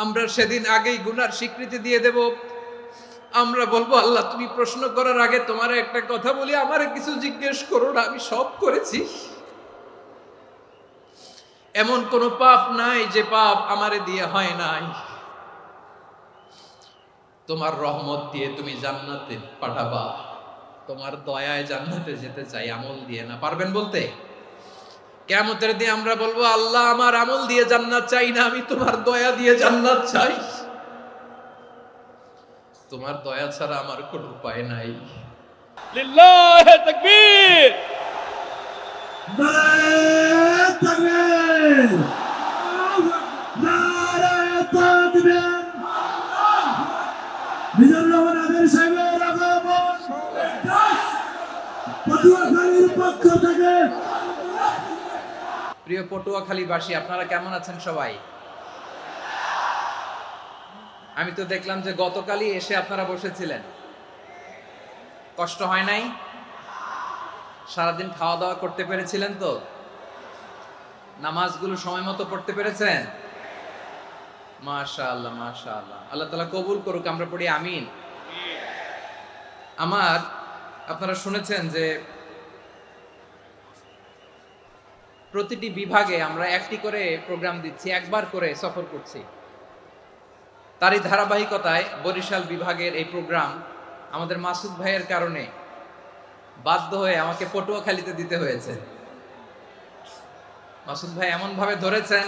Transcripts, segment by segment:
আমরা সেদিন আগেই গুনার স্বীকৃতি দিয়ে দেব। আমরা বলবো, আল্লাহ তুমি প্রশ্ন করার আগে তোমার একটা কথা বলি, আমারে কিছু জিজ্ঞেস করো না, আমি সব করেছি। এমন কোন পাপ নাই যে পাপ আমারে দিয়ে হয় নাই। তোমার রহমত দিয়ে তুমি জান্নাতে পাঠাবা, তোমার দয়ায় জান্নাতে যেতে চাই, আমল দিয়ে না। পারবেন বলতে? কিয়ামতের দিন আমরা বলবো, আল্লাহ আমার আমল দিয়ে জান্নাত চাই না, আমি তোমার দয়া দিয়ে জান্নাত চাই। তোমার দয়া ছাড়া আমার কোনো উপায় নাই। লিল্লাহি তাকবীর, নারায়ে তাকবীর, নারায়ে তাকবীর। মিজানুর রহমান আদের সাহেবের আগমন পটুয়াখালীর পক্ষ থেকে। প্রিয় পটুয়াখালীবাসী, আপনারা কেমন আছেন সবাই? আমি তো দেখলাম যে গতকালই এসে আপনারা বসেছিলেন। কষ্ট হয় নাই? সারাদিন খাওয়া দাওয়া করতে পেরেছিলেন তো? নামাজগুলো সময় মতো পড়তে পেরেছেন? মাশাআল্লাহ, মাশাআল্লাহ। আল্লাহ তাআলা কবুল করুক, আমরা পড়ি আমিন। আপনারা শুনেছেন যে প্রতিটি বিভাগে আমরা একটি করে প্রোগ্রাম দিচ্ছি, একবার করে সফর করছি। তারই ধারাবাহিকতায় বরিশাল বিভাগের এই প্রোগ্রাম আমাদের মাসুদ ভাইয়ের কারণে বাধ্য হয়ে আমাকে পটুয়াখালীতে দিতে হয়েছে। মাসুদ ভাই এমন ভাবে ধরেছেন,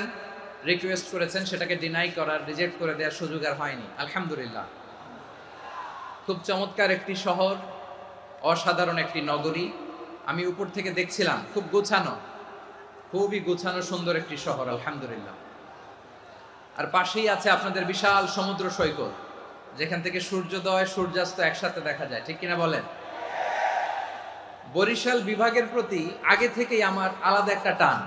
রিকোয়েস্ট করেছেন, সেটাকে ডিনাই করার, রিজেক্ট করে দেওয়ার সুযোগ আর হয়নি। আলহামদুলিল্লাহ। খুব চমৎকার একটি শহর, অসাধারণ একটি নগরী। আমি উপর থেকে দেখছিলাম, খুব গোছানো, খুবই গোছানো সুন্দর একটি শহর, আলহামদুলিল্লাহ। আর পাশেই আছে আপনাদের বিশাল সমুদ্র সৈকত, যেখান থেকে সূর্যোদয় সূর্যাস্ত একসাথে দেখা যায়, ঠিক কিনা বলেন? বরিশাল বিভাগের প্রতি আগে থেকেই আমার আলাদা একটা টান,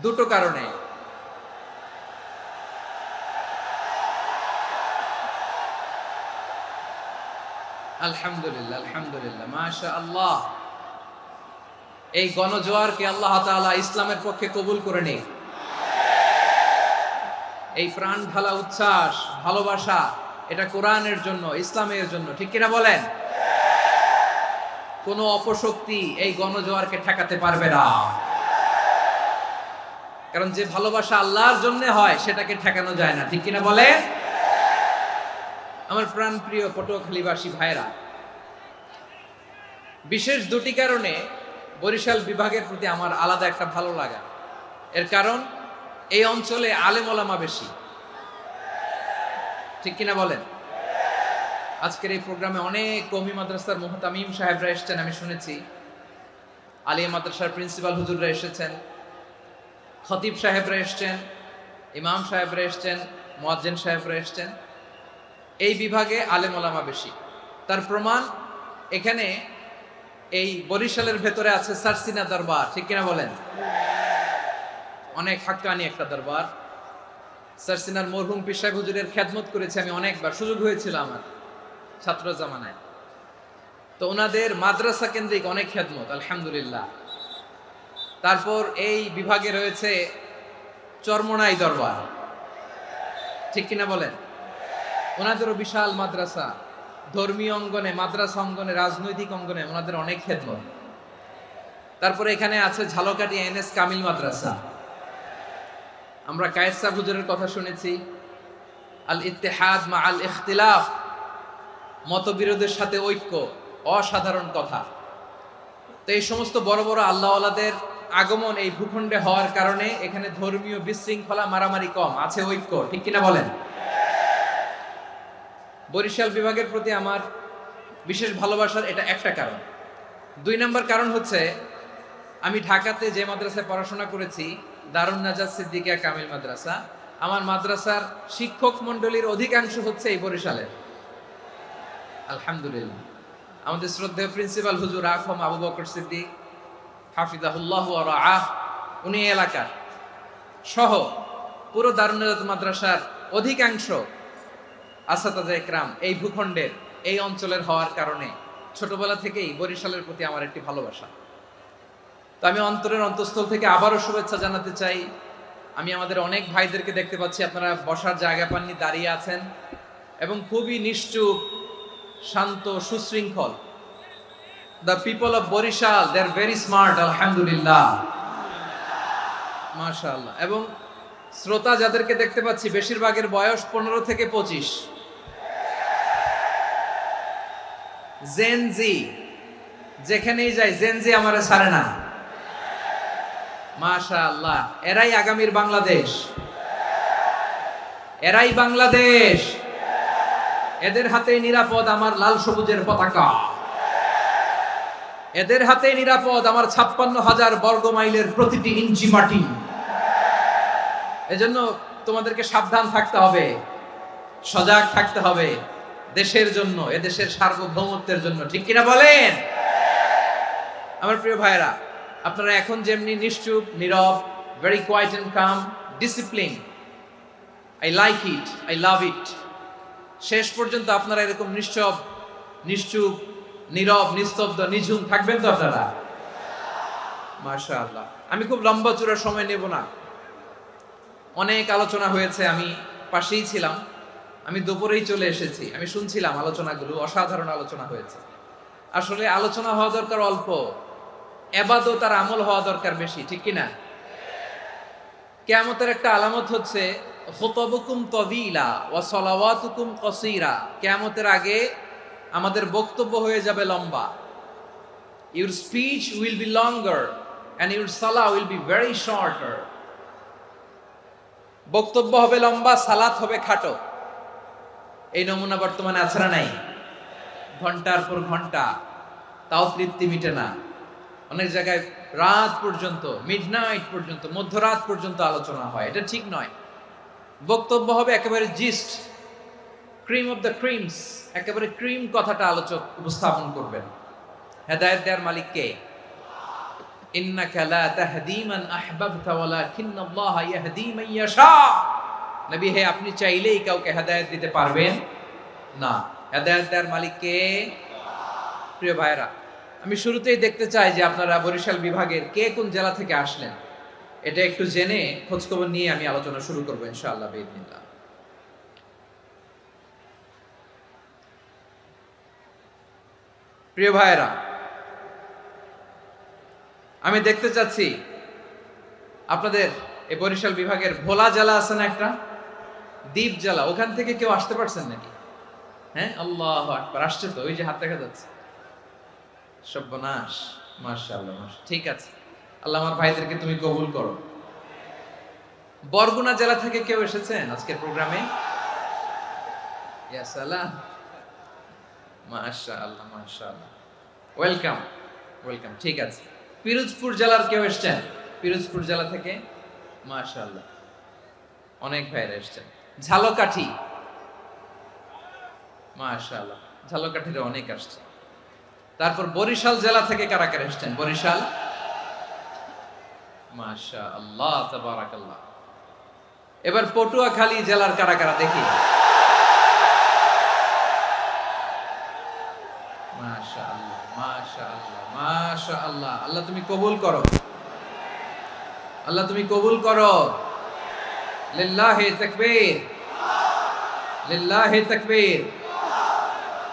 দুটো কারণে। আলহামদুলিল্লাহ, আলহামদুলিল্লাহ, মাশাআল্লাহ। এই গণজোয়ারকে আল্লাহ তাআলা ইসলামের পক্ষে কবুল করে নিক। এই প্রাণ ঢালা উচ্ছ্বাস, ভালোবাসা, এটা কোরআনের জন্য, ইসলামের জন্য, ঠিক কিনা বলেন? কোনো অপশক্তি এই গণজোয়ারকে ঠেকাতে পারবে না। কারণ যে ভালোবাসা আল্লাহর জন্য হয় সেটাকে ঠেকানো যায় না, ঠিক কিনা বলে? আমার প্রাণ প্রিয় পটুয়াখালীবাসী ভাইরা, বিশেষ দুটি কারণে বরিশাল বিভাগের প্রতি আমার আলাদা একটা ভালো লাগা। এর কারণ, এই অঞ্চলে আলেম ওলামা বেশি, ঠিক কিনা বলেন? আজকের এই প্রোগ্রামে অনেক কওমি মাদ্রাসার মুহতামিম সাহেবরা এসেছেন, আমি শুনেছি। আলিয়া মাদ্রাসার প্রিন্সিপাল হুজুররা এসেছেন, খতিব সাহেবরা এসেছেন, ইমাম সাহেবরা এসেছেন, মুয়াজ্জিন সাহেবরা এসেছেন। এই বিভাগে আলেম ওলামা বেশি। তার প্রমাণ, এখানে এই বরিশালের ভেতরে আছে সারসিনা দরবার, ঠিক কিনা বলেন? অনেক হাক্কানি একটা দরবার। সারসিনার মরহুম পীর সাহেব হুজুরের খেদমত করেছি আমি অনেকবার, সুযোগ হয়েছিল আমার ছাত্র জামানায়। তো ওনাদের মাদ্রাসা কেন্দ্রিক অনেক খেদমত, আলহামদুলিল্লাহ। তারপর এই বিভাগে রয়েছে চরমোনাই দরবার, ঠিক কিনা বলেন? ওনাদেরও বিশাল মাদ্রাসা, ধর্মীয় অঙ্গনে, মাদ্রাসা অঙ্গনে, রাজনৈতিক অঙ্গনে ওনাদের অনেক খেদমত। তারপরে এখানে আছে ঝালকাঠি এনএস কামিল মাদ্রাসা। আমরা কায়েস সাহেব হুজুরের কথা শুনেছি, আল ইত্তেহাদ মা আল ইখতিলাফ, মতবিরোধের সাথে ঐক্য, অসাধারণ কথা। তো এই সমস্ত বড় বড় আল্লাহওয়ালাদের আগমন এই ভূখণ্ডে হওয়ার কারণে এখানে ধর্মীয় বিশৃঙ্খলা, মারামারি কম, আছে ঐক্য, ঠিক কিনা বলেন? বরিশাল বিভাগের প্রতি আমার বিশেষ ভালোবাসার এটা একটা কারণ। দুই নম্বর কারণ হচ্ছে, আমি ঢাকাতে যে মাদ্রাসায় পড়াশোনা করেছি, দারুন নাজাত সিদ্দিকিয়া কামিল মাদ্রাসা, আমার মাদ্রাসার শিক্ষক মন্ডলীর অধিকাংশ হচ্ছে এই বরিশালের, আলহামদুলিল্লাহ। আমাদের শ্রদ্ধেয় প্রিন্সিপাল হুজুর আখম আবু বকর সিদ্দিক হাফিজাহুল্লাহ ওয়া রাআহ, উনি এলাকার সহ পুরো দারুন নাজাত মাদ্রাসার অধিকাংশ আসাতাজা ইকরাম এই ভূখণ্ডের, এই অঞ্চলের হওয়ার কারণে ছোটবেলা থেকেই বরিশালের প্রতি আমার একটি ভালোবাসা। তো আমি অন্তরের অন্তঃস্থল থেকে আবারও শুভেচ্ছা জানাতে চাই আমি আমাদের অনেক ভাইদেরকে দেখতে পাচ্ছি আপনারা বসার জায়গা পাননি, দাঁড়িয়ে আছেন এবং খুবই নিশ্চুপ, শান্ত, সুশৃঙ্খল। The people of Barishal, they are very smart, আলহামদুলিল্লাহ, মাশাআল্লাহ। এবং শ্রোতা যাদেরকে দেখতে পাচ্ছি বেশিরভাগের বয়স 15 থেকে 25। জেনজি, যেখানেই যাই জেনজি আমারে ছাড়ে না, মাশাআল্লাহ। এরাই আগামীর বাংলাদেশ, এরাই বাংলাদেশ। এদের হাতে নিরাপদ আমার লাল সবুজের পতাকা, এদের হাতে নিরাপদ আমার 56,000 বর্গ মাইলের প্রতিটি ইঞ্চি মাটি। এজন্য তোমাদেরকে সাবধান থাকতে হবে, সজাগ থাকতে হবে দেশের জন্য, এদেশের সার্বভৌমত্বের জন্য, ঠিক কিনা বলেন? আমার প্রিয় ভাইরা, আপনারা এখন যেমনি নিশ্চুপ, নীরব, very quiet and calm, discipline, I like it, I love it. শেষ পর্যন্ত আপনারা এরকম নিশ্চুপ, নীরব, নিস্তব্ধ, নিঝুম থাকবেন তো আপনারা? মাশাআল্লাহ। আমি খুব লম্বা চূড়া সময় নেব না, অনেক আলোচনা হয়েছে, আমি পাশেই ছিলাম, আমি দুপুরেই চলে এসেছি, আমি শুনছিলাম আলোচনাগুলো, অসাধারণ আলোচনা হয়েছে। আসলে আলোচনা হওয়া দরকার অল্প, ইবাদত আর আমল হওয়া দরকার বেশি, ঠিক কিনা? কিয়ামতের একটা আলামত হচ্ছে খুতবুকুম তাওয়িলা ওয়া সালাওয়াতুকুম কাসীরা। কিয়ামতের আগে আমাদের বক্তব্য হয়ে যাবে লম্বা। Your speech will be longer and your salah will be very shorter. বক্তব্য হবে লম্বা, সালাত হবে খাটো। এই নমুনা বর্তমানে আছে না নাই? ঘন্টার পর ঘন্টা, তাও তৃপ্তি মিটে না। অনেক জায়গায় রাত পর্যন্ত, মিডনাইট পর্যন্ত, মধ্যরাত পর্যন্ত আলোচনা হয়, এটা ঠিক নয়। বক্তব্য হবে একেবারে gist, cream of the creams, একেবারে ক্রিম কথাটা আলোচক উপস্থাপন করবেন। হেদায়েত দেওয়ার মালিক কে? ইন্নাকা লা তাহদি মান আহবাবতা ওয়ালাকিন্নাল্লাহা ইয়াহদি মান ইয়াশা। নবী হে, আপনি চাইলেই কাউকে হেদায়েত দিতে পারবেন না, হেদায়েত দেওয়ার মালিক কে? প্রিয় ভাইরা, আমি শুরুতেই দেখতে চাই যে আপনারা বরিশাল বিভাগের কে কোন জেলা থেকে আসলেন, এটা একটু জেনে খোঁজখবর নিয়ে আমি আলোচনা শুরু করবো ইনশাআল্লাহ বিইذنিল্লাহ। প্রিয় ভাইরা, আমি দেখতে চাচ্ছি আপনাদের এই বরিশাল বিভাগের ভোলা জেলা আছে না একটা, দ্বীপ জেলা, ওখান থেকে কেউ আসতে পারছেন নাকি? হ্যাঁ, আল্লাহু আকবার, আসছে তো, ওই যে হাত দেখা যাচ্ছে। সর্বনাশ, মাশাআল্লাহ, ঠিক আছে, আল্লাহ আমার ভাইদেরকে তুমি কবুল করো। বরগুনা জেলা থেকে কেউ এসেছেন আজকের প্রোগ্রামে? ইয়া সালাম, মাশাআল্লাহ, মাশাআল্লাহ, ওয়েলকাম, ওয়েলকাম, ঠিক আছে। পিরোজপুর জেলার কেউ এসেছেন? পিরোজপুর জেলা থেকে মাশাআল্লাহ অনেক ভাইরা এসেছেন। ঝালকাঠি, মাশাআল্লাহ, ঝালকাঠিতে অনেক আসছে। তারপর বরিশাল জেলা থেকে কারা কারা এসেছেন? বরিশাল, মাশাআল্লাহ, তাবারাকাল্লাহ। এবার পটুয়াখালী জেলার কারা কারা দেখি? মাশাআল্লাহ, মাশাআল্লাহ, মাশাআল্লাহ। আল্লাহ তুমি কবুল করো, আল্লাহ তুমি কবুল করো। লিল্লাহি তাকবীর, লিল্লাহি তাকবীর,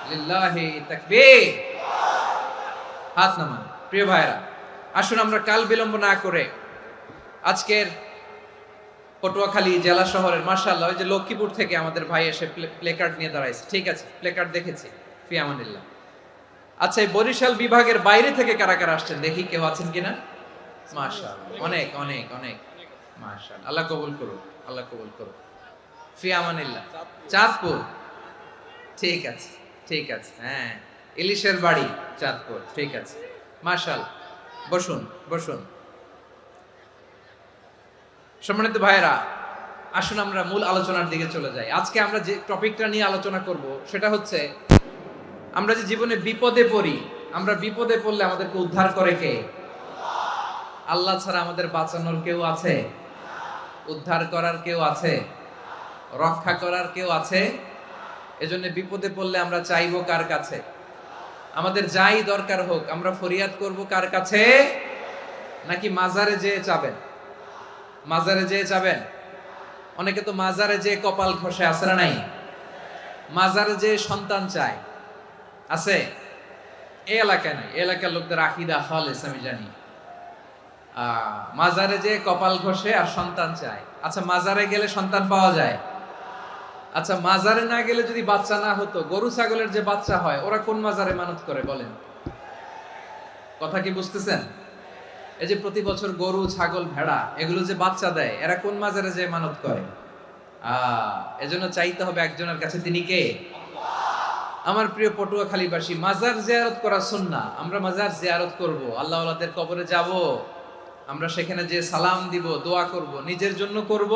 লিল্লাহি তাকবীর। হাত নামান। প্রিয় ভাইরা, আসুন আমরা কাল বিলম্ব না করে আজকের পটুয়াখালী জেলা শহরের, মাশাআল্লাহ, ওই যে লক্ষ্মীপুর থেকে আমাদের ভাই এসে প্লেকার্ড নিয়ে দাঁড়াইছে, ঠিক আছে, প্লেকার্ড দেখেছি, ফি আমানিল্লাহ। আচ্ছা, এই বরিশাল বিভাগের বাইরে থেকে কারা কারা আসছেন দেখি, কেউ আছেন কিনা? মাশাআল্লাহ, অনেক অনেক অনেক, মাশাআল্লাহ, আল্লাহ কবুল করুন, আল্লাহ কবুল করুন, ফি আমানিল্লাহ। চাঁদপুর, ঠিক আছে, ঠিক আছে, হ্যাঁ, ইলিশের বাড়ি, চাঁদপুর, ঠিক আছে, মাশাআল্লাহ। বসুন, বসুন। সম্মানিত ভাইরা, আসুন আমরা মূল আলোচনার দিকে চলে যাই। আজকে আমরা যে টপিকটা নিয়ে আলোচনা করব সেটা হচ্ছে, আমরা যে জীবনে বিপদে পড়ি, আমরা বিপদে পড়লে আমাদেরকে উদ্ধার করে কে? আল্লাহ ছাড়া আমাদের বাঁচানোর কেউ আছে? উদ্ধার করার কেউ আছে? রক্ষা করার কেউ আছে? এজন্য বিপদে পড়লে আমরা চাইবো কার কাছে? আমাদের যাই দরকার হোক আমরা ফরিয়াদ করব কার কাছে? নাকি মাজারে যেয়ে চাবেন? মাজারে যেয়ে যাবেন? অনেকে তো মাজারে যেয়ে কপাল ঘষে, আছে না নাই? মাজারে যেয়ে সন্তান চায়, আছে? এই এলাকায় নাই, এই এলাকার লোকদের আকীদা খালেস আমি জানি। মাজারে যেয়ে কপাল ঘষে আর সন্তান চায়। আচ্ছা, মাজারে গেলে সন্তান পাওয়া যায়? আচ্ছা, মাজারে না গেলে যদি বাচ্চা না হতো, গরু ছাগলের যে বাচ্চা হয় ওরা কোন মাজারে মানত করে বলেন? কথা কি বুঝতেছেন? এই যে প্রতি বছর গরু ছাগল ভেড়া এগুলো যে বাচ্চা দেয়, এরা কোন মাজারে যে মানত করে? এজন্য চাইতে হবে একজনের কাছে, তিনি কে? আমার প্রিয় পটুয়াখালীবাসী, মাজার জিয়ারত করা সুন্নাহ। আমরা মাজার জিয়ারত করব, আল্লাহ ওয়ালাদের কবরে যাব, আমরা সেখানে যে সালাম দিব, দোয়া করব, নিজের জন্য করব,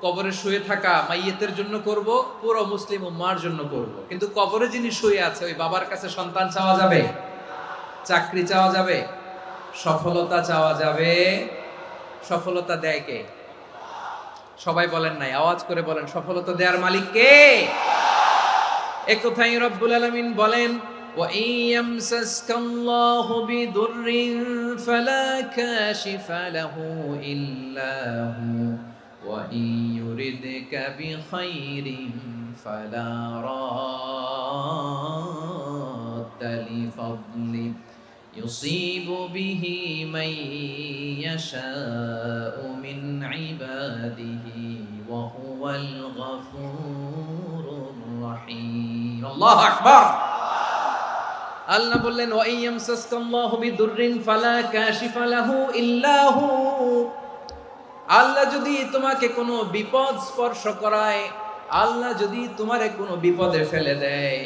কবরে শুয়ে থাকা মাইয়েতের জন্য করব, পুরো মুসলিম উম্মার জন্য করব। কিন্তু কবরে যিনি শুয়ে আছে ওই বাবার কাছে সন্তান চাওয়া যাবে? চাকরি চাওয়া যাবে? সফলতা চাওয়া যাবে? সফলতা দেয় কে? সবাই বলেন নাই, আওয়াজ করে বলেন, সফলতা দেওয়ার মালিক কে? এক কথাই রব্বুল আলামিন বলেন, ওয়া ইয়ামসাসকাল্লাহু বিদুররিন ফালা কাশিফা লাহু ইল্লা হু ওয়া ইয়ুরিদকা বিখাইরিন ফালা রাদ্দা লিফাদলি ইউসিবু বিহি মান ইয়াশাউ মিন ইবাদিহি ওয়া হুয়াল গফুরুর রহিম। আল্লাহু আকবার। আল্লাহ বললেন, ওয়া ইয়ামসাসকাল্লাহু বিদুররিন ফালা কাশিফা লাহু ইল্লা হু। আল্লাহ যদি তোমাকে কোনো বিপদ স্পর্শ করায়, আল্লাহ যদি তোমারে কোনো বিপদে ফেলে দেয়,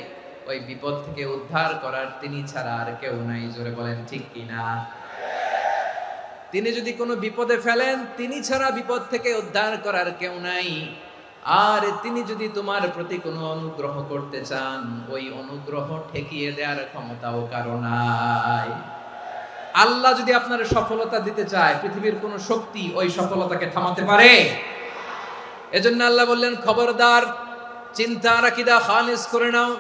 ওই বিপদ থেকে উদ্ধার করার তিনি ছাড়া আর কেউ নাই। জোরে বলেন ঠিক কিনা? তিনি যদি কোনো বিপদে ফেলেন, তিনি ছাড়া বিপদ থেকে উদ্ধার করার কেউ নাই। আর তিনি যদি তোমার প্রতি কোনো অনুগ্রহ করতে চান, ওই অনুগ্রহ ঠেকিয়ে দেওয়ার ক্ষমতাও কারো নাই। আল্লাহ যদি আপনার সফলতা দিতে চায়, পৃথিবীর কোনো শক্তি ওই সফলতাকে থামাতে পারে? এজন্য আল্লাহ বললেন, খবরদার, চিন্তা আকীদা খালিস করে নাও।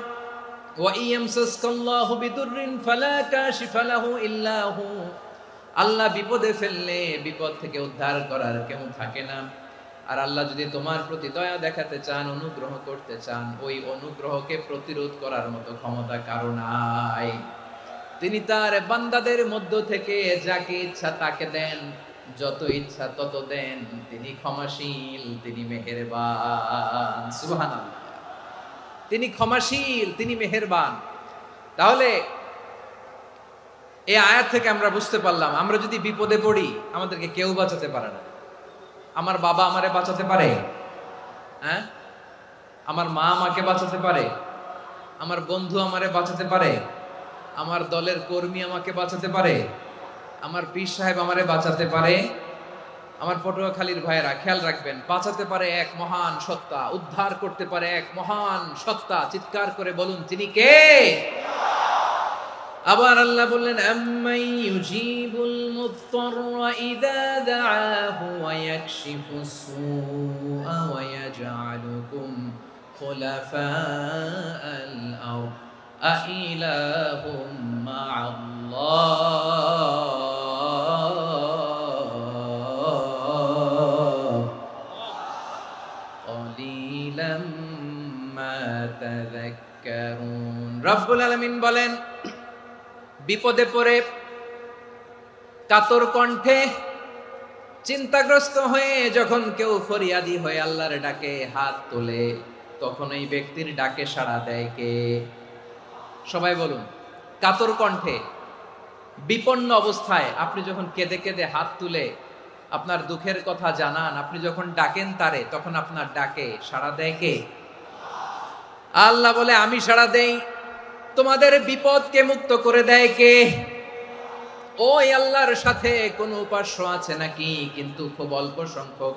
ওয়া ইয়ামসাসকাল্লাহু বিদুররিন ফালা কাশিফা লাহু ইল্লা হু। আল্লাহ বিপদে ফেললে বিপদ থেকে উদ্ধার করার কেউ থাকে না। আর আল্লাহ যদি তোমার প্রতি দয়া দেখাতে চান, অনুগ্রহ করতে চান, ওই অনুগ্রহকে প্রতিরোধ করার মতো ক্ষমতা কারো নাই। তিনি তার বান্দাদের মধ্য থেকে যাকে ইচ্ছা তাকে দেন, যত ইচ্ছা তত দেন। তিনি ক্ষমাশীল, তিনি মেহেরবান। সুবহানাল্লাহ। তিনি ক্ষমাশীল, তিনি মেহেরবান। তাহলে এই আয়াত থেকে আমরা বুঝতে পারলাম, আমরা যদি বিপদে পড়ি আমাদেরকে কেউ বাঁচাতে পারে না। আমার বাবা আমারে বাঁচাতে পারে? হ্যাঁ? আমার মা আমাকে বাঁচাতে পারে? আমার বন্ধু আমারে বাঁচাতে পারে? আমার দলের কর্মী আমাকে বাঁচাতে পারে? আমার পীর সাহেব আমারে বাঁচাতে পারে? আমার পটুয়াখালীর ভাইয়েরা খেয়াল রাখবেন, বাঁচাতে পারে এক মহান সত্তা, উদ্ধার করতে পারে এক মহান সত্তা। চিৎকার করে বলুন, তিনি কে? আবার আল্লাহ বললেন, আম্মাই ইউজিবুল মুত্তাররা ইযা দাআহু ওয়া ইয়াকশিফুস সুআ ওয়া ইয়াজআলুকুম খুলাফাআল আরদ আইলাহুম মা'আল্লাহ ক্বালিলাম মা তাযাক্কারুন। রব্বুল আলামিন বলেন, বিপদে পড়ে কাতর কণ্ঠে চিন্তাগ্রস্ত হয়ে যখন কেউ ফরিয়াদি হয়ে আল্লাহর ডাকে হাত তোলে, তখন এই ব্যক্তির ডাকে সাড়া দেয় কে? সবাই বলুন। কাতর কণ্ঠে বিপন্ন অবস্থায় আপনি যখন কেঁদে কেঁদে হাত তুলে আপনার দুঃখের কথা জানান, আপনি যখন ডাকেন তারে, তখন আপনার ডাকে সাড়া দেয় কে? আল্লাহ বলে, আমি সাড়া দেই। তোমাদের বিপদকে মুক্ত করে দেয় কে? ওই আল্লাহর সাথে কোন উপাস্য আছে নাকি? কিন্তু খুব অল্প সংখ্যক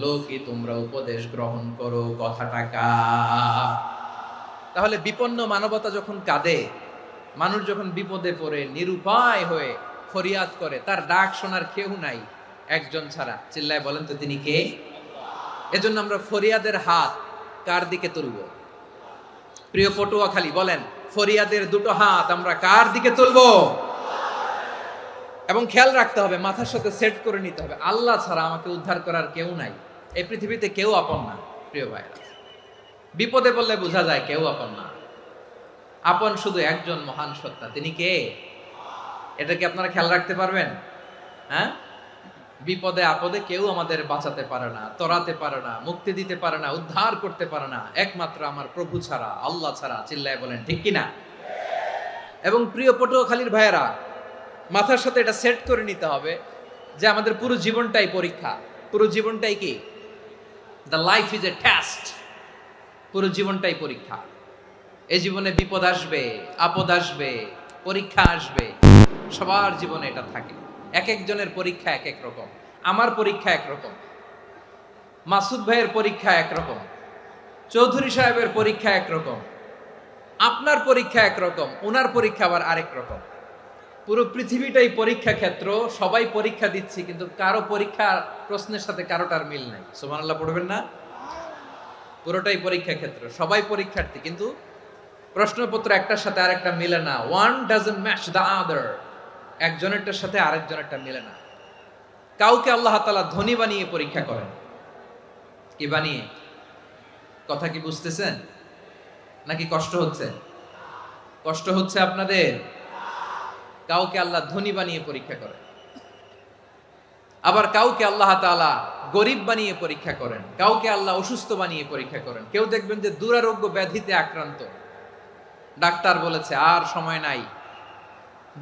লোকই তোমরা উপদেশ গ্রহণ করো। কথাটা কার? তাহলে বিপন্ন মানবতা যখন কাঁদে, মানুষ যখন বিপদে পড়ে নিরুপায় হয়ে ফরিয়াদ করে, তার ডাক শোনার কেউ নাই একজন ছাড়া। চিল্লায় বলেন তো, তিনি কে? এজন্য আমরা ফরিয়াদের হাত কার দিকে তুলব? প্রিয় পটুয়াখালী বলেন, ফরিয়াদের দুটো হাত আমরা কার দিকে তুলব? এবং খেয়াল রাখতে হবে, মাথার সাথে সেট করে নিতে হবে, আল্লাহ ছাড়া আমাকে উদ্ধার করার কেউ নাই। এই পৃথিবীতে কেউ আপন না প্রিয় ভাইরা। বিপদে পড়লে বোঝা যায় কেউ আপন না। আপন শুধু একজন মহান সত্তা, তিনি কে? এটা কি আপনারা খেয়াল রাখতে পারবেন? হ্যাঁ, বিপদে আপদে কেউ আমাদের বাঁচাতে পারে না, তরাতে পারে না, মুক্তি দিতে পারে না, উদ্ধার করতে পারে না, একমাত্র আমার প্রভু ছাড়া, আল্লাহ ছাড়া। চিল্লায় বলেন ঠিক কিনা? এবং প্রিয় পটুয়াখালীর ভাইয়েরা, মাথার সাথে এটা সেট করে নিতে হবে যে আমাদের পুরো জীবনটাই পরীক্ষা। পুরো জীবনটাই কি? The life is a test. পুরো জীবনটাই পরীক্ষা। এই জীবনে বিপদ আসবে, আপদ আসবে, পরীক্ষা আসবে, সবার জীবনে এটা থাকে। এক একজনের পরীক্ষা এক এক রকম। আমার পরীক্ষা একরকম, মাসুদ ভাইয়ের পরীক্ষা একরকম, চৌধুরী সাহেবের পরীক্ষা একরকম, আপনার পরীক্ষা একরকম, ওনার পরীক্ষা আবার আরেক রকম। পুরো পৃথিবীটাই পরীক্ষা ক্ষেত্র, সবাই পরীক্ষা দিচ্ছি, কিন্তু কারো পরীক্ষা প্রশ্নের সাথে কারোটার মিল নাই। সুবহানাল্লাহ পড়বেন না? পুরোটাই পরীক্ষা ক্ষেত্র, সবাই পরীক্ষার্থী, কিন্তু প্রশ্নপত্র একটার সাথে আরেকটা মিলে না। One doesn't match the other. একজনেরটার সাথে আরেকজনেরটা মিলে না। কাউকে আল্লাহ তাআলা ধনী বানিয়ে পরীক্ষা করেন। কি বানিয়ে? কথা কি বুঝতেছেন নাকি কষ্ট হচ্ছে? কষ্ট হচ্ছে আপনাদের? কাউকে আল্লাহ ধনী বানিয়ে পরীক্ষা করেন, আবার কাউকে আল্লাহ তাআলা গরিব বানিয়ে পরীক্ষা করেন, কাউকে আল্লাহ অসুস্থ বানিয়ে পরীক্ষা করেন। কেউ দেখবেন যে দুরারোগ্য ব্যাধিতে আক্রান্ত, ডাক্তার বলেছে আর সময় নাই,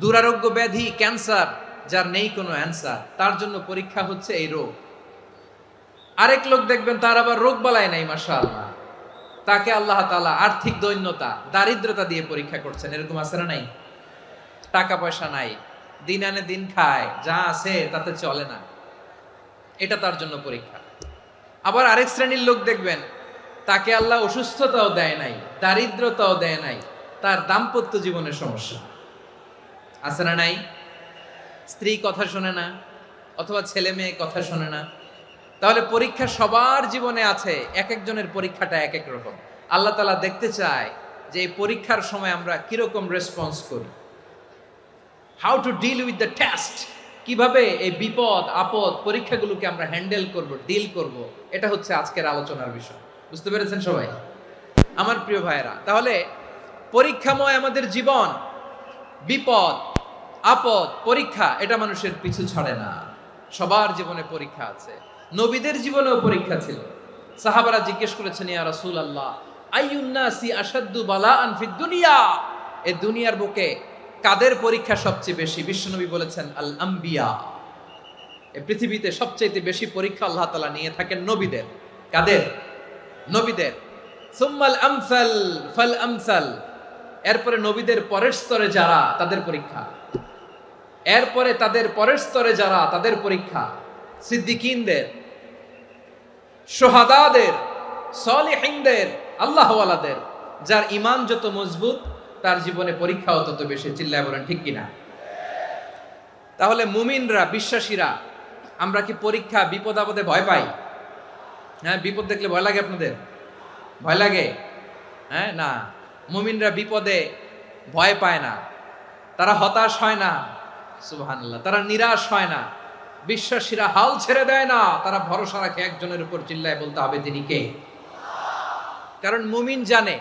দুরারোগ্য ব্যাধি, ক্যান্সার, যার নেই কোনো অ্যান্সার, তার জন্য পরীক্ষা হচ্ছে এই রোগ। আরেক লোক দেখবেন তার আবার রোগ বালাই নাই, মাশাআল্লাহ, তাকে আল্লাহ তাআলা আর্থিক দৈন্যতা, দারিদ্রতা দিয়ে পরীক্ষা করছেন। এরকম আছে না নাই? টাকা পয়সা নাই, দিন আনে দিন খায়, যা আছে তাতে চলে না, এটা তার জন্য পরীক্ষা। আবার আরেক শ্রেণীর লোক দেখবেন তাকে আল্লাহ অসুস্থতাও দেয় নাই, দারিদ্রতাও দেয় নাই, তার দাম্পত্য জীবনের সমস্যা আছে না নাই? স্ত্রী কথা শোনে না, অথবা ছেলে মেয়ে কথা শোনে না। তাহলে পরীক্ষা সবার জীবনে আছে, এক একজনের পরীক্ষাটা এক এক রকম। আল্লাহ তাআলা দেখতে চায় যে এই পরীক্ষার সময় আমরা কিরকম রেসপন্স করি, how to deal with the test, কিভাবে এই বিপদ আপদ পরীক্ষাগুলোকে আমরা হ্যান্ডেল করব, ডিল করব। এটা হচ্ছে আজকের আলোচনার বিষয়। বুঝতে পেরেছেন সবাই আমার প্রিয় ভাইয়েরা? তাহলে পরীক্ষাময় আমাদের জীবন, বিপদ আপদ পরীক্ষা, এটা মানুষের পিছু ছাড়ে না। সবার জীবনে পরীক্ষা আছে। নবীদের জীবনেও পরীক্ষা ছিল। সাহাবারা জিজ্ঞেস করেছেন, ইয়া রাসূলুল্লাহ, আইয়ুন নাসি আশাদ্দু বালাআন ফিদ দুনিয়া, এই দুনিয়ার বুকে কাদের পরীক্ষা সবচেয়ে বেশি? বিশ্বনবী বলেছেন, আল আম্বিয়া। এই পৃথিবীতে সবচেয়ে বেশি পরীক্ষা আল্লাহ তাআলা নিয়ে থাকেন নবীদের। কাদের? নবীদের। সুম্মাল আমসাল ফাল আমসাল, এরপরে নবীদের পরের স্তরে যারা, তাদের পরীক্ষা। এরপরে তাদের পরের স্তরে যারা, তাদের পরীক্ষা। সিদ্দিকিনদের, সোহাদাদের, সলিহিনদের, আল্লাহওয়ালাদের। যার ঈমান যত মজবুত, তার জীবনে পরীক্ষাও তত বেশি। চিল্লায় বলেন ঠিক কিনা? তাহলে মুমিনরা, বিশ্বাসীরা, আমরা কি পরীক্ষা বিপদ আপদে ভয় পাই? হ্যাঁ, বিপদ দেখলে ভয় লাগে আপনাদের? ভয় লাগে? হ্যাঁ, না, মুমিনরা বিপদে ভয় পায় না, তারা হতাশ হয় না, সুবহানাল্লাহ, তারা নিরাশ হয় না। বিশ্বাসীরা হাল ছেড়ে দেয় না, তারা ভরসা রাখে একজনের উপর। চিল্লায় বলতে হবে তিনি কে? কারণ মুমিন জানে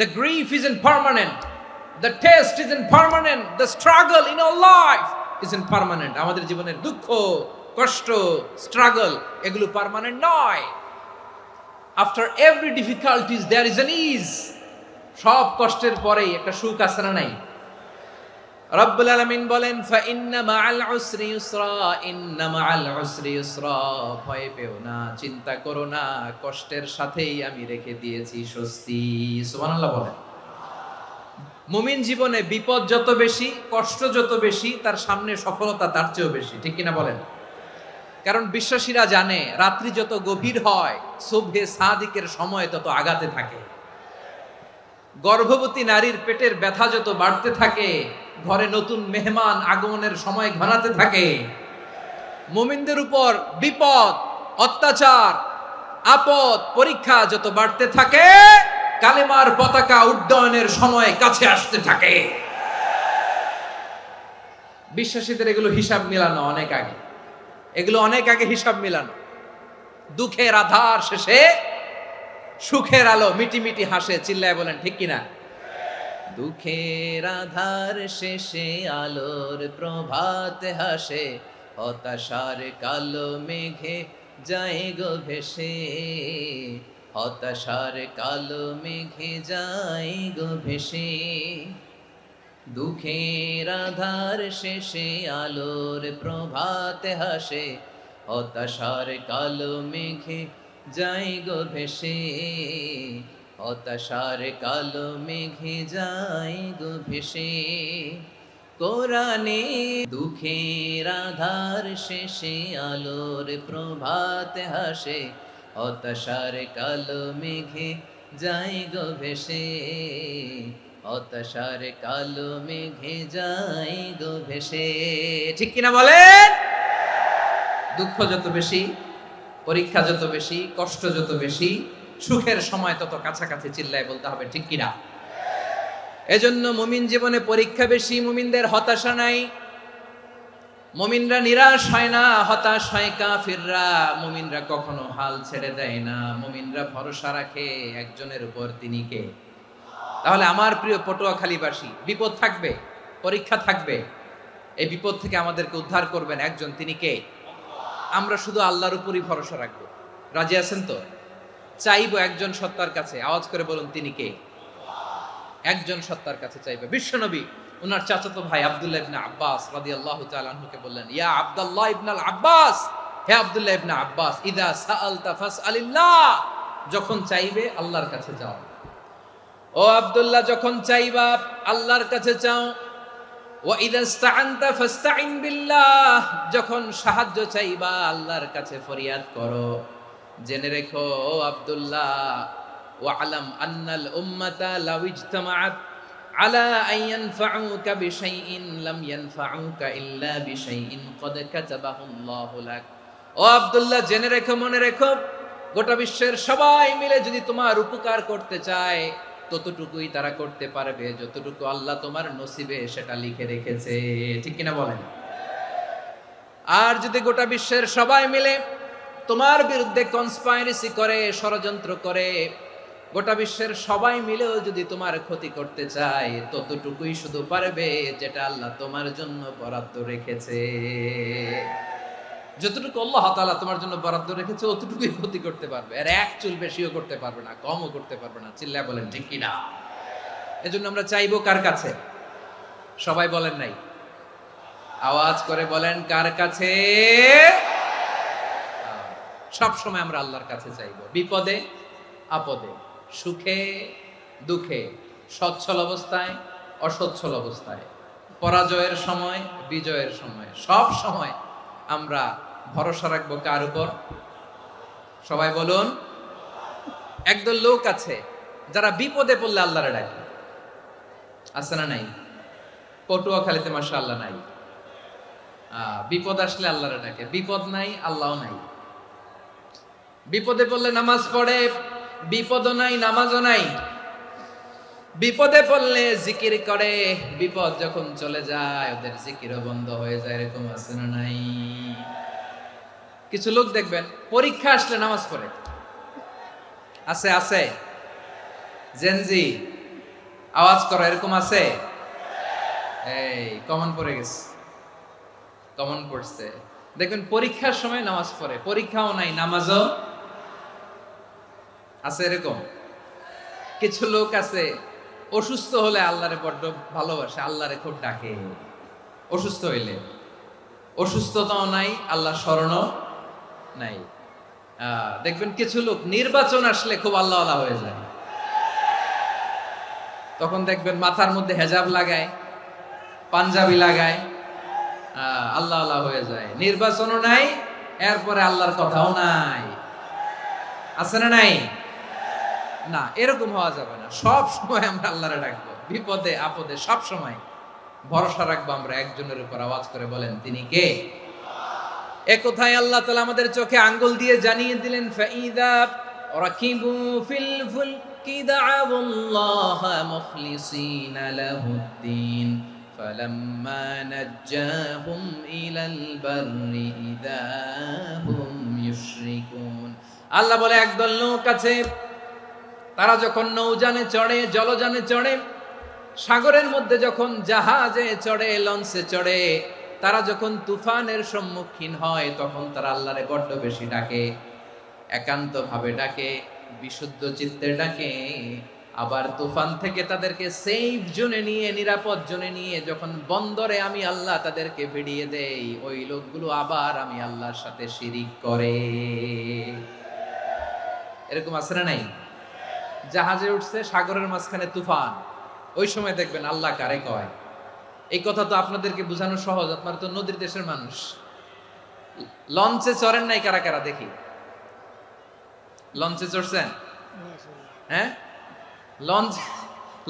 the grief isn't permanent, the test isn't permanent, the struggle in our life isn't permanent. আমাদের জীবনের দুঃখ, কষ্ট, স্ট্রাগল, এগুলো পার্মানেন্ট নয়। after every difficulties there is an ease. সব কষ্টের পরেই একটা সুখ আছে না নাই? রব্বুল আলামিন বলেন, ফা ইন্না মাআল উসরি ইউসরা, ইন্না মাআল উসরি ইউসরা, ভয় পেও না, চিন্তা করো না, কষ্টের সাথেই আমি রেখে দিয়েছি স্বস্তি। সুবহানাল্লাহ বলেন। মুমিন জীবনে বিপদ যত বেশি, কষ্ট যত বেশি, তার সামনে সফলতা তার চেয়েও বেশি। ঠিক কিনা বলেন? কারণ বিশ্বাসীরা জানে রাত্রি যত গভীর হয়, সুবহে সাদিকের সময় তত আগাতে থাকে। গর্ভবতী নারীর পেটের ব্যথা যত বাড়তে থাকে, ঘরে নতুন মেহমান আগমনের সময় ঘনাতে থাকে। মুমিনদের উপর বিপদ, অত্যাচার, আপদ, পরীক্ষা যত বাড়তে থাকে, কালেমার পতাকা উড্ডয়নের সময় কাছে আসতে থাকে। বিশ্বাসীদের এগুলো হিসাব মিলানো অনেক আগে, এগুলো অনেক আগে হিসাব মিলানো। দুঃখের আধার শেষে সুখের আলো মিটি মিটি হাসে, চিল্লায় বলেন ঠিক কিনা? দুঃখের আধার শেষে আলোর প্রভাত হাসে, হতাশার কালো মেঘে যায় গো ভেসে, হতাশার কালো মেঘে যায় গো ভেসে। দুঃখের আধার শেষে আলোর প্রভাত হাসে, হতাশার কালো মেঘে যায় গো ভেসে, হতাশার কালো মেঘে যায় গো ভেসে। কোরআনে দুঃখের আধার শেষে আলোর প্রভাত হাসে, হতাশার কালো মেঘে যায় গো ভেসে, হতাশার কালো মেঘে যায় গো ভেসে। ঠিক কিনা বলেন? দুঃখ যত বেশি, পরীক্ষা যত বেশি, কষ্ট যত বেশি, সুখের সময় তত কাছাকাছি, চিল্লায় বলতে হবে ঠিক কিনা? এজন্য মুমিন জীবনে পরীক্ষা বেশি, মুমিনদের হতাশা নাই। মুমিনরা নিরাশ হয় না, হতাশ হয় কাফিররা। মুমিনরা কখনো হাল ছেড়ে দেয় না, মুমিনরা ভরসা রাখে একজনের উপর, তিনি কে? তাহলে আমার প্রিয় পটুয়াখালীবাসী, বিপদ থাকবে, পরীক্ষা থাকবে, এই বিপদ থেকে আমাদেরকে উদ্ধার করবেন একজন, তিনি কে? আমরা শুধু আল্লাহর উপরই ভরসা রাখবো। রাজি আছেন তো? চাইবো একজন সত্তার কাছে, আওয়াজ করে বলুন তিনি কে? একজন সত্তার কাছে চাইবে। বিশ্বনবী ওনার চাচাতো ভাই আব্দুল্লাহ ইবনে আব্বাস রাদিয়াল্লাহু তাআলা আনহুকে বললেন, ইয়া আব্দুল্লাহ ইবনুল আব্বাস, হে আব্দুল্লাহ ইবনে আব্বাস, ইদা সাআলতা ফাসআলিল্লাহ, যখন চাইবে আল্লাহর কাছে যাও। ও আব্দুল্লাহ, যখন চাইবা আল্লাহর কাছে চাও। ওয়া ইদা ইসতাআনতা ফাসতাইন বিল্লাহ, যখন সাহায্য চাইবা আল্লাহর কাছে ফরিয়াদ করো। জেনে রেখো ও আব্দুল্লাহ, ওয়া'লাম আন্নাল উম্মাতা লাউ ইজতামাআত আলা আন ইয়ানফাউকা বিশাইইন লাম ইয়ানফাউকা ইল্লা বিশাইইন ক্বাদ কাতাবাহু আল্লাহু লাক। ও আব্দুল্লাহ, জেনে রেখো, মনে রেখো, গোটা বিশ্বের সবাই মিলে যদি তোমার উপকার করতে চায় ততটুকুই তারা করতে পারবে যতটুকু আল্লাহ তোমার নসিবে সেটা লিখে রেখেছে। ঠিক কিনা বলেন? আর যদি গোটা বিশ্বের সবাই মিলে তোমার বিরুদ্ধে কনস্পাইরেসি করে, ষড়যন্ত্র করে, গোটা বিশ্বের সবাই মিলেও যদি তোমার ক্ষতি করতে চায় ততটুকুই শুধু পারবে যেটা আল্লাহ তোমার জন্য বরাদ্দ রেখেছে। যতটুকু আল্লাহ তাআলা তোমার জন্য বরাদ্দ রেখেছে অতটুকুই ক্ষতি করতে পারবে, আর এক চুল বেশিও করতে পারবে না, কমও করতে পারবে না। চিল্লায় বলেন ঠিক কিনা? এজন্য আমরা চাইবো কার কাছে? সবাই বলেন নাই, আওয়াজ করে বলেন কার কাছে? সব সময় আমরা আল্লাহর কাছে চাইবো, বিপদে আপদে, সুখে দুঃখে, সচ্ছল অবস্থায় অসচ্ছল অবস্থায়, পরাজয়ের সময় বিজয়ের সময়, সব সময় আমরা ভরসা রাখবো কার উপর? সবাই বলুন। একদল লোক আছে যারা বিপদে পড়লে আল্লাহরে ডাকে, আছে না নাই? পটুয়াখালীতে মাশাআল্লাহ নাই। বিপদ আসলে আল্লাহরে ডাকে, বিপদ নাই আল্লাহও নাই। বিপদে পড়লে নামাজ পড়ে, বিপদও নাই নামাজও নাই। বিপদে পড়লে জিকির করে, বিপদ যখন চলে যায় ওদের জিকিরও বন্ধ হয়ে যায়। এরকম আছে না নাই? কিছু লোক দেখবেন পরীক্ষা আসলে নামাজ পড়ে, আছে আছে? জেনজি আওয়াজ করো, এরকম আছে? এই কমন পড়ে গেছে, কমন পড়ছে। দেখবেন পরীক্ষার সময় নামাজ পড়ে, পরীক্ষাও নাই নামাজও আছে। এরকম কিছু লোক আছে অসুস্থ হলে আল্লাহরে বড্ড ভালোবাসে, আল্লাহরে খুব ডাকে। অসুস্থ হইলে অসুস্থতাও নাই, আল্লাহ স্মরণও নাই। দেখবেন কিছু লোক নির্বাচন আসলে খুব আল্লাহওয়ালা হয়ে যায়, তখন দেখবেন মাথার মধ্যে হেজাব লাগায়, পাঞ্জাবি লাগায়, আল্লাহওয়ালা হয়ে যায়। নির্বাচনও নাই, এরপরে আল্লাহর কথাও নাই। আছে না নাই? না, এরকম হওয়া যাবে না। সব সময় আমরা আল্লাহরে ডাকবো, বিপদে আপদে সব সময় ভরসা রাখবো আমরা একজনের উপর। আওয়াজ করে বলেন তিনি কে? এ কথায় আল্লাহ তাআলা আমাদের চোখে আঙ্গুল দিয়ে জানিয়ে দিলেন, ফাইদা রাকিবু ফিল ফুলকি দা'আবুল্লাহ মুখলিসিনা লাহুদ্দিন فلما نجاهم إلى البر إذا هم يشركون আল্লাহ বলে একদল লোক আছে তারা যখন নৌযানে চড়ে জলযানে চড়ে সাগরের মধ্যে যখন জাহাজে চড়ে লঞ্চে চড়ে তারা যখন তুফানের সম্মুখীন হয় তখন তারা আল্লাহরে বড্ড বেশি ডাকে একান্তভাবে ডাকে বিশুদ্ধ চিত্তে ডাকে আবার তুফান থেকে তাদেরকে সেফ জোনে নিয়ে নিরাপদ জোনে নিয়ে যখন বন্দরে আমি আল্লাহ তাদেরকে ভিড়িয়ে দেই ওই লোকগুলো আবার আমি আল্লাহর সাথে শিরিক করে এরকম আছে না নাই জাহাজে উঠছে সাগরের মাঝখানে তুফান ওই সময় দেখবেন আল্লাহ কারে কয় এই কথা তো আপনাদেরকে বোঝানো সহজ আপনারা তো নদীর দেশের মানুষ লঞ্চে চড়েন নাই কারা কারা দেখি লঞ্চে চড়ছেন হ্যাঁ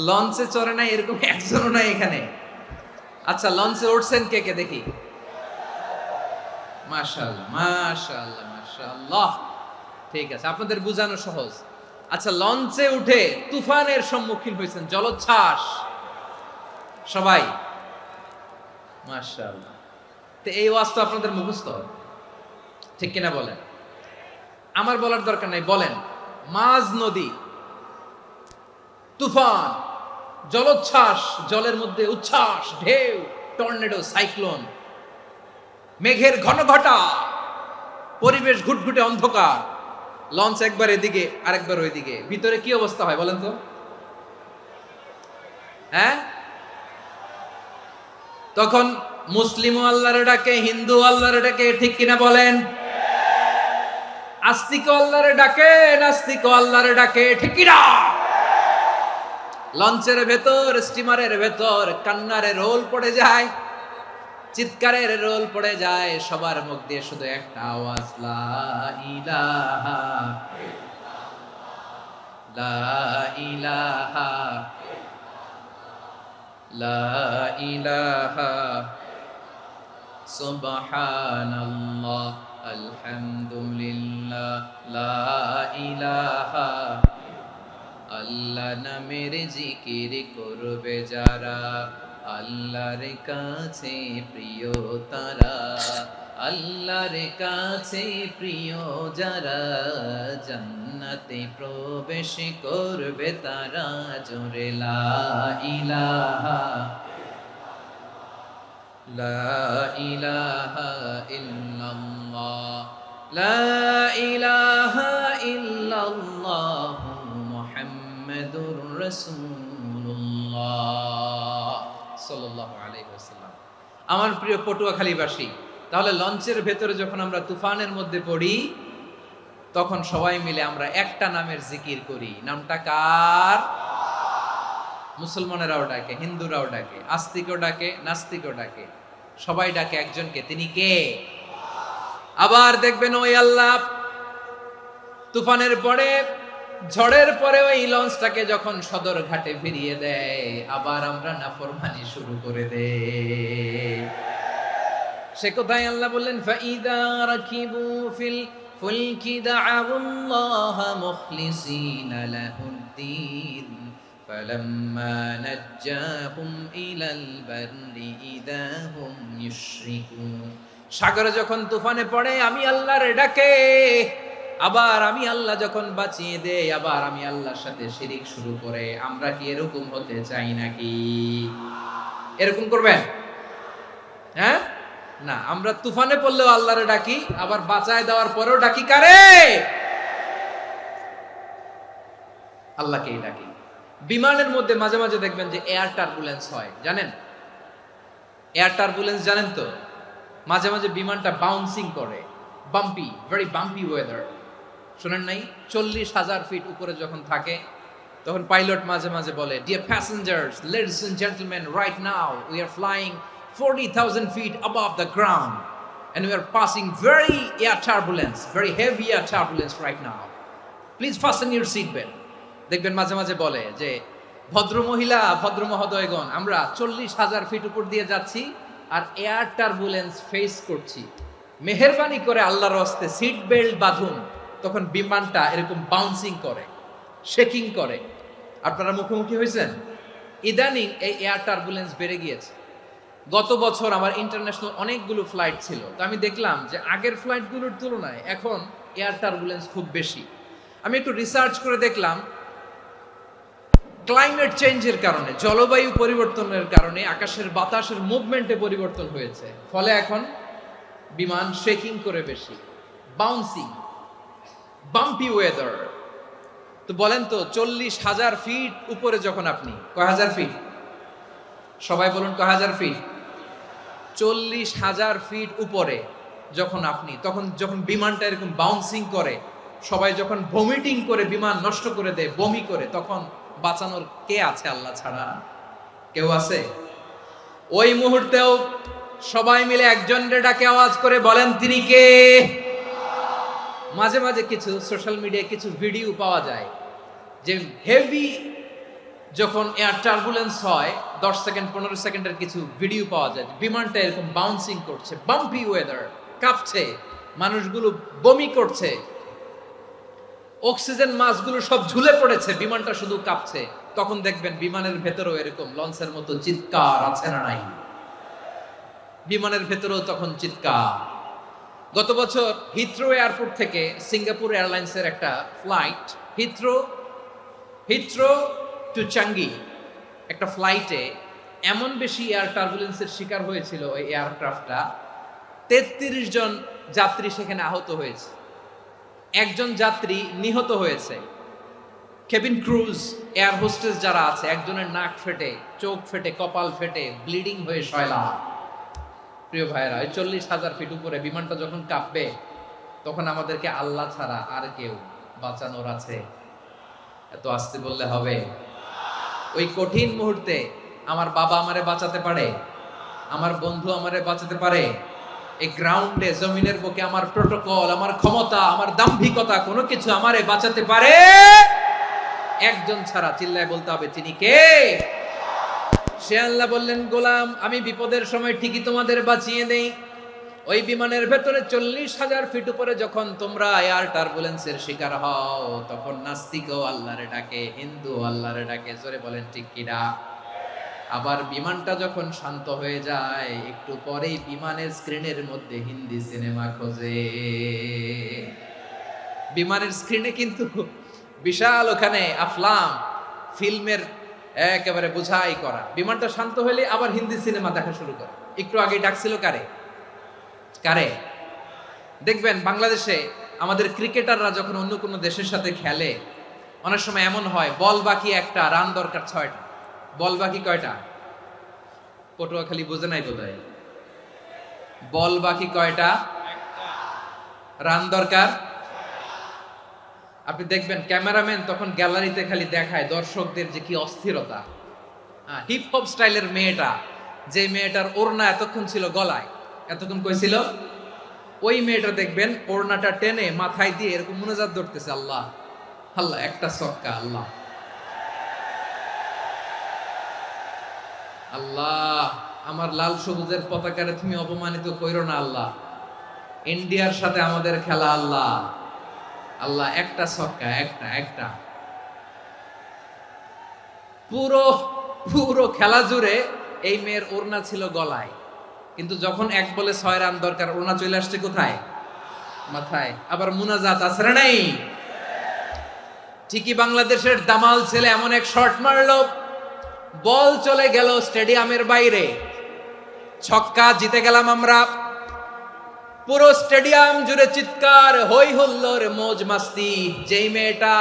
লঞ্চে চড়ে নাই এরকম একজনও নাই এখানে আচ্ছা লঞ্চে উঠছেন কে কে দেখি মাশাআল্লাহ মাশাআল্লাহ মাশাআল্লাহ ঠিক আছে আপনাদের বোঝানো সহজ আচ্ছা লঞ্চে উঠে তুফানের সম্মুখীন হয়েছেন জলোচ্ছ্বাস সবাই মাশাআল্লাহ তো এই ওয়াজ তো আপনাদের মুখস্থ ঠিক কিনা বলেন আমার বলার দরকার নাই বলেন মাঝ নদী তুফান জলোচ্ছ্বাস জলের মধ্যে উচ্ছ্বাস ঢেউ টর্নেডো সাইক্লোন মেঘের ঘনঘটা পরিবেশ ঘুটঘুটে অন্ধকার লঞ্চ একবার এদিকে আরেকবার ওইদিকে ভিতরে কি অবস্থা হয় বলেন তো হ্যাঁ তখন মুসলিম আল্লাহর ডাকে হিন্দু আল্লাহর ডাকে ঠিক কিনা বলেন আস্তিক আল্লাহর ডাকে নাস্তিক আল্লাহর ডাকে ঠিক কিনা লঞ্চের ভেতর স্টিমারের ভেতর কান্নারে রোল পড়ে যায় চিৎকারের রোল পড়ে যায় সবার মুখ দিয়ে শুধু একটা আওয়াজ লা ইলাহা লা ইলাহা লা ইলাহা সুবহানাল্লাহ আলহামদুলিল্লাহ লা ইলাহা আল্লাহ নামের জিকির করবে যারা আল্লাহর কাছে প্রিয় তারা আল্লাহর কাছে প্রিয় যারা জান্নাতে প্রবেশ করবে তারা জোরে লা ইলাহা লা ইলাহা ইল্লাল্লাহ লা ইলাহা ইল্লাল্লাহ মুহাম্মাদুর রাসূলুল্লাহ সাল্লাল্লাহু আলাইহি ওয়াসাল্লাম আমার প্রিয় পটুয়াখালীবাসী তাহলে লঞ্চের ভেতরে যখন আমরা তুফানের মধ্যে পড়ি তখন সবাই মিলে আমরা একটা নামের জিকির করি নামটা কার মুসলমানেরাও ডাকে হিন্দুরাও ডাকে আস্তিকও ডাকে নাস্তিকও ডাকে সবাই ডাকে একজনকে তিনি কে আবার দেখবেন ওই আল্লাহ তুফানের পরে ঝড়ের পরে ওই লঞ্চটাকে যখন সদর ঘাটে ফিরিয়ে দেয় আবার আমরা নাফরমানি শুরু করে দেই সে কোথায় আল্লাহ বললেন ফাইদা রাকিবু ফিল ফুলকি দা'আউল্লাহ মুখলিসিনা লাহুদ্দিন ফালাম্মা নাজ্জাহুম ইলাল বাররি ইযা হুম ইউশরিকুন সাগরে যখন তুফানে পড়ে আমি আল্লাহর ডাকে আবার আমি আল্লাহ যখন বাঁচিয়ে দেই আবার আমি আল্লাহর সাথে শিরিক শুরু করে আমরা কি এরকম হতে চাই নাকি এরকম করবেন হ্যাঁ না আমরা তুফানে পড়লেও আল্লাহরে ডাকি আবার বাঁচায় দেওয়ার পরেও ডাকি কারে আল্লাহকেই ডাকি বিমানের মধ্যে মাঝে মাঝে দেখবেন যে এয়ার টার্বুলেন্স হয় জানেন এয়ার টার্বুলেন্স জানেন তো মাঝে মাঝে বিমানটা বাউন্সিং করে বাম্পি ভেরি বাম্পি ওয়েদার শুনেন নাই 40,000 ফিট উপরে যখন থাকে তখন পাইলট মাঝে মাঝে বলে dear passengers ladies and gentleman right now we are flying 40,000 feet above the ground and we are passing very heavy air turbulence right now. Please fasten your seat belt. দেখবেন মাঝে মাঝে বলে যে ভদ্র মহিলা ভদ্র মহোদয়গণ আমরা 40,000 ফিট উপর দিয়ে যাচ্ছি আর এয়ার টার্বুলেন্স ফেস করছি মেহেরবানি করে আল্লাহর রাস্তে সিট বেল্ট বাঁধুন তখন বিমানটা এরকম বাউন্সিং করে শেকিং করে আপনারা মুখোমুখি হয়েছেন ইদানিং এই এয়ার টার্বুলেন্স বেড়ে গিয়েছে গত বছর আমার ইন্টারন্যাশনাল অনেকগুলো ফ্লাইট ছিল, তো আমি দেখলাম যে আগের ফ্লাইটগুলোর তুলনায় এখন এয়ার টার্বুলেন্স খুব বেশি। আমি একটু রিসার্চ করে দেখলাম ক্লাইমেট চেঞ্জের কারণে, জলবায়ু পরিবর্তনের কারণে আকাশের বাতাসের মুভমেন্টে পরিবর্তন হয়েছে, ফলে এখন বিমান শেকিং করে বেশি, বাউন্সিং, বাম্পি ওয়েদার। তো বলেন তো 40,000 ফিট উপরে যখন আপনি, কয় হাজার ফিট, সবাই বলুন কয় হাজার ফিট, 40,000 ফিট উপরে যখন আপনি, তখন যখন বিমানটা এরকম বাউন্সিং করে, সবাই যখন ভমিটিং করে বিমান নষ্ট করে দেয়, বমি করে, তখন বাঁচানোর কে আছে আল্লাহ ছাড়া? কেউ আছে? ওই মুহূর্তেও সবাই মিলে একজনের ডাকে আওয়াজ করে বলেন তিনি কে? মাঝে মাঝে কিছু সোশ্যাল মিডিয়ায় কিছু ভিডিও পাওয়া যায় যে হেভি যখন এয়ার টার্বুলেন্স হয় 10 সেকেন্ড 15 সেকেন্ডের কিছু ভিডিও পাওয়া যায়, বিমানটা এরকম বাউন্সিং করছে, বাম্পি ওয়েদার, কাঁপছে, মানুষগুলো বমি করছে, অক্সিজেন মাস্কগুলো সব ঝুলে পড়েছে, বিমানটা শুধু কাঁপছে। তখন দেখবেন বিমানের ভেতরেও এরকম লঞ্চের মতো চিৎকার আছে না নাই? বিমানের ভেতরেও তখন চিৎকার। গত বছর হিথ্রো এয়ারপোর্ট থেকে সিঙ্গাপুর এয়ারলাইন্সের একটা ফ্লাইট, হিথ্রো টু চাঙ্গি, একটা ফ্লাইটে এমন বেশি এয়ার টার্বুলেন্সের শিকার হয়েছিল ওই এয়ারক্রাফটটা, 33 জন যাত্রী সেখানে আহত হয়েছে, একজন যাত্রী নিহত হয়েছে। কেবিন ক্রুজ, এয়ার হোস্টেস যারা আছে, একজনের নাক ফেটে, চোখ ফেটে, কপাল ফেটে, ব্লিডিং হয়ে শয়লা। প্রিয় ভাইয়েরা, ওই 40,000 ফিট উপরে বিমানটা যখন কাঁপবে, তখন আমাদেরকে আল্লাহ ছাড়া আর কেউ বাঁচানোর আছে? এত আস্তে বললে হবে? ওই কঠিন মুহূর্তে আমার বাবা আমারে বাঁচাতে পারে, আমার বন্ধু আমারে বাঁচাতে পারে। এই গ্রাউন্ডে, জমিনের বুকে আমার প্রোটোকল, আমার ক্ষমতা, আমার দাম্ভিকতা, কোনো কিছু আমারে বাঁচাতে পারে একজন ছাড়া। চিল্লায় বলতে হবে তিনি কে? সে আল্লাহ বললেন, গোলাম আমি বিপদের সময় ঠিকই তোমাদের বাঁচিয়ে দেই। ওই বিমানের ভেতরে 40,000 ফিট উপরে যখন তোমরা এয়ার টার্বুলেন্সের শিকার হও, তখন নাস্তিকও আল্লাহরে ডাকে, হিন্দু আল্লাহরে ডাকে। জোরে বলেন ঠিক কিনা? আবার বিমানটা যখন শান্ত হয়ে যায়, একটু পরেই বিমানের স্ক্রিনের মধ্যে হিন্দি সিনেমা খোঁজে। বিমানের স্ক্রিনে কিন্তু বিশাল ওখানে আফলাম ফিল্মের একেবারে বোঝাই করা। বিমানটা শান্ত হলে আবার হিন্দি সিনেমা দেখা শুরু করে। একটু আগে ডাকছিল কারে? দেখবেন বাংলাদেশে আমাদের ক্রিকেটাররা যখন অন্য কোনো দেশের সাথে খেলে, অনেক সময় এমন হয় বল বাকি একটা, রান দরকার 6টা। বল বাকি কয়টা? পটুয়াখালী বুঝে নাই বোধহয়। বল বাকি কয়টা? রান দরকার। আপনি দেখবেন ক্যামেরাম্যান তখন গ্যালারিতে খালি দেখায় দর্শকদের যে কি অস্থিরতা। হিপ হপ স্টাইলের মেয়েটা, যে মেয়েটার ওড়না এতক্ষণ ছিল গলায়, এতক্ষণ কই ছিল, ওই মেয়েটা দেখবেন ওড়নাটা টেনে মাথায় দিয়ে এরকম মুনাজাত ধরতেছে, আল্লাহ আল্লাহ, একটা ছক্কা, আল্লাহ আল্লাহ, আমার লাল সবুজের পতাকারে তুমি অপমানিত কইরো না আল্লাহ, ইন্ডিয়ার সাথে আমাদের খেলা, আল্লাহ আল্লাহ, একটা ছক্কা, একটা। পুরো খেলা জুড়ে এই মেয়ের ওড়না ছিল গলায়, কিন্তু যখন 1 বলে 6 রান দরকার, ওড়না চলে আসছে কোথায়? মাথায়। আবার মুনাজাত আছে না নাই? ঠিকই বাংলাদেশের দামাল ছেলে এমন এক শট মারলো, বল চলে গেল স্টেডিয়ামের বাইরে, ছক্কা, জিতে গেলাম আমরা। পুরো স্টেডিয়াম জুড়ে চিৎকার, হই হুল্লোড়, মৌজ মাস্তি। যেই মেয়েটা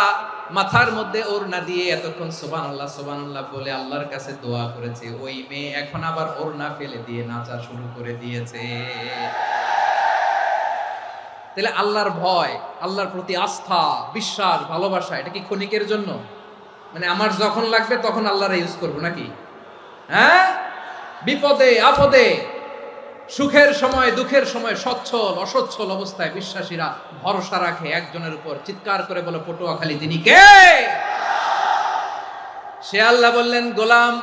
মাথার মধ্যে ওড়না দিয়ে এতক্ষণ সুবহানাল্লাহ সুবহানাল্লাহ বলে আল্লাহর কাছে দোয়া করেছে, ওই মেয়ে এখন আবার ওড়না ফেলে দিয়ে নাচা শুরু করে দিয়েছে। তাহলে আল্লাহর ভয়, আল্লাহর প্রতি আস্থা, বিশ্বাস, ভালোবাসা, এটা কি ক্ষণিকের জন্য? মানে আমার যখন লাগবে তখন আল্লাহর ইউজ করবো নাকি? হ্যাঁ, বিপদে আপদে, সুখের সময় দুঃখের সময়, সচ্ছল অসচ্ছল অবস্থায় বিশ্বাসীরা ভরসা রাখে একজনের উপর। চিৎকার করে বলে পটুয়াখালী তিনি কে? সে আল্লাহ বললেন, গোলাম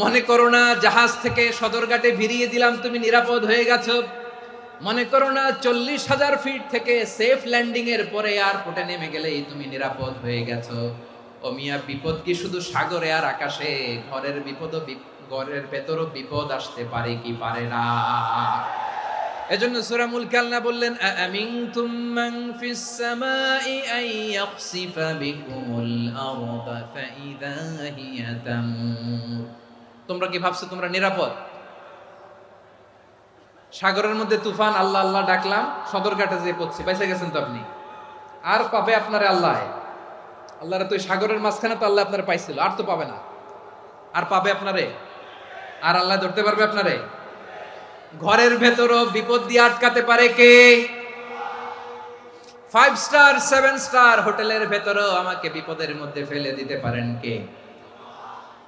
মনে করো না জাহাজ থেকে সদরঘাটে ভিড়িয়ে দিলাম তুমি নিরাপদ হয়ে গেছো, মনে করো না 40,000 ফিট থেকে সেফ ল্যান্ডিং এর পরে এয়ারপোর্টে নেমে গেলেই তুমি নিরাপদ হয়ে গেছো। ও মিয়া, বিপদ কি শুধু সাগরে আর আকাশে? ঘরের বিপদও ঘরের ভেতরও বিপদ আসতে পারে কি পারে না। এজন্য সূরা মুলক আল্লাহ বললেন আমিনতুম মান ফিস সামাই আন ইয়াখসিফা বিকুমুল আরদা ফাইযা হিয়া তামুর। তোমরা কি ভাবছো তোমরা নিরাপদ? সাগরের মধ্যে তুফান, আল্লাহ আল্লাহ ডাকলাম, সদরঘাটে যেয়ে পড়ছি, বেঁচে গেছেন তো আপনি। আর পাবে আপনারে আল্লাহ? আল্লাহরা তো সাগরের মাঝখানে তো আল্লাহ আপনারে পাইছিল, আর তো পাবে না। আর পাবে আপনারে? আর আল্লাহ ধরতে পারবে আপনারে? ঘরের ভেতরও বিপদ দিয়ে আটকাতে পারে কে? 5 স্টার 7 স্টার হোটেলের ভেতরও আমাকে বিপদের মধ্যে ফেলে দিতে পারেন কে?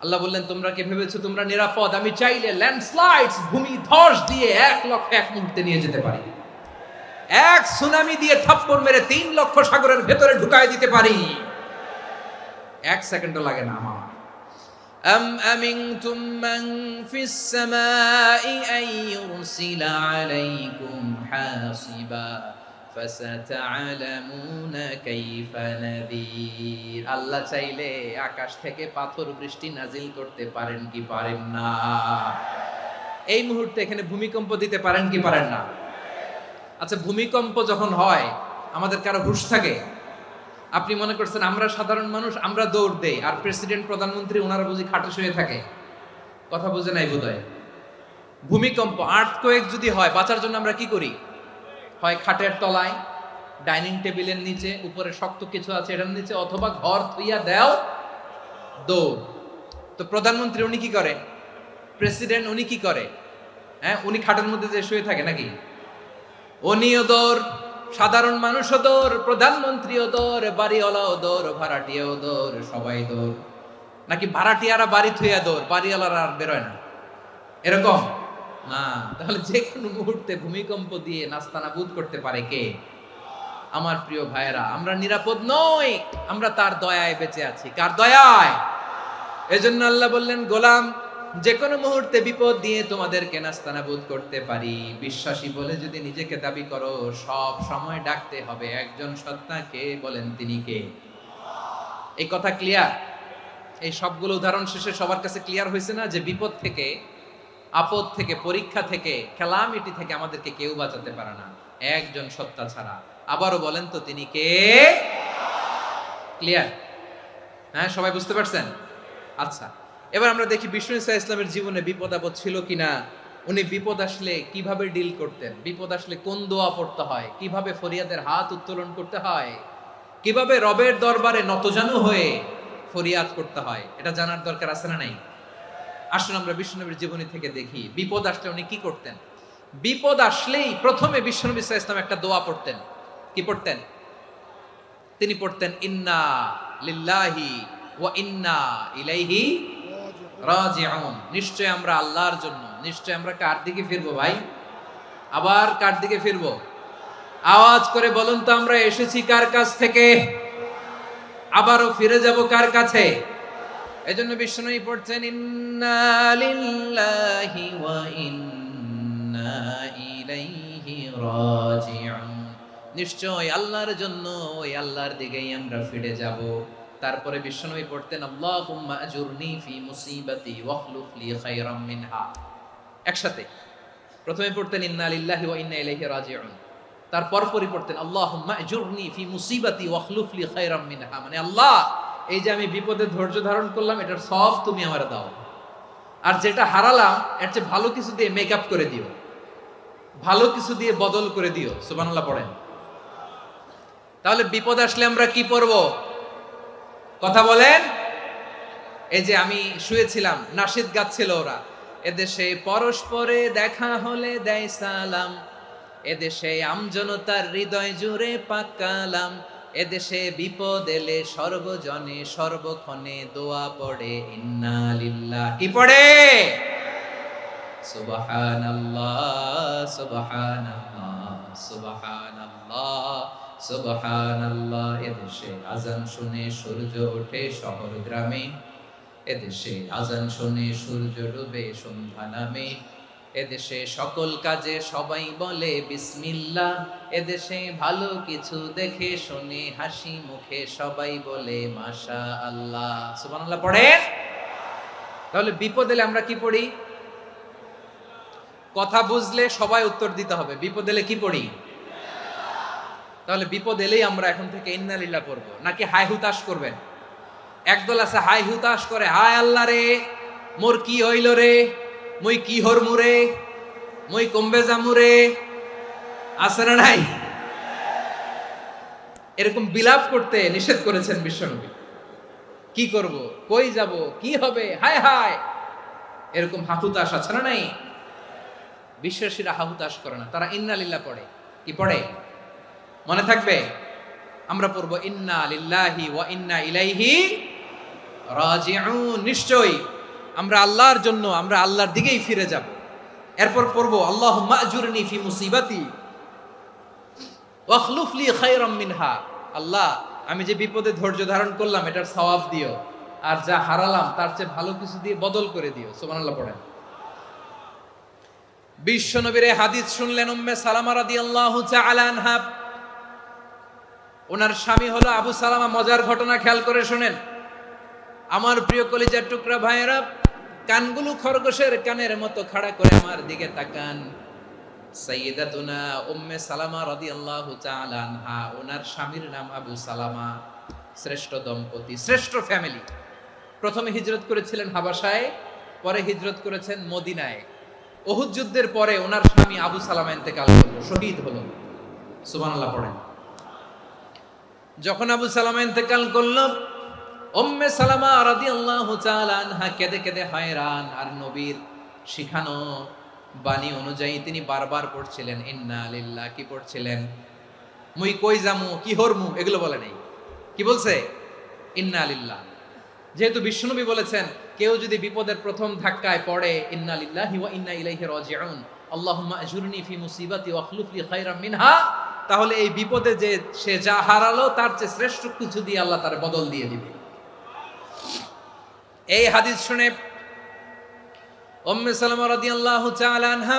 আল্লাহ বললেন তোমরা কি ভেবেছো তোমরা নিরাপদ? আমি চাইলে ল্যান্ডস্লাইডস, ভূমি ধস দিয়ে 1 লক্ষ এক মুহূর্তে নিয়ে যেতে পারি। এক সুনামি দিয়ে থাপ্পড় মেরে 3 লক্ষ সাগরের ভেতরে ঢুকায় দিতে পারি। 1 সেকেন্ডও লাগে না আমার। أم أمنتم من في السماء أن يرسل عليكم حاصبا فستعلمون كيف نذير। আল্লাহ চাইলে আকাশ থেকে পাথর বৃষ্টি নাজিল করতে পারেন কি পারেন না? এই মুহূর্তে এখানে ভূমিকম্প দিতে পারেন কি পারেন না? আচ্ছা, ভূমিকম্প যখন হয় আমাদের কারো হুঁশ থাকে? আপনি মনে করছেন আমরা সাধারণ মানুষ, আমরা দৌড় দেই, আর প্রেসিডেন্ট প্রধানমন্ত্রী ওনারা বুঝি খাটে শুয়ে থাকে? কথা বুঝে নাই বোধহয়। ভূমিকম্প, আর্থকোয়েক যদি হয়, বাঁচার জন্য আমরা কি করি? হয় খাটের তলায়, ডাইনিং টেবিলের নিচে, উপরে শক্ত কিছু আছে এটার নিচে, অথবা ঘর থইয়া দেও দৌড়। তো প্রধানমন্ত্রী উনি কি করে? প্রেসিডেন্ট উনি কি করে? হ্যাঁ, উনি খাটের মধ্যে যে শুয়ে থাকে নাকি? উনিও দৌড়, সাধারণ মানুষও দৌড়, প্রধানমন্ত্রীও দৌড়, বাড়িওয়ালাও দৌড়, ভাড়াটিয়াও দৌড়, সবাই দৌড়। নাকি ভাড়াটিয়ারা বাড়ি থুইয়া দৌড়, বাড়িওয়ালারা আর বেরোয় না? এরকম না। তাহলে যে কোনো মুহূর্তে ভূমিকম্প দিয়ে নাস্তানাবুদ করতে পারে কে? আমার প্রিয় ভাইয়েরা, আমরা নিরাপদ নই, আমরা তার দয়ায় বেঁচে আছি। কার দয়ায়? এজন্য আল্লাহ বললেন গোলাম, যে কোনো মুহূর্তে বিপদ দিয়ে তোমাদেরকে নাস্তানাবুদ করতে পারি। বিশ্বাসী বলে যদি নিজেকে দাবি করো, সব সময় ডাকতে হবে একজন সত্তাকে। বলেন তিনি কে? এই কথা ক্লিয়ার? এই সবগুলো উদাহরণ শেষে সবার কাছে ক্লিয়ার হয়েছে না যে বিপদ থেকে, আপদ থেকে, পরীক্ষা থেকে, ক্যালামিটি থেকে আমাদেরকে কেউ বাঁচাতে পারে না একজন সত্তা ছাড়া। আবারও বলেন তো তিনি কে? ক্লিয়ার? হ্যাঁ, সবাই বুঝতে পারছেন? আচ্ছা, এবার আমরা দেখি বিষ্ণু ইসা ইসলামের জীবনে বিপদ আপদ ছিল কিনা। উনি বিপদ আসলে কিভাবে ডিল করতেন, বিপদ আসলে কোন দোয়া পড়তে হয়, কিভাবে ফরিয়াদের হাত উত্তোলন করতে হয়, কিভাবে রবের দরবারে নতজানু হয়ে ফরিয়াদ করতে হয়, এটা জানার দরকার আছে না নাই? আসুন আমরা বিষ্ণুনবীর জীবনী থেকে দেখি বিপদ আসলে উনি কি করতেন। বিপদ আসলেই প্রথমে বিষ্ণুনবী ইসা ইসলাম একটা দোয়া পড়তেন। কি পড়তেন? তিনি পড়তেন ইন্না লিল্লাহি ওয়া ইন্না ইলাইহি রাজিউন। নিশ্চয় আমরা আল্লাহর জন্য, নিশ্চয় আমরা কার দিকে ফিরবো ভাই? আবার কার দিকে ফিরবো? আওয়াজ করে বলুন তো, আমরা এসেছি কার কাছ থেকে, আবারও ফিরে যাব কার কাছে? এজন্য বিষ্ণুই পড়ছেন ইন্না লিল্লাহি ওয়া ইন্না ইলাইহি রাজিউন। নিশ্চয় আল্লাহর জন্য, ওই আল্লাহর দিকেই আমরা ফিরে যাব। তারপরে বিশ্বনবী পড়তেন আল্লাহুম্মা আজুরনি ফি মুসিবাতি ওয়াখলুফ লি খায়রাম মিনহা। একসাথে প্রথমে পড়তেন ইন্না লিল্লাহি ওয়া ইন্না ইলাইহি রাজিউন, তারপর পরই পড়তেন আল্লাহুম্মা আজুরনি ফি মুসিবাতি ওয়াখলুফ লি খায়রাম মিনহা। মানে আল্লাহ, এই যে আমি বিপদে ধৈর্য ধারণ করলাম, এটার সব তুমি আমারে দাও, আর যেটা হারালাম এর চেয়ে ভালো কিছু দিয়ে মেকআপ করে দিও, ভালো কিছু দিয়ে বদল করে দিও। সুবহানাল্লাহ পড়েন। তাহলে বিপদ আসলে আমরা কি পড়ব? কথা বলেন। এই যে আমি শুয়েছিলাম, নাশিদ গাচ্ছিল ওরা, এদেশে পরস্পরে দেখা হলে দেয় সালাম, এদেশে আমজনতার হৃদয় জুড়ে পাকালাম, এদেশে বিপদ এলে সর্বজনে সর্বক্ষণে দোয়া পড়ে ইন্না লিল্লাহ। কি পড়ে? সুবহানাল্লাহ সুবহানাল্লাহ সুবহানাল্লাহ সুবহানাল্লাহ। এদেশে আজান শুনে সূর্য ওঠে শহর গ্রামে, এদেশে আজান শুনে সূর্য ডুবে সন্ধ্যা নামে, এদেশে সকল কাজে সবাই বলে বিসমিল্লাহ, এদেশে ভালো কিছু দেখে শুনে হাসি মুখে সবাই বলে মাশাআল্লাহ। সুবহানাল্লাহ পড়েন। তাহলে বিপদ এলে আমরা কি পড়ি? কথা বুঝলে সবাই উত্তর দিতে হবে। বিপদ এলে কি পড়ি? তাহলে বিপদ এলেই আমরা এখন থেকে ইন্না লিল্লাহ পড়বো, নাকি হাই হুতাশ করবেন? একদল আছে হাই হুতাশ করে, হায় আল্লাহ রে মোর কি হইল রে, মুই কি হরমু রে, মুই কমবে জামু রে, আছে না নাই? এরকম বিলাপ করতে নিষেধ করেছেন বিশ্বনবী। কি করব, কই যাব, কি হবে, হায় হায়, এরকম হাহুতাশ আছে না নাই? বিশ্বাসীরা হাহুতাশ করে না, তারা ইন্না লিল্লাহ পড়ে। কি পড়ে মনে থাকবে? আমরা পড়বো ইন্না লিল্লাহি ওয়া ইন্না ইলাইহি রাজিউন। নিশ্চয়ই আমরা আল্লাহর জন্য, আমরা আল্লাহর দিকেই ফিরে যাব। এরপর পড়বো আল্লাহুম্মা আজুরনি ফি মুসিবাতি ওয়াখলুফ লি খায়রাম মিনহা। আল্লাহ, আমি যে বিপদে ধৈর্য ধারণ করলাম এটার সওয়াব দিও, আর যা হারালাম তার চেয়ে ভালো কিছু দিয়ে বদল করে দিও। সুবহানাল্লাহ পড়েন। বিশ্বনবীর এই হাদিস শুনলেন উম্মে সালামা রাদিয়াল্লাহু তাআলা আনহা। ওনার স্বামী হলো আবু সালামা। মজার ঘটনা খেয়াল করে শুনেন আমার প্রিয় কলিজার টুকরা ভাইয়েরা। কানগুলো খরগোশের কানের মতো খাড়া করে আমার দিকে তাকান। সাইয়্যিদাতুনা উম্মে সালামা রাদিয়াল্লাহু তাআলা আনহা, ওনার স্বামীর নাম আবু সালামা। শ্রেষ্ঠ দম্পতি, শ্রেষ্ঠ ফ্যামিলি। প্রথমে হিজরত করেছিলেন হাবাসায়, পরে হিজরত করেছেন মদিনায়। উহুদ যুদ্ধের পরে ওনার স্বামী আবু সালামা ইন্তেকাল করলো, শহীদ হলো। সুবহানাল্লাহ পড়েন। যখন আবু সালামা ইন্তেকাল করলো, উম্মে সালামা রাদিয়াল্লাহু তাআলা আনহা কেঁদে কেঁদে হয়রান। আর নবীর শিখানো বাণী অনুযায়ী তিনি বারবার পড়ছিলেন ইন্না লিল্লাহ। কি পড়ছিলেন? মুই কই জামু, কি হরমু, এগুলো বলে নাই। কি বলছে? ইন্না লিল্লাহ। যেহেতু বিশ্বনবী বলেছেন কেউ যদি বিপদের প্রথম ধাক্কায় পড়ে ইন্না লিল্লাহি ওয়া ইন্না ইলাইহি রাজিউন, আল্লাহুম্মা আজুরনি ফি মুসিবাতি ওয়াখলুফ লি খায়রাম মিনহা, তাহলে এই বিপদে যে সে যা হারালো তার চেয়ে শ্রেষ্ঠ কিছু দিয়ে আল্লাহ তার বদল দিয়ে দিবে। এই হাদিস শুনে উম্মে সালামা রাদিয়াল্লাহু তাআলা আনহা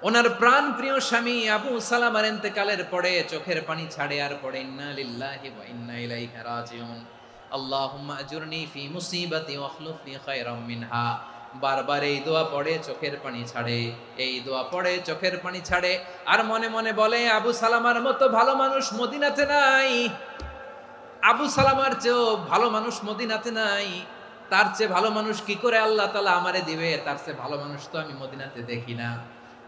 ওনার প্রাণ প্রিয় স্বামী আবু সালামার ইন্তেকালের পরে চোখের পানি ছাড়ে আর পড়ে ইন্না লিল্লাহি ওয়া ইন্না ইলাইহি রাজিউন, আল্লাহুম্মা আজুরনি ফি মুসিবাতি ওয়াখলুফ লি খায়রাম মিনহা। বারবার এই দোয়া পড়ে চোখের পানি ছাড়ে, এই দোয়া পড়ে চোখের পানি ছাড়ে। আর মনে মনে বলে আবু সালামার মতো ভালো মানুষ মদিনাতে নাই, আবু সালামার চেয়েও ভালো মানুষ মদিনাতে নাই। তার চেয়ে ভালো মানুষ কি করে আল্লাহ তাআলা আমারে দিবে? তার চেয়ে ভালো মানুষ তো আমি মদিনাতে দেখি না।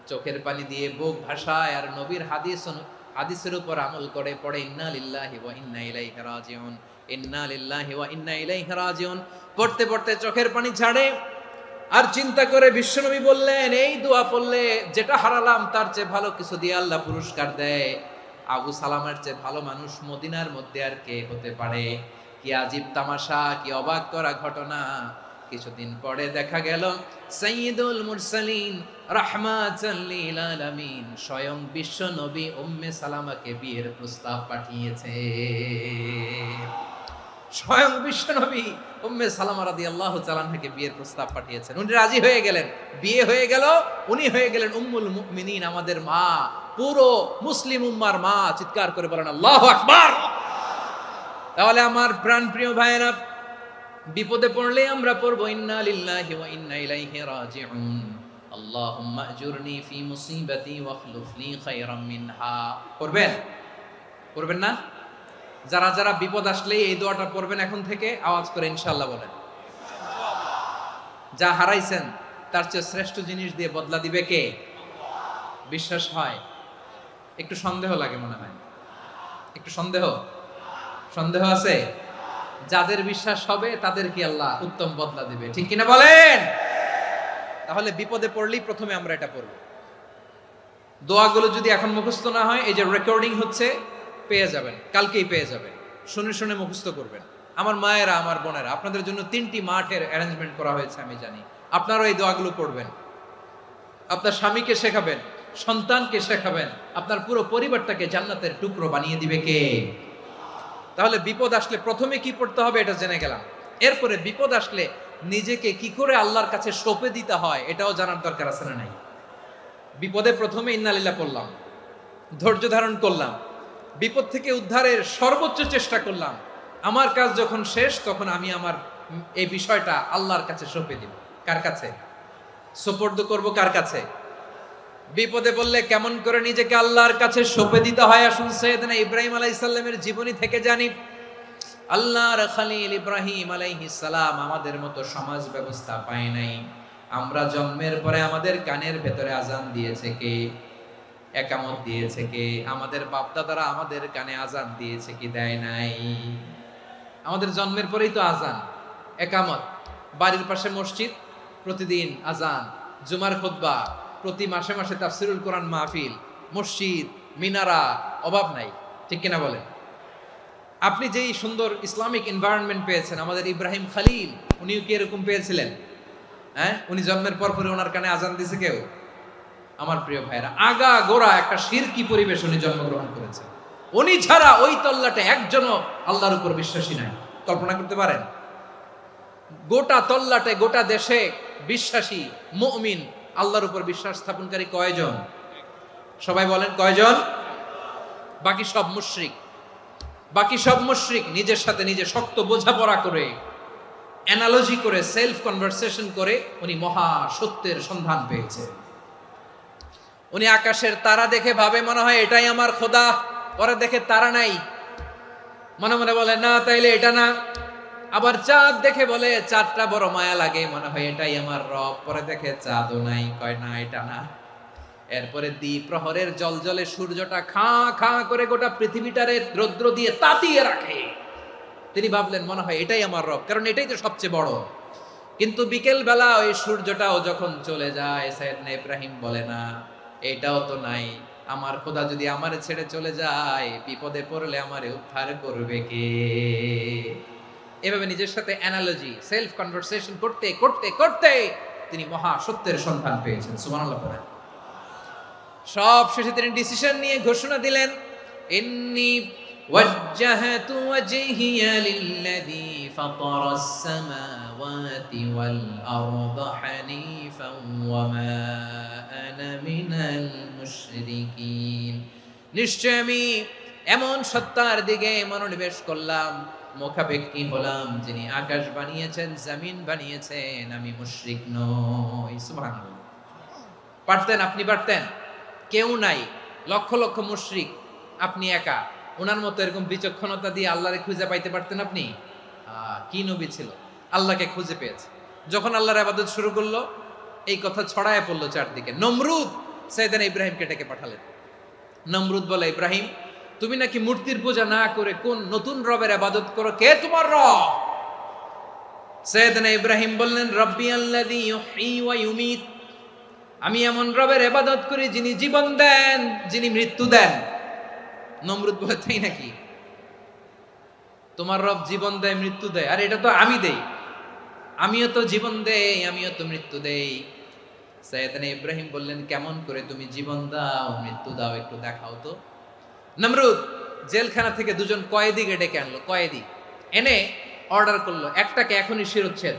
চোখের পানি দিয়ে বুক ভাসায় আর নবীর হাদিসের উপর আমল করে পড়ে ইন্না লিল্লাহি ওয়া ইন্না ইলাইহি রাজিউন, ইন্না লিল্লাহি ওয়া ইন্না ইলাইহি রাজিউন। পড়তে পড়তে চোখের পানি ছাড়ে আর চিন্তা করে বিশ্বনবী বললেন এই দোয়া পড়লে যেটা হারালাম তার চেয়ে ভালো কিছু দিয়ে আল্লাহ পুরস্কার দেয়। আবু সালামার চেয়ে ভালো মানুষ মদিনার মধ্যে আর কে হতে পারে? কি আজীব তামাশা, কি অবাক করা ঘটনা। কিছুদিন পরে দেখা গেল সাইয়্যিদুল মুরসালিন রাহমাতাল লিল আলামিন স্বয়ং বিশ্ব নবী উম্মে সালামাকে বিয়ের প্রস্তাব পাঠিয়েছে। স্বয়ং বিশ্ব নবী উম্মে সালামা রাদিয়াল্লাহু তাআলা আনহাকে বিয়ের প্রস্তাব পাঠিয়েছেন। উনি রাজি হয়ে গেলেন, বিয়ে হয়ে গেল। উনি হয়ে গেলেন উম্মুল মুমিনিন, আমাদের মা, পুরো মুসলিম উম্মার মা। চিৎকার করে বলেন আল্লাহু আকবার। তাহলে আমার প্রাণপ্রিয় ভাইয়েরা, বিপদে পড়লে আমরা পড়ব ইন্না লিল্লাহি ওয়া ইন্না ইলাইহি রাজিউন, আল্লাহুম্মা আজুরনি ফি মুসিবাতি ওয়াখলুফ লি খায়রাম মিনহা। পড়বেন? পড়বেন না? যারা যারা বিপদ আসলে এই দোয়াটা পড়বেন এখন থেকে আওয়াজ করে ইনশাআল্লাহ বলেন। যা হারাইছেন তার চেয়ে শ্রেষ্ঠ জিনিস দিয়ে বদলা দিবে কে? বিশ্বাস হয়? একটু সন্দেহ লাগে মনে হয়, একটু সন্দেহ আছে? যাদের বিশ্বাস হবে তাদের কি আল্লাহ উত্তম বদলা দিবে, ঠিক কিনা বলেন? তাহলে বিপদে পড়লেই প্রথমে আমরা এটা পড়ব। দোয়াগুলো যদি এখন মুখস্থ না হয়, এই যে রেকর্ডিং হচ্ছে, পেয়ে যাবেন, কালকেই পেয়ে যাবেন। শুনে শুনে মুখস্থ করবেন। আমার মায়েরা, আমার বোনেরা, আপনাদের জন্য 3টি মাঠের অ্যারেঞ্জমেন্ট করা হয়েছে, আমি জানি। আপনারাও এই দোয়াগুলো পড়বেন, আপনার স্বামীকে শেখাবেন, সন্তানকে শেখাবেন, আপনার পুরো পরিবারটাকে জান্নাতের টুকরো বানিয়ে দিবে কে? তাহলে বিপদ আসলে প্রথমে কি পড়তে হবে এটা জেনে গেলাম। এরপরে বিপদ আসলে নিজেকে কি করে আল্লাহর কাছে সঁপে দিতে হয় এটাও জানার দরকার আছে না নাই? বিপদে প্রথমে ইন্না লিল্লাহ পড়লাম, ধৈর্য ধারণ করলাম, বিপদ থেকে উদ্ধারের সর্বোচ্চ চেষ্টা করলাম। আমার কাজ যখন শেষ তখন আমি আমার এই বিষয়টা আল্লাহর কাছে সঁপে দিব। কার কাছে সুপর্দ করব? কার কাছে? বিপদে বললে কেমন করে নিজেকে আল্লাহর কাছে সঁপে দিতে হয়, আসুন সাইয়েদনা ইব্রাহিম আলাইহিস সালামের জীবনী থেকে জানি। আল্লাহর খলিল ইব্রাহিম আলাইহিস সালাম আমাদের মতো সমাজ ব্যবস্থা পায় নাই। আমরা জন্মের পরে আমাদের কানের ভেতরে আজান দিয়েছে কে? একামত দিয়েছে কে? আমাদের বাপ দাদারা আমাদের কানে আজান দিয়েছে কি? দেয় নাই। আমাদের জন্মের পরেই তো আজান, একামত, বাড়ির পাশে মসজিদ, প্রতিদিন আজান, জুমার খুতবা, প্রতি মাসে মাসে তাফসিরুল কোরআন মাহফিল, মসজিদ, মিনারা, অভাব নাই। ঠিক কিনা বলেন? আপনি যেই সুন্দর ইসলামিক এনভায়রনমেন্ট পেয়েছেন, আমাদের ইব্রাহিম খলিল উনিও কি এরকম পেয়েছিলেন? হ্যাঁ, উনি জন্মের পর পরে ওনার কানে আজান দিছে কেউ? আমার প্রিয় ভাইরা, আগা গোড়া একটা শিরকি পরিবেশ উনি জন্মগ্রহণ করেছেন। উনি ছাড়া ওই তল্লাটে একজনও আল্লাহর উপর বিশ্বাসী নাই। কল্পনা করতে পারেন? গোটা তল্লাটে, গোটা দেশে বিশ্বাসী মুমিন, আল্লাহর উপর বিশ্বাস স্থাপনকারী কয়জন? সবাই বলেন কয়জন? বাকি সব মুশরিক। বাকি সব মুশরিক নিজের সাথে নিজে শক্ত বোঝাপড়া করে, অ্যানালজি করে, সেলফ কনভারসেশন করে উনি মহা সত্যের সন্ধান পেয়েছে। উনি আকাশের তারা দেখে ভাবে মনে হয় এটাই আমার খোদা, পরে দেখে তারা নাই, মনে মনে বলে না তাইলে এটা না। আবার চাঁদ দেখে বলে চাঁদটা বড় মায়া লাগে, মনে হয় এটাই আমার রব, পরে দেখে চাঁদও নাই, কয় না এটা না। এরপরে দ্বীপ প্রহরের জলজলে সূর্যটা খাঁ খাঁ করে গোটা পৃথিবীটারে রৌদ্র দিয়ে তাতিয়ে রাখে। তিনি ভাবলেন মনে হয় এটাই আমার রব, কারণ এটাই তো সবচেয়ে বড়। কিন্তু বিকেল বেলা ওই সূর্যটাও যখন চলে যায়, সাইয়েদনা ইব্রাহিম বলে না এটাও তো নাই, আমার খোদা যদি আমারে ছেড়ে চলে যায়, বিপদে পড়লে আমারে উদ্ধার করবে কে? এভাবে নিজের সাথে অ্যানালজি, সেলফ কনভারসেশন করতে করতে করতে তিনি মহা সত্যের সন্ধান পেয়েছেন। সুবহানাল্লাহ পড়েন। সব শেষে তিনি ডিসিশন নিয়ে ঘোষণা দিলেন, ইন্নী ওয়াজ্জাহাতু ওয়াজহিয়া লিল্লাযী ফাতারাস সামাওয়াতি ওয়াল আরদা হানিফান ওয়া মা আনা মিনাল মুশরিকিন। নিশ্চয় আমি এমন সত্তার দিকে মনোনিবেশ করলাম, মুখাপেক্ষী হলাম, যিনি আকাশ বানিয়েছেন, জমিন বানিয়েছেন, আমি মুশরিক নই। সুবহানাল্লাহ। পারতেন? আপনি পারতেন? কেউ নাই, লক্ষ লক্ষ মুশরিক, আপনি একা। ওনার মতো এরকম বিচক্ষণতা দিয়ে আল্লাহরে খুঁজে পাইতে পারতেন আপনি? কি নবী ছিল, আল্লাহকে খুঁজে পেয়েছে। যখন আল্লাহর ইবাদত শুরু করলো, এই কথা ছড়ায় পড়লো চারদিকে। নমরুদ সাইয়েদনা ইব্রাহিমকে ডেকে পাঠালেন। নমরুদ বলে, ইব্রাহিম তুমি নাকি মূর্তির পূজা না করে কোন নতুন রবের ইবাদত করো, কে তোমার রব? সাইয়েদনা ইব্রাহিম বললেন, রব্বি আল্লাযী ইউহয়ী ওয়া ইউমীত, আমি এমন রবের ইবাদত করি যিনি জীবন দেন, যিনি মৃত্যু দেন। নমরুদ বলে, তাই নাকি? তোমার রব জীবন দেয়, মৃত্যু দেয়? আর এটা তো আমি দেই, আমিও তো জীবন দেই, আমিও তো মৃত্যু দেই। সাইয়েদনা ইব্রাহিম বললেন, কেমন করে তুমি জীবন দাও, মৃত্যু দাও, একটু দেখাও তো। নমরুদ জেলখানা থেকে দুজন কয়েদিকে ডেকে আনলো। কয়েদি এনে অর্ডার করলো, একটাকে এখনই শিরোচ্ছেদ,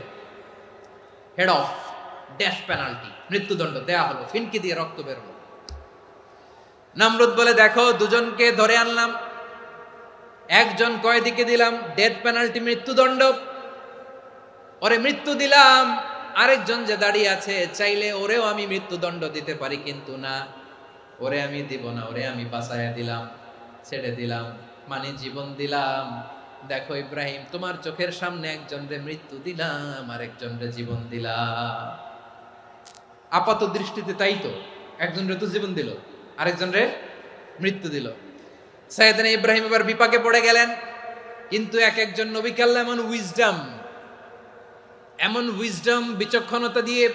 হেড অফ, ডেথ পেনাল্টি, মৃত্যুদণ্ড দেয়া হলো, ফিনকি দিয়ে রক্ত বের হলো। নমরুদ বলে, দেখো দুজনকে ধরে আনলাম, একজন কয়েদিকে দিলাম ডেথ পেনাল্টি, মৃত্যুদণ্ড, ওরে মৃত্যু দিলাম। আরেকজন যে দাঁড়িয়ে আছে, চাইলে ওরেও আমি মৃত্যুদণ্ড দিতে পারি, কিন্তু না, ওরে আমি দিব না, ওরে আমি বাঁচাইয়া দিলাম, ছেড়ে দিলাম, মানে জীবন দিলাম। দেখো ইব্রাহিম, তোমার চোখের সামনে একজন রে মৃত্যু দিলাম, আরেকজন রে জীবন দিলাম। আপাত দৃষ্টিতে তাই তো, একজন রে তো জীবন দিল, আরেকজন রে মৃত্যু দিল। সাইয়েদনা ইব্রাহিম এবার বিপাকে পড়ে গেলেন। কিন্তু এক একজন নবীকে আল্লাহ এমন উইজডম বিচক্ষণতা দিয়ে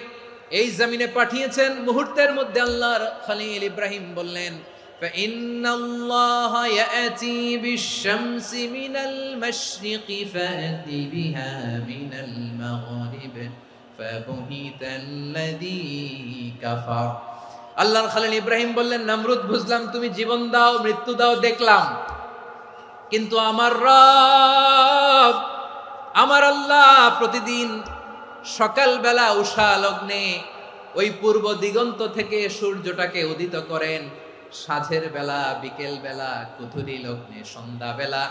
এই জমিনে পাঠিয়েছেন, মুহূর্তের মধ্যে আল্লাহর খলিল ইব্রাহিম বললেন, ফাইন্নাল্লাহা ইয়াতি বিশ-শামসি মিনাল মাশরিকি ফাতি বিহা মিনাল মাগরিব ফাবুহিতাল্লাযী কাফার। আল্লাহর খলিল ইব্রাহিম বললেন, নমরুদ বুঝলাম তুমি জীবন দাও, মৃত্যু দাও, দেখলাম, কিন্তু আমার রব, আমার আল্লাহ প্রতিদিন সকালবেলা উষা লগ্নে ওই পূর্ব দিগন্ত থেকে সূর্যটাকে উদিত করেন, সাঁঝের বেলা, বিকেল বেলা, কুথুরি লগ্নে, সন্ধ্যা বেলা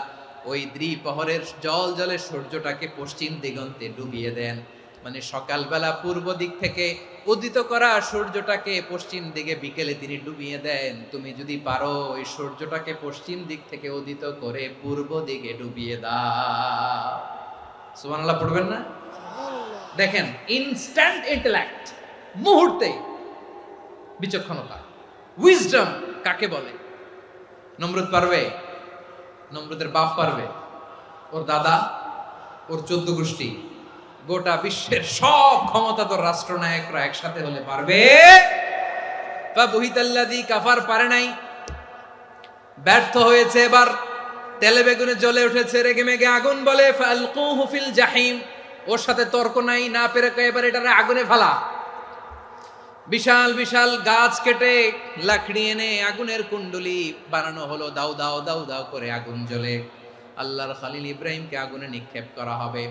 ওই দ্বিপ্রহরের জল জলে সূর্যটাকে পশ্চিম দিগন্তে ডুবিয়ে দেন। মানে সকালবেলা পূর্ব দিক থেকে উদিত করা সূর্যটাকে পশ্চিম দিকে বিকেলে তিনি ডুবিয়ে দেন। তুমি যদি পারো ওই সূর্যটাকে পশ্চিম দিক থেকে উদিত করে পূর্ব দিকে ডুবিয়ে দাও। সুবহানাল্লাহ পড়বেন না? দেখেন, ইনস্ট্যান্ট ইন্টেলেক্ট, মুহূর্তে বিচক্ষণতা, উইজডম কাকে বলে? নমরুদ পারবে? নমরুদের বাপ পারবে? ওর দাদা, ওর 14 গোষ্ঠী, গোটা বিশ্বের সব ক্ষমতাধর রাষ্ট্রনায়করা একসাথে হলে পারবে? ফাবুহিতাল্লাযী কাফার পারে নাই, ব্যর্থ হয়েছে। এবার তেলে বেগুনে জ্বলে উঠেছে, রেগে মেগে আগুন বলে ফালকুহু ফিল জাহিম। ওর সাথে তর্ক নাই, না পেরে এবার এটারে আগুনে ফেলা। বিশাল বিশাল গাছ কেটে লাকড়ি এনে আগুনের কুণ্ডলি বানানো হলো, দাও দাও দাও দাও করে আগুন জ্বলে। আল্লাহর খলিল ইব্রাহিমকে আগুনে নিক্ষেপ করা হবে।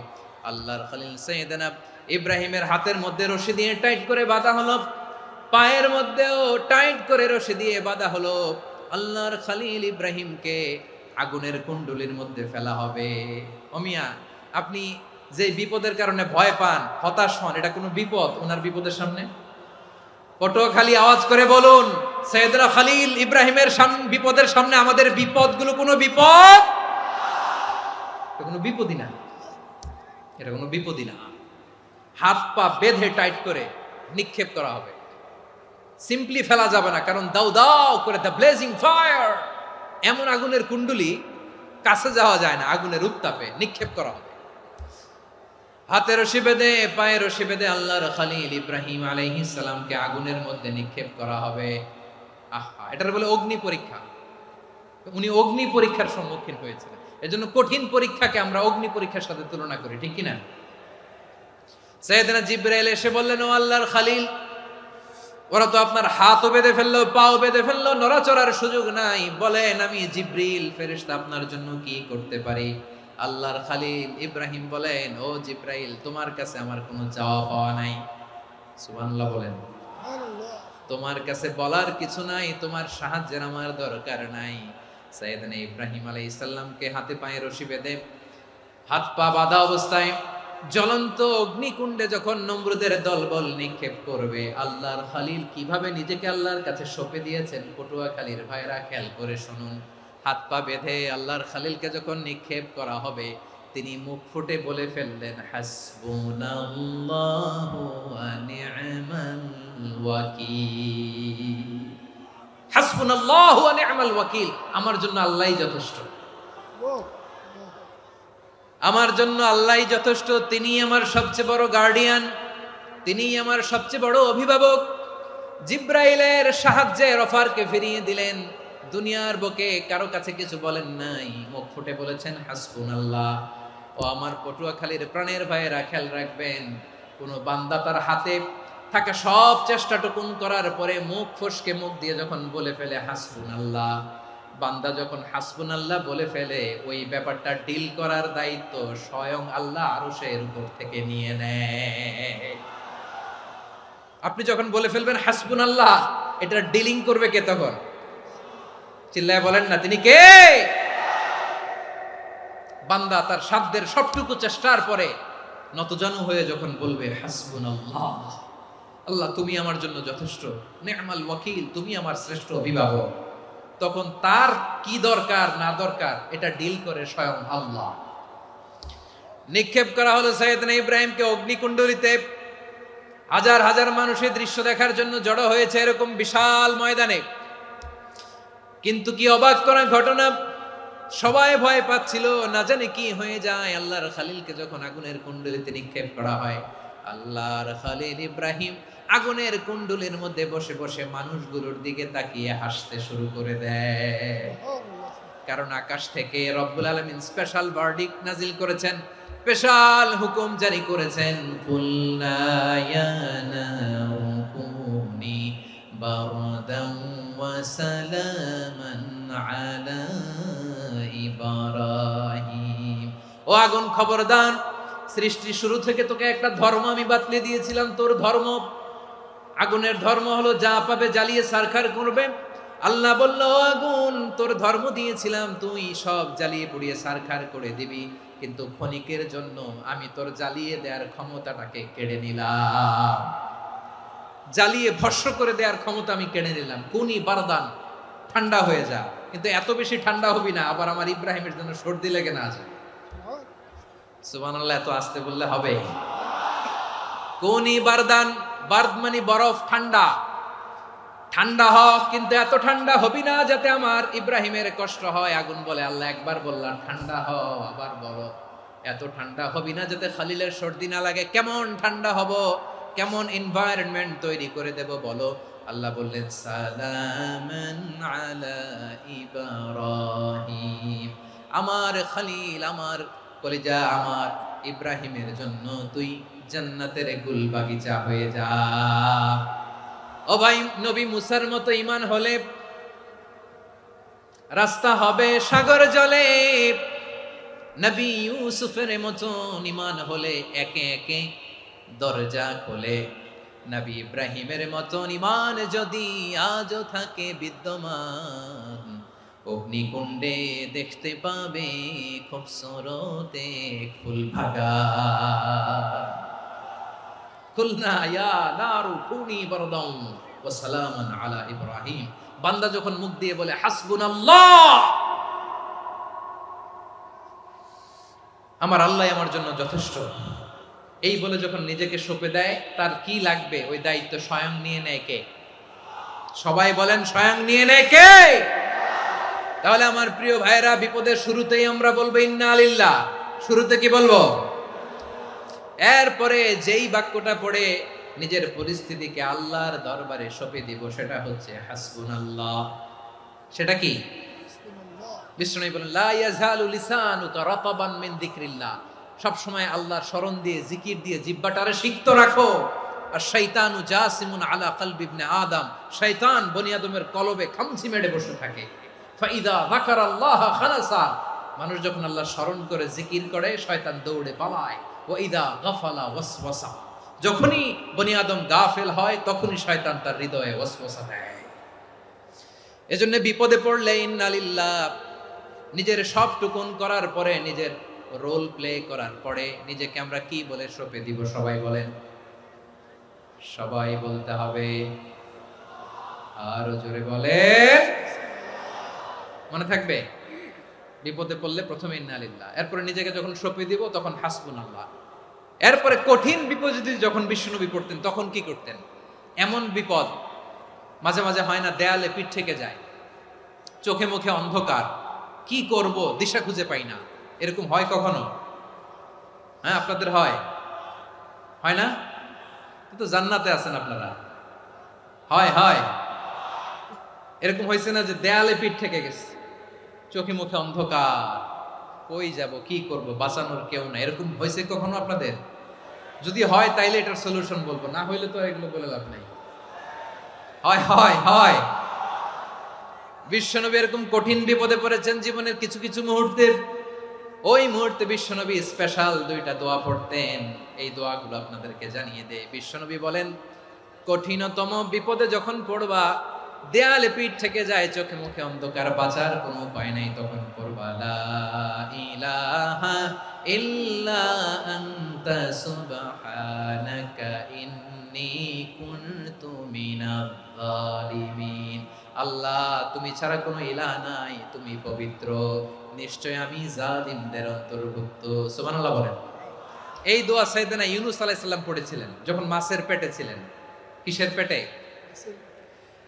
আল্লাহর খলিল সাইয়েদনা ইব্রাহিমের হাতের মধ্যে রশি দিয়ে টাইট করে বাঁধা হলো, পায়ের মধ্যেও টাইট করে রশি দিয়ে বাঁধা হলো। আল্লাহর খলিল ইব্রাহিমকে আগুনের কুণ্ডলির মধ্যে ফেলা হবে। ওমিয়া, আপনি যে বিপদের কারণে ভয় পান, হতাশ হন, এটা কোনো বিপদ ওনার বিপদের সামনে? পটুয়াখালী আওয়াজ করে বলুন, সাইয়েদনা খলিল ইব্রাহিমের বিপদের সামনে আমাদের বিপদগুলো কোনো বিপদ? এটা কোনো বিপদই না, এটা কোনো বিপদই না। হাত পা বেঁধে টাইট করে নিক্ষেপ করা হবে, সিম্পলি ফেলা যাবে না, কারণ দাও দাও করে দ্য ব্লেজিং ফায়ার, এমন আগুনের কুণ্ডলি, কাছে যাওয়া যায় না, আগুনের উত্তাপে নিক্ষেপ করা হবে। হাতে রশি বেঁধে পায়ে রশি বেঁধে আল্লাহর খলিল ইব্রাহিম আলাইহিস সালামকে আগুনের মধ্যে নিক্ষেপ করা হবে। আহা, এটার বলে অগ্নি পরীক্ষা। উনি অগ্নি পরীক্ষার সম্মুখীন হয়েছিলেন। এজন্য কঠিন পরীক্ষাকে আমরা অগ্নি পরীক্ষার সাথে তুলনা করি, ঠিক কি না? সাইয়েদনা জিবরাইল এসে বললেন, ও আল্লাহর খলিল, ওরা তো আপনার হাতও বেঁধে ফেললো, পাও বেঁধে ফেললো, নড়াচড়ার সুযোগ নাই, বলেন আমি জিবরিল ফেরেশতা আপনার জন্য কি করতে পারি? আল্লাহর খলিল ইব্রাহিম বলেন, ও জিবরাইল, তোমার কাছে আমার কোনো চাওয়া পাওয়া নাই। সুবহানাল্লাহ বলেন। তোমার কাছে বলার কিছু নাই, তোমার সাহায্যের আমার দরকার নাই। সাইয়েদনা ইব্রাহিম আলাইহিস সালামকে হাতে পায়ে রশি বেঁধে হাত পা বাঁধা অবস্থায় জ্বলন্ত অগ্নিকুণ্ডে যখন নমরুদের দলবল নিক্ষেপ করবে, আল্লাহর খলিল কিভাবে নিজেকে আল্লাহর কাছে সঁপে দিয়েছেন, পটুয়াখালীর ভাইরা খেয়াল করে শুনুন। হাত পা বেঁধে আল্লাহর খলিলকে যখন নিক্ষেপ করা হবে, তিনি মুখ ফুটে বলে ফেললেন, হাসবুনাল্লাহু ওয়া নি'মাল ওয়াকিল। হাসবুনাল্লাহু ওয়া নি'মাল ওয়াকিল, আমার জন্য আল্লাহই যথেষ্ট, আমার জন্য আল্লাহই যথেষ্ট। তিনি আমার সবচেয়ে বড় গার্ডিয়ান, তিনি আমার সবচেয়ে বড় অভিভাবক। জিব্রাইলের সাহায্যে অফারকে ফিরিয়ে দিলেন। দুনিয়ার বুকে কারো কাছে কিছু বলেন নাই, মুখ ফুটে বলেছেন হাসবুনাল্লাহ। ও আমার পটুয়াখালীর প্রাণের ভাইয়েরা, খেয়াল রাখবেন, কোন বান্দা তার হাতে থাকা সব চেষ্টাটুকুন করার পরে মুখ ফসকে মুখ দিয়ে যখন বলে ফেলে হাসবুনাল্লাহ, বান্দা যখন হাসবুনাল্লাহ বলে ফেলে, ওই ব্যাপারটা ডিল করার দায়িত্ব স্বয়ং আল্লাহ আরশের উপর থেকে নিয়ে নেয়। আপনি যখন বলে ফেলবেন হাসবুনাল্লাহ, এটা ডিলিং করবে কে তখন? চিল্লায় বলেন না, তিনি কে? বান্দা তার সাধ্যের সবটুকু চেষ্টার পরে নতজানু হয়ে যখন বলবে হাসবুনাল্লাহ, আল্লাহ তুমি আমার জন্য যথেষ্ট, নি'মাল ওয়াকিল, তুমি আমার শ্রেষ্ঠ অভিভাবক, তখন তার কি দরকার না দরকার এটা ডিল করে স্বয়ং আল্লাহ। নিক্ষেপ করা হলো সাইয়েদনা ইব্রাহিমকে অগ্নিকুণ্ডলিতে। হাজার হাজার মানুষের দৃশ্য দেখার জন্য জড়ো হয়েছে এরকম বিশাল ময়দানে। কিন্তু কি অবাক করা ঘটনা, সবাই ভয় পাচ্ছিল, না জানে কি হয়ে যায়। আল্লাহর খলিলকে যখন আগুনের কুণ্ডলিতে নিক্ষেপ করা হয়, আল্লাহর খলিল ইব্রাহিম আগুনের কুণ্ডলীর মধ্যে বসে বসে মানুষগুলোর দিকে তাকিয়ে হাসতে শুরু করে দেয়। কারণ আকাশ থেকে রব্বুল আলামিন স্পেশাল ভার্ডিক্ট নাজিল করেছেন, স্পেশাল হুকুম জারি করেছেন, কুলনা ইয়া নারু কুনি বারদান ওয়া সালামান আলা ইব্রাহিম। ও আগুন, খবরদার, সৃষ্টির শুরু থেকে তোকে একটা ধর্ম আমি বাতলে দিয়েছিলাম, তোর ধর্ম, আগুনের ধর্ম হলো যা পাবে জ্বালিয়ে সারখার করবে। আল্লাহ বলল, ও আগুন, তোর ধর্ম দিয়েছিলাম তুই সব জ্বালিয়ে পুড়িয়ে ছারখার করে দিবি, কিন্তু ক্ষণিকের জন্য আমি তোর জ্বালিয়ে দেওয়ার ক্ষমতাটাকে কেড়ে নিলাম। জ্বালিয়ে ভস্ম করে দেওয়ার ক্ষমতা আমি কেড়ে নিলাম। কুনি বারদান, ঠান্ডা হয়ে যা। কিন্তু এত বেশি ঠান্ডা হবি না আবার আমার ইব্রাহিমের জন্য সর্দি লেগে না যায়। সুবহানাল্লাহ, এত আসতে বললে হবে? কুনি বারদান, বারদ মানে বরফ, ঠান্ডা। ঠান্ডা হ, কিন্তু এত ঠান্ডা হবি না যাতে আমার ইব্রাহিমের কষ্ট হয়। আগুন বলে, আল্লাহ একবার বললাম ঠান্ডা হ, আবার বলো এত ঠান্ডা হবি না যাতে খালিলের সর্দি না লাগে। কেমন ঠান্ডা হব, কেমন এনভায়রনমেন্ট তৈরি করে দেব বলো। আল্লাহ বললেন, সালামান আলা ইব্রাহিম, আমার খলিল, আমার কলিজা, আমার ইব্রাহিমের জন্য তুই জান্নাতের গুল বাগিচা হয়ে যা। ও ভাই, নবী মুসার মতো ঈমান হলে রাস্তা হবে সাগর জলে, নবী ইউসুফের মতো ঈমান হলে একে একে দরজা খোলে। নবী ইব্রাহিমের মতো ঈমান যদি আজও থাকে বিদ্যমান, অগ্নিকুণ্ডে দেখতে পাবে খুবসুরত এক ফুল বাগান। কুলনা ইয়া নারু কুনি বারদান ওয়া সালামান আলা ইব্রাহিম। বান্দা যখন মুখ দিয়ে বলে হাসবুনাল্লাহ, আমার আল্লাহ আমার জন্য যথেষ্ট, এই বলে যখন নিজেকে সঁপে দেয়, তার কি লাগবে ওই দায়িত্ব স্বয়ং নিয়ে নেয় কে? সবাই বলেন, স্বয়ং নিয়ে নেয় কে? তাহলে আমার প্রিয় ভাইরা, বিপদের শুরুতেই আমরা বলবো ইন্না লিল্লাহ। শুরুতে কি বলবো? এরপরে যেই বাক্যটা পড়ে নিজের পরিস্থিতিকে আল্লাহর দরবারে সঁপে দিব, সেটা হচ্ছে হাসবুনাল্লাহ। সেটা কি? বিষ্ণু বলেন, লা ইয়াজালু লিসানুকা রাতাবান মিন যিকরিল্লাহ। সব সময় আল্লাহর স্মরণ দিয়ে, জিকির দিয়ে জিহ্বাটারে সিক্ত রাখো। আর শয়তানু জাসিমুন আলা কলবি ইবনে আদম, শয়তান বনি আদমের কলবে খামচি মেরে বসে থাকে। ফাইদা যাকারাল্লাহ খানাসা, মানুষ যখন আল্লাহ স্মরণ করে জিকির করে, শয়তান দৌড়ে পালায়। ওয়াইদা গাফালা ওয়াসওয়াসা, যখনই বনি আদম গাফেল হয় তখনই শয়তান তার হৃদয়ে ওয়াসওয়াসা দেয়। এজন্য বিপদে পড়লে ইন্না লিল্লাহ, নিজের সব টুকুন করার পরে, নিজের রোল প্লে করার পরে নিজেকে আমরা কি বলে সঁপে দিব? সবাই বলেন, সবাই বলতে হবে। আরো জোরে বলেন, মনে থাকবে? বিপদে পড়লে প্রথমে ইন্না লিল্লাহ, এরপরে নিজেকে যখন সঁপে দিব তখন হাসবুনাল্লাহ। এরপরে কঠিন বিপদ যখন বিশ্বনবী পড়তেন তখন কি করতেন? এমন বিপদ মাঝে মাঝে হয় না, দেয়ালে পিঠ থেকে যায়, চোখে মুখে অন্ধকার, কি করব দিশা খুঁজে পাই না, এরকম হয় কখনো? হ্যাঁ, আপনাদের হয়? হয় না? কিন্তু জান্নাতে আছেন আপনারা। হয় হয় এরকম হয়েছে না যে দেয়ালে পিঠ থেকে গেছে, চোখে মুখে অন্ধকার, কই যাব, কি করব, বাঁচানোর কেউ না, এরকম হয়েছে কখনো আপনাদের? যদি হয় তাইলে এটার সলিউশন বলবো, না হইলে তো এগুলো বলে লাভ নাই। হয় হয় হয় বিশ্বনবী এরকম কঠিন বিপদে পড়েছেন জীবনের কিছু কিছু মুহূর্তে। ওই মুহূর্তে বিশ্বনবী স্পেশাল দুইটা দোয়া পড়তেন। এই দোয়াগুলো আপনাদেরকে জানিয়ে দেয়। বিশ্বনবী বলেন, কঠিনতম বিপদে যখন পড়বা, দেয়ালে পিঠ থেকে যায়, চোখে মুখে অন্ধকার, বাঁচার কোনো উপায় নাই, তখন পড়বা লা ইলাহা ইল্লা আনতা সুবহানাকা ইন্নী কুনতু মিনাজ জালিমিন। আল্লাহ, তুমি ছাড়া কোনো ইলাহ নাই, তুমি পবিত্র, নিশ্চয় আমি জালিমদের অন্তর্ভুক্ত। সুবহানাল্লাহ বলেন। এই দোয়া সাইয়েদনা ইউনূস আলাইহিস সালাম পড়েছিলেন যখন মাছের পেটে ছিলেন। কিসের পেটে?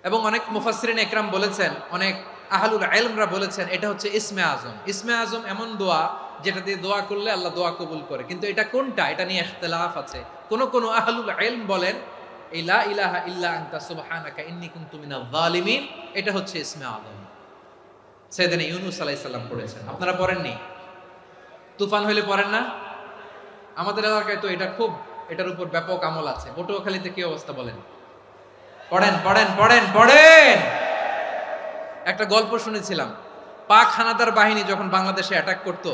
এবং অনেক মুফাসসিরিন একরাম বলেছেন, অনেক আহলুল ইলমরা বলেছেন, এটা হচ্ছে ইসমে আজম। ইসমে আজম এমন দোয়া যেটা দিয়ে দোয়া করলে আল্লাহ দোয়া কবুল করে। কিন্তু এটা কোনটা, এটা নিয়ে ইখতিলাফ আছে। কোন আহলুল ইলম বলেন এই লা ইলাহা ইল্লা আনতা সুবহানাকা ইন্নী কুনতু মিনাজ জালিমিন, এটা হচ্ছে ইসমে আজম। সাইয়েদনা ইউনূস আলাইহিস সালাম পড়েছেন, আপনারা পড়েননি? তুফান হইলে পড়েন না? আমাদের এলাকায় তো এটা খুব, এটার উপর ব্যাপক আমল আছে। পটুয়াখালীতে কি অবস্থা বলেন? পড়েন পড়েন পড়েন পড়েন। একটা গল্প শুনেছিলাম, পাক হানাদার বাহিনী যখন বাংলাদেশে অ্যাটাক করতো,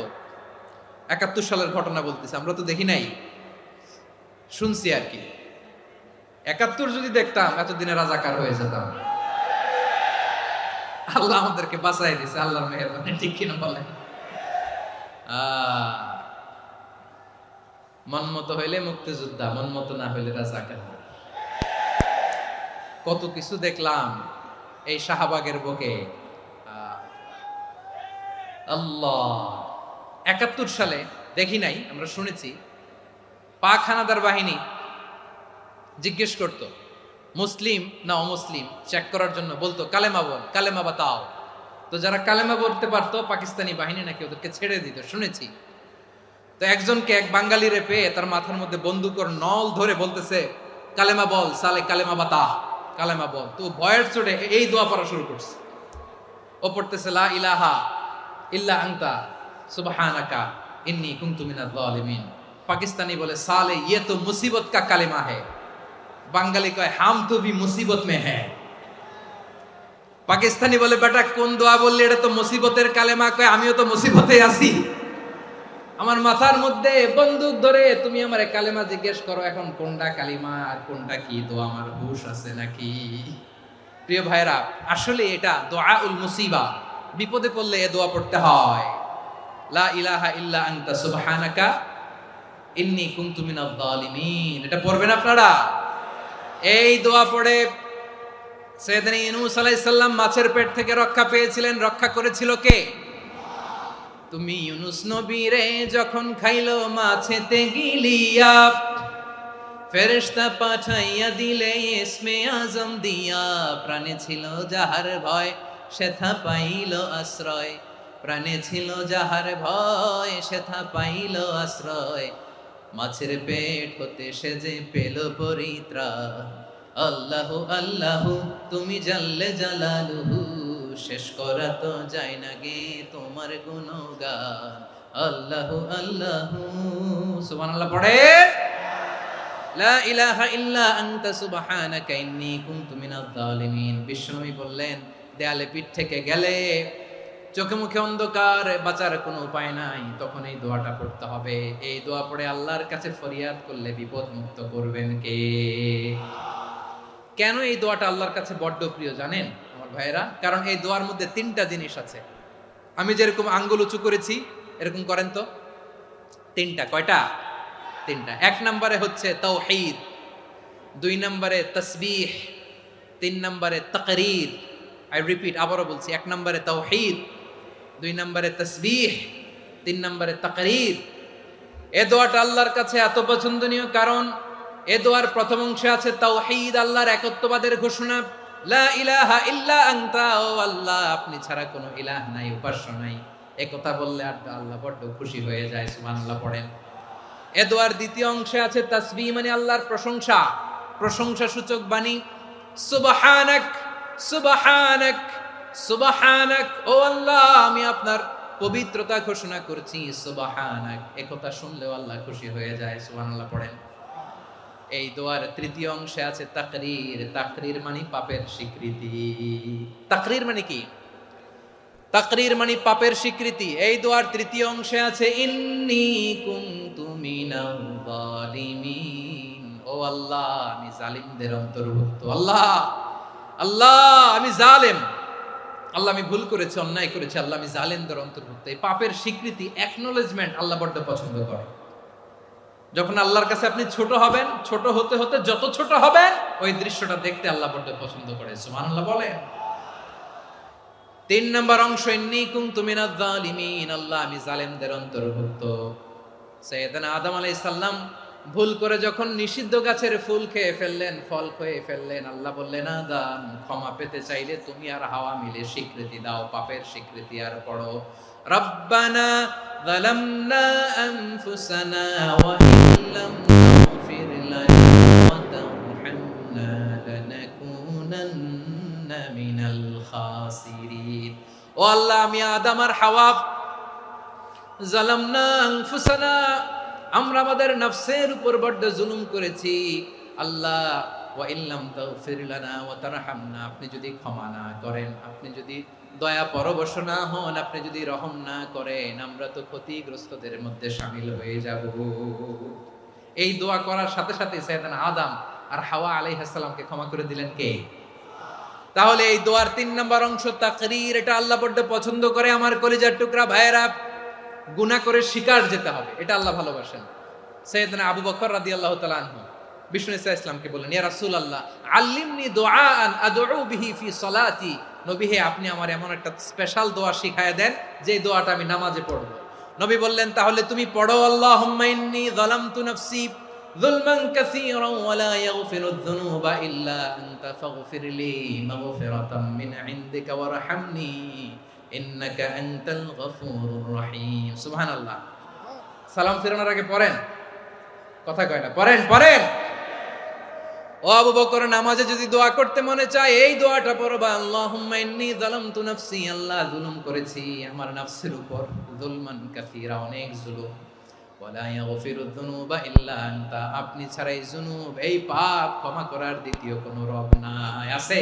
৭১ সালের ঘটনা বলতেছে, আমরা তো দেখি নাই, শুনছি আর কি। ৭১ যদি দেখতাম এতদিনে রাজাকার হয়ে যেতাম। আল্লাহ আমাদেরকে বাঁচাই দিছে, আল্লাহর মেহেরবানি, ঠিক কিনা বলেন? মন মতো হইলে মুক্তিযোদ্ধা, মন মতো না হইলে রাজাকার। কত কিছু দেখলাম এই শাহবাগের বুকে। আল্লাহ, 71 সালে দেখি নাই, আমরা শুনেছি পাক হানাদার বাহিনী জিজ্ঞেস করত মুসলিম না অমুসলিম চেক করার জন্য, বলতো কালেমা বল, কালেমা বাতাও। তো যারা কালেমা বলতে পারতো পাকিস্তানি বাহিনী নাকি ওদেরকে ছেড়ে দিত, শুনেছি। তো একজনকে, এক বাঙালিরে পেয়ে তার মাথার মধ্যে বন্দুকর নল ধরে বলতেছে কালেমা বল সালে, কালেমা বাতা, কালেমা বল। তো ভয়ের চোটে এই দোয়া পড়া শুরু করছে। ও পড়তেছে লা ইলাহা ইল্লা আনতা সুবহানাকা ইন্নী কুনতু মিনাজ জালিমিন। পাকিস্তানি বলে সালে ইয়ে তো মুসিবত কা কালেমা হ্যায়। বাঙালি কয় হাম তো ভি মুসিবত মে হ্যায়। পাকিস্তানি বলে বেটা কোন দোয়া বললি, এটা তো মুসিবতের কালেমা। কয় আমিও তো মুসিবতে আছি, আমার মাথার মধ্যে বন্দুক ধরে তুমি আমারে কালেমা জিজ্ঞেস করো, এখন কোনটা কালিমা আর কোনটা কি দোয়া, আমার হুশ আছে নাকি? প্রিয় ভাইরা, আসলে এটা দোয়াউল মুসিবা, বিপদে পড়লে এ দোয়া পড়তে হয়। লা ইলাহা ইল্লা আনতা সুবহানাকা ইন্নী কুনতু মিনাজ জালিমিন। এটা পড়বেন আপনারা। এই দোয়া পড়ে সাইয়েদনা ইউনূস আলাইহিস সালাম মাছের পেট থেকে রক্ষা পেয়েছিলেন। রক্ষা করেছিল কে? তুমি ইউনূস নবীরে যখন খাইলো মাছেতে গিলিয়া, ফেরেশতা পাঠাইয়া দিলে ইসমে আজম দিয়া। প্রাণে ছিল যাহার ভয় সেথা পাইল আশ্রয়, প্রাণে ছিল যাহার ভয় সেথা পাইল আশ্রয়। মাছের পেট হতে সে যে পেল পরিত্রাণ। আল্লাহু আল্লাহু তুমি জাল্লে জালালুহু, শেষ করা তো যায় না গে তোমার গুণগান। আল্লাহু আল্লাহু সুবহানাল্লাহ পড়ে। লা ইলাহা ইল্লা আনতা সুবহানাকা ইন্নী কুনতু মিনাজ জালিমিন। বিশ্বনবী বললেন, দেয়ালে পিঠ থেকে গেলে, চোখে মুখে অন্ধকার, বাঁচার কোনো উপায় নাই, তখন এই দোয়াটা পড়তে হবে। এই দোয়া পড়ে আল্লাহর কাছে ফরিয়াদ করলে বিপদ মুক্ত করবেন কে? কেন এই দোয়াটা আল্লাহর কাছে বড্ড প্রিয় জানেন আমার ভাইয়েরা? কারণ এই দোয়ার মধ্যে 3টা জিনিস আছে। আমি যেরকম আঙ্গুল উঁচু করেছি এরকম করেন তো। 3টা। কয়টা? 3টা। 1 নম্বরে হচ্ছে তাওহীদ, 2 নম্বরে তাসবিহ, 3 নম্বরে তাকরীর। আই রিপিট, আবারও বলছি, 1 নম্বরে তাওহীদ, 2 নম্বরে তাসবিহ, 3 নম্বরে তাকরীর। এই দোয়াটা আল্লাহর কাছে এত পছন্দনীয় কারণ এ দোয়ার প্রথম অংশে আছে তাওহীদ, আল্লাহর একত্ববাদের ঘোষণা। লা ইলাহা ইল্লা আনতা, ও আল্লাহ আপনি ছাড়া কোনো ইলাহ নাই, উপাস্য নাই। এই কথা বললে আল্লাহ বড্ড খুশি হয়ে যায়। সুবহানাল্লাহ পড়েন। এ দোয়ার দ্বিতীয় অংশে আছে তাসবিহ, মানে আল্লাহর প্রশংসা, প্রশংসা সূচক বাণী। সুবহানাক সুবহানাক সুবহানাক, ও আল্লাহ আমি আপনার পবিত্রতা ঘোষণা করছি। সুবহানাক, এই কথা শুনলেও আল্লাহ খুশি হয়ে যায়। সুবহানাল্লাহ পড়েন। এই দোয়ার তৃতীয় অংশে আছে তাকরীর। তাকরীর মানে পাপের স্বীকৃতি। তাকরীর মানে কি? তাকরীর মানে পাপের স্বীকৃতি। এই দোয়ার তৃতীয় অংশে আছে ইন্নী কুনতু মিনাজ জালিমিন, ও আল্লাহ আমি জালিমদের অন্তর্ভুক্ত। আল্লাহ আল্লাহ আমি জালেম, আল্লাহ আমি ভুল করেছি, অন্যায় করেছি, আল্লাহ আমি জালেমদের অন্তর্ভুক্ত। এই পাপের স্বীকৃতি, অ্যাকনোলেজমেন্ট আল্লাহ বড্ড পছন্দ করে। যখন আল্লাহর কাছে আপনি ছোট হবেন, ছোট হতে হতে যত ছোট হবেন ওই দৃশ্যটা দেখতে আল্লাহ বড্ড পছন্দ করে। সুবহানাল্লাহ বলেন। 3 নম্বর অংশ ইন্নী কুনতু মিনাজ জালিমিন, আল্লাহ আমি জালেমদের অন্তর্ভুক্ত। সাইয়েদনা আদম আলাইহিস সালাম ভুল করে যখন নিষিদ্ধ গাছের ফুল খেয়ে ফেললেন, ফল খেয়ে ফেললেন, আল্লাহ বললেন আদম ক্ষমা পেতে চাইলে তুমি আর হাওয়া মিলে স্বীকৃতি দাও, পাপের স্বীকৃতি। আর পড়ো রব্বানা যালামনা আনফুসানা ওয়া ইল্লাম তাগফির লানা ওয়া তারহামনা লানাকুনান্না মিনাল খাসিরিন। ও আল্লাহ আমি আদম আর হাওয়া যালামনা আনফুসানা, আমরা আমাদের নফসের উপর বড্ড জুলুম করেছি। আল্লাহ ওয়া ইল্লাম তাগফির লানা ওয়া তারহামনা, আপনি যদি ক্ষমা না করেন, আপনি যদি দয়া পরবশ না হন, আপনি যদি রহম না করেন, আমরা তো ক্ষতিগ্রস্তদের মধ্যে শামিল হয়ে যাব। এই দোয়া করার সাথে সাথে সাইয়েদনা আদম আর হাওয়া আলাইহিস সালামকে ক্ষমা করে দিলেন কে? তাহলে এই দোয়ার 3 নম্বর অংশ তাকরীর, এটা আল্লাহ বড্ড পছন্দ করে। আমার কলিজার টুকরা ভাইয়েরা, গুনাহ করে শিকার যেতে হবে, এটা আল্লাহ ভালোবাসেন। সাইয়েদনা আবু বকর রাদিয়াল্লাহু তাআলা আনহু বিষ্ণু ইসা ইসলামকে বললেন, ইয়া রাসূলুল্লাহ আল্লিমনি দুআআন আদউ বিহি ফি সলাতি। নবী হে, আপনি আমার এমন একটা স্পেশাল দোয়া শিখায়া দেন যে দোয়াটা আমি নামাজে পড়ব। নবী বললেন, তাহলে তুমি পড়ো, আল্লাহুম্মা ইন্নী যালামতু নাফসি যুলমান কাসীরান ওয়া লা ইয়াগফিরুয যুনুবা ইল্লা আনতা ফাগফিরলি মাগফিরাতাম মিন ইনদিকা ওয়ারহামনি ইন্নাকা আনতাল গফুরুর রহিম। সুবহানাল্লাহ। সালাম ফিরানোর আগে পড়েন, কথা কয় না, পড়েন। ও আবু বকর, নামাজে যদি দোয়া করতে মনে চায় এই দোয়াটা পড়বা, আল্লাহুম্মা ইন্নী যালামতু নাফসি, আল্লাহ জুলুম করেছি আমার নফসের উপর, যুলমান কাসীরা, অনেক জুলুম, ওয়ালা ইয়াগফিরুয যুনুবা ইল্লা আনতা, আপনি ছাড়া এই জুনুব, এই পাপ ক্ষমা করার দ্বিতীয় কোনো রব নাই। আছে?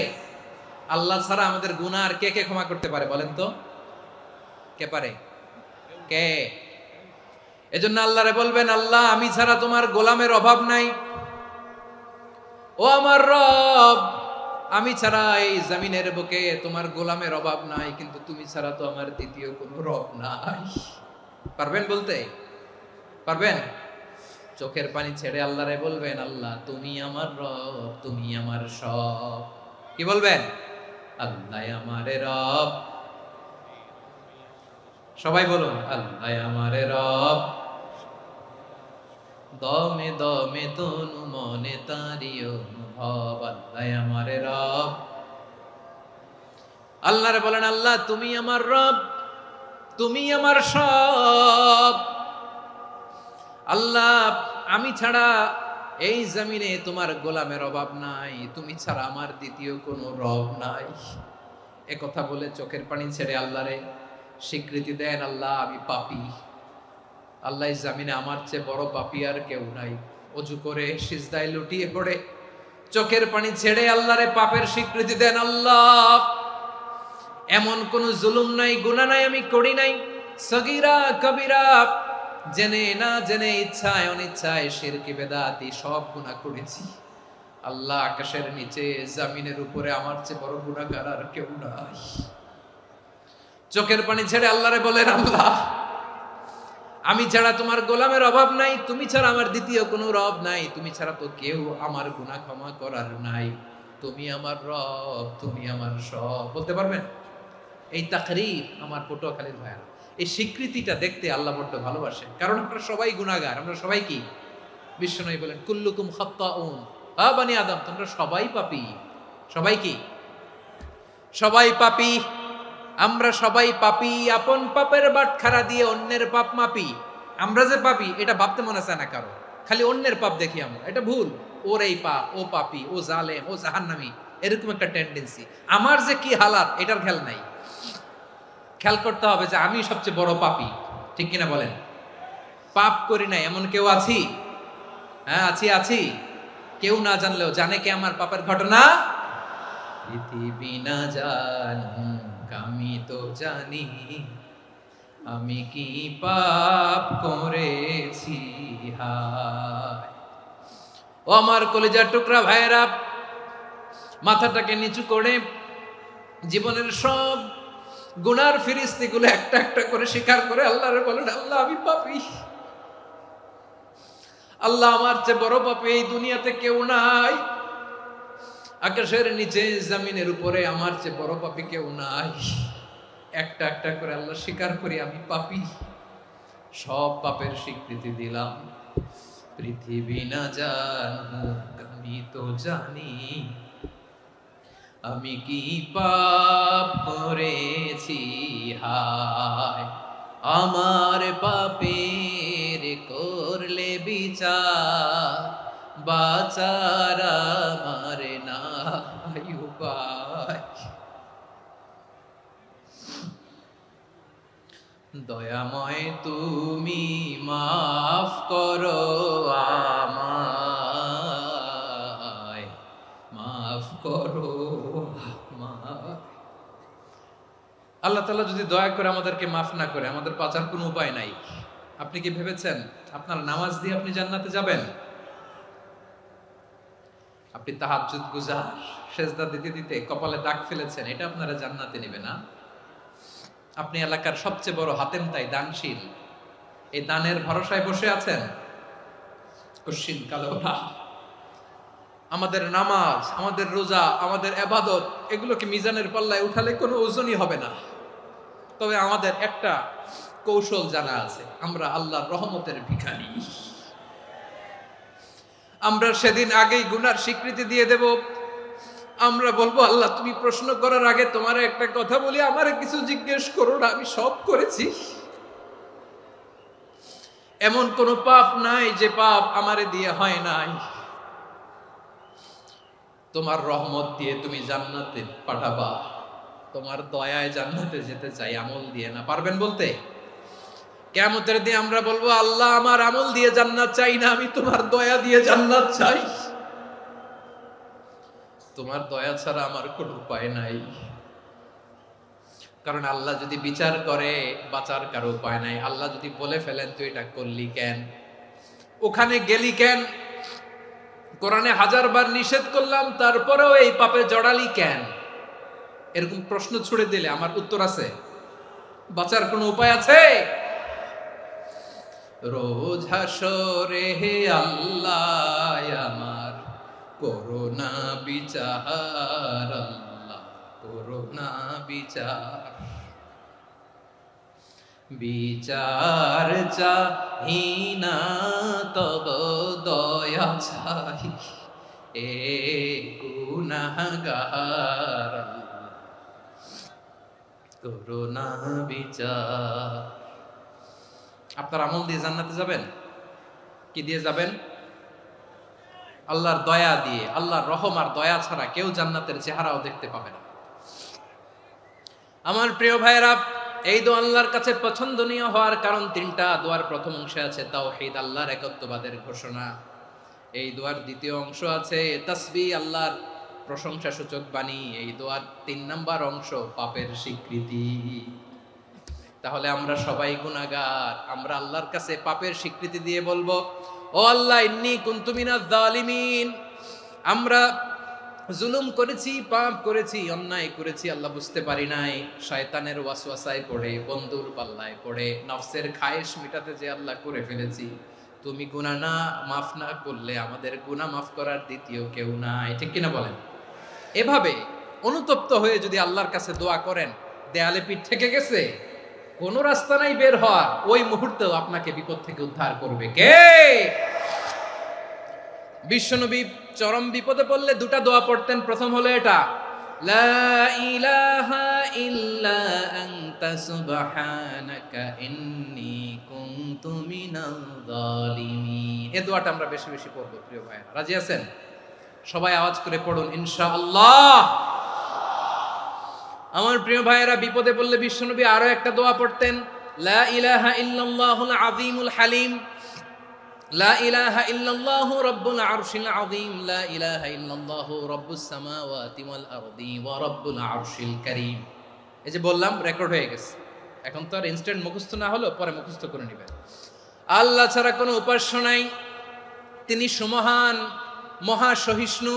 আল্লাহ ছাড়া আমাদের গুনাহ আর কে কে ক্ষমা করতে পারে বলেন তো? কে পারে? কে? এজন্য আল্লাহরে বলবেন, আল্লাহ আমি ছাড়া তোমার গোলামের অভাব নাই, ও আমার রব, আমি ছাড়া এই জমিনের বুকে তোমার গোলামের অভাব নাই, কিন্তু তুমি ছাড়া তো আমার দ্বিতীয় কোনো রব নাই। পারবেন বলতে? পারবেন? চোখের পানি ছেড়ে আল্লাহরে বলবেন, আল্লাহ তুমি আমার রব, তুমি আমার সব। কি বলবেন? আল্লাহ আমারে রব। সবাই বলুন, আল্লাহ আমারে রব, দমে দমে তনু মনে তারি অনুভব, আল্লাহ আমারে রব। আল্লাহরে বলেন, আল্লাহ তুমি আমার রব, তুমি আমার সব। আল্লাহ আমি ছাড়া এই জমিনে তোমার গোলামের অভাব নাই, তুমি ছাড়া আমার দ্বিতীয় কোনো রব নাই। এ কথা বলে চোখের পানি ছেড়ে আল্লাহরে স্বীকৃতি দেন, আল্লাহ আমি পাপী, আল্লাহ জামিনে আমার চেয়ে বড় পাপী আর কেউ নাই। অজু করে সিজদায় লুটিয়ে পড়ে চোখের পানি ছেড়ে আল্লাহরে পাপের স্বীকৃতি দেন, আল্লাহ এমন কোন জুলুম নাই, গুনাহ নাই আমি করি নাই, সগীরা কবিরা, জেনে না জেনে, ইচ্ছায় অনিচ্ছায়, শিরকি বেদাতি, সব গুনাহ করেছি। আল্লাহ আকাশের নিচে জমিনের উপরে আমার চেয়ে বড় গুনাহগার আর কেউ নাই। চোখের পানি ছেড়ে আল্লাহরে বলেন, আল্লাহ আমি ছাড়া তোমার গোলামের অভাব নাই, তুমি ছাড়া আমার দ্বিতীয় কোনো রব নাই, তুমি ছাড়া তো কেউ আমার গুনাহ ক্ষমা করার নাই, তুমি আমার রব, তুমি আমার সব। বলতে পারবেন? এই তাকরীর আমার পটুয়াখালীর ভাইয়া, এই স্বীকৃতিটা দেখতে আল্লাহ বড্ড ভালোবাসে, কারণ আমরা সবাই গুনাহগার, আমরা সবাই কি? বিশ্বনবী বলেন, কুল্লুকুম খাত্তাউন, হা বানি আদম, তোমরা সবাই পাপী। সবাই কি? সবাই পাপী। আমরা সবাই পাপী, আপন পাপের বাটখারা দিয়ে অন্যের পাপ মাপি। আমরা যে পাপী এটা ভাবতে মনে চায় না কারো, খালি অন্যের পাপ দেখি আমরা, এটা ভুল। ওর এই পাপ, ও পাপী, ও জালেম, ও জাহান্নামী, এরকম একটা টেন্ডেন্সি। আমার যে কি হালাত এটার খেয়াল নাই। খেয়াল করতে হবে যে আমি সবচেয়ে বড় পাপী, ঠিক কিনা বলেন? পাপ করি নাই এমন কেউ আছি? হ্যাঁ আছি। কেউ না জানলেও জানে কে আমার পাপের ঘটনা? পৃথিবী না জানুক আমি তো জানি, আমি কি পাপ করেছি হায়। ও আমার কলিজার টুকরা ভাইয়েরা, মাথাটাকে নিচু করে জীবনের সব গুনার ফিরিস্তিগুলো একটা একটা করে স্বীকার করে আল্লাহরে বলেন, আল্লাহ আমি পাপী, আল্লাহ আমার চেয়ে বড় পাপী এই দুনিয়াতে কেউ নাই, আকাশের নিচে জমিনের উপরে আমার চেয়ে বড় পাপী কেউ নাই। একটা একটা করে আল্লাহ স্বীকার করি আমি পাপী, সব পাপের স্বীকৃতি দিলাম। পৃথিবী না জানুক আমি তো জানি, আমি কি পাপ করেছি হায়। আমার পাপের করলে বিচার, বাঁচার আমার নাই উপায়। দয়াময় তুমি মাফ করো আমায়, মাফ করো আমায়। আল্লাহ তাআলা যদি দয়া করে আমাদেরকে মাফ না করে, আমাদের বাঁচার কোনো উপায় নাই। আপনি কি ভেবেছেন আপনার নামাজ দিয়ে আপনি জান্নাতে যাবেন? আপনি তাহাজ্জুদ গুজার, সেজদা দিতে দিতে কপালে দাগ ফেলেছেন, এটা আপনারা জান্নাতে নেবে না? আপনি এলাকার সবচেয়ে বড় হাতেম তাই দানশীল, এই দানের ভরসায় বসে আছেন, কশিন কালো না। আমাদের নামাজ, আমাদের রোজা, আমাদের ইবাদত, এগুলোকে মিজানের পাল্লায় উঠালে কোনো ওজনই হবে না। তবে আমাদের একটা কৌশল জানা আছে, আমরা আল্লাহর রহমতের ভিখারি। আমরা সেদিন আগেই গুনার স্বীকৃতি দিয়ে দেব। আমরা বলবো, আল্লাহ তুমি প্রশ্ন করার আগে তোমার একটা কথা বলি, আমারে কিছু জিজ্ঞেস করো না, আমি সব করেছি। এমন কোন পাপ নাই যে পাপ আমারে দিয়ে হয় নাই। তোমার রহমত দিয়ে তুমি জান্নাতে পাঠাবা, তোমার দয়ায় জান্নাতে যেতে চাই, আমল দিয়ে না। পারবেন বলতে? কিয়ামতের দিন আমরা বলবো, আল্লাহ আমার আমল দিয়ে জান্নাত চাই না, আমি তোমার দয়া দিয়ে জান্নাত চাই। তোমার দয়া ছাড়া আমার কোনো উপায় নাই। কারণ আল্লাহ যদি বিচার করে, বাঁচার কারো উপায় নাই। আল্লাহ যদি বলে ফেলেন তুই এটা করলি কেন, ওখানে গেলি কেন, কোরআনে 1000 বার নিষেধ করলাম তারপরেও এই পাপে জড়ালি কেন, এরকম প্রশ্ন ছুড়ে দিলে আমার উত্তর আছে? বাঁচার কোনো উপায় আছে? রোজ হাসরে হে আল্লাহ আমার করোনা বিচার, আল্লাহ করোনা বিচার। বিচার চাহি না তব দয়া চাই, এ গুনাহগার, আল্লাহ করোনা বিচার। আপনার আমল দিয়ে জান্নাতে যাবেন? কি দিয়ে যাবেন? আল্লাহর দয়া দিয়ে। আল্লাহর রহম আর দয়া ছাড়া কেউ জান্নাতের চেহারাও দেখতে পাবে না। আমার প্রিয় ভাইরা, এই দোয়া আল্লাহর কাছে পছন্দনীয় হওয়ার কারণ 3টা। দোয়ার প্রথম অংশে আছে তাওহীদ, আল্লাহর একত্ববাদের ঘোষণা। এই দোয়ার দ্বিতীয় অংশ আছে তাসবিহ, আল্লাহর প্রশংসা সূচক বাণী। এই দোয়ার 3 নাম্বার অংশ পাপের স্বীকৃতি। তাহলে আমরা সবাই গুনাহগার। আমরা আল্লাহর কাছে পাপের স্বীকৃতি দিয়ে বলবো, ও আল্লাহ ইন্নী কুনতু মিনাজ জালিমিন, আমরা জুলুম করেছি, পাপ করেছি, অন্যায় করেছি, আল্লাহ বুঝতে পারি নাই, শয়তানের ওয়াসওয়াসায় পড়ে, বন্ধুর পাল্লায় পড়ে, নফসের খায়েশ মিটাতে যে আল্লাহ করে ফেলেছি। তুমি গুনাহ না মাফ না করলে আমাদের গুনাহ মাফ করার দ্বিতীয় কেউ নাই। ঠিক কিনা বলেন? এভাবে অনুতপ্ত হয়ে যদি আল্লাহর কাছে দোয়া করেন, দেয়ালে পিঠ থেকে গেছে, কোনো রাস্তা নাই বের হওয়ার, ওই মুহূর্তেও আপনাকে বিপদ থেকে উদ্ধার করবে কে? বিশ্বনবী চরম বিপদে পড়লে 2টা দোয়া পড়তেন। প্রথম হলো এটা, লা ইলাহা ইল্লা আনতা সুবহানাকা ইন্নী কুনতু মিনাল জালিমিন। এই দোয়াটা আমরা বেশি বেশি পড়ব প্রিয় ভাইরা। রাজি আছেন? সবাই আওয়াজ করে পড়ুন ইনশাআল্লাহ। আমার প্রিয় ভাইয়েরা, বিপদে পড়লে বিশ্বনবী আরো একটা দোয়া পড়তেন, লা ইলাহা ইল্লাল্লাহুল আযীমুল হালিম, লা ইলাহা ইল্লাল্লাহু রাব্বুল আরশিল আযীম, লা ইলাহা ইল্লাল্লাহু রাব্বুস সামাওয়াতি ওয়াল আরদি ওয়া রাব্বুল আরশিল কারীম। এই যে বললাম, রেকর্ড হয়ে গেছে। এখন তো আর ইনস্ট্যান্ট মুখস্থ না হলো, পরে মুখস্থ করে নেবেন। আল্লাহ ছাড়া কোনো উপাস্য নাই, তিনি সুমহান, মহা সহিষ্ণু।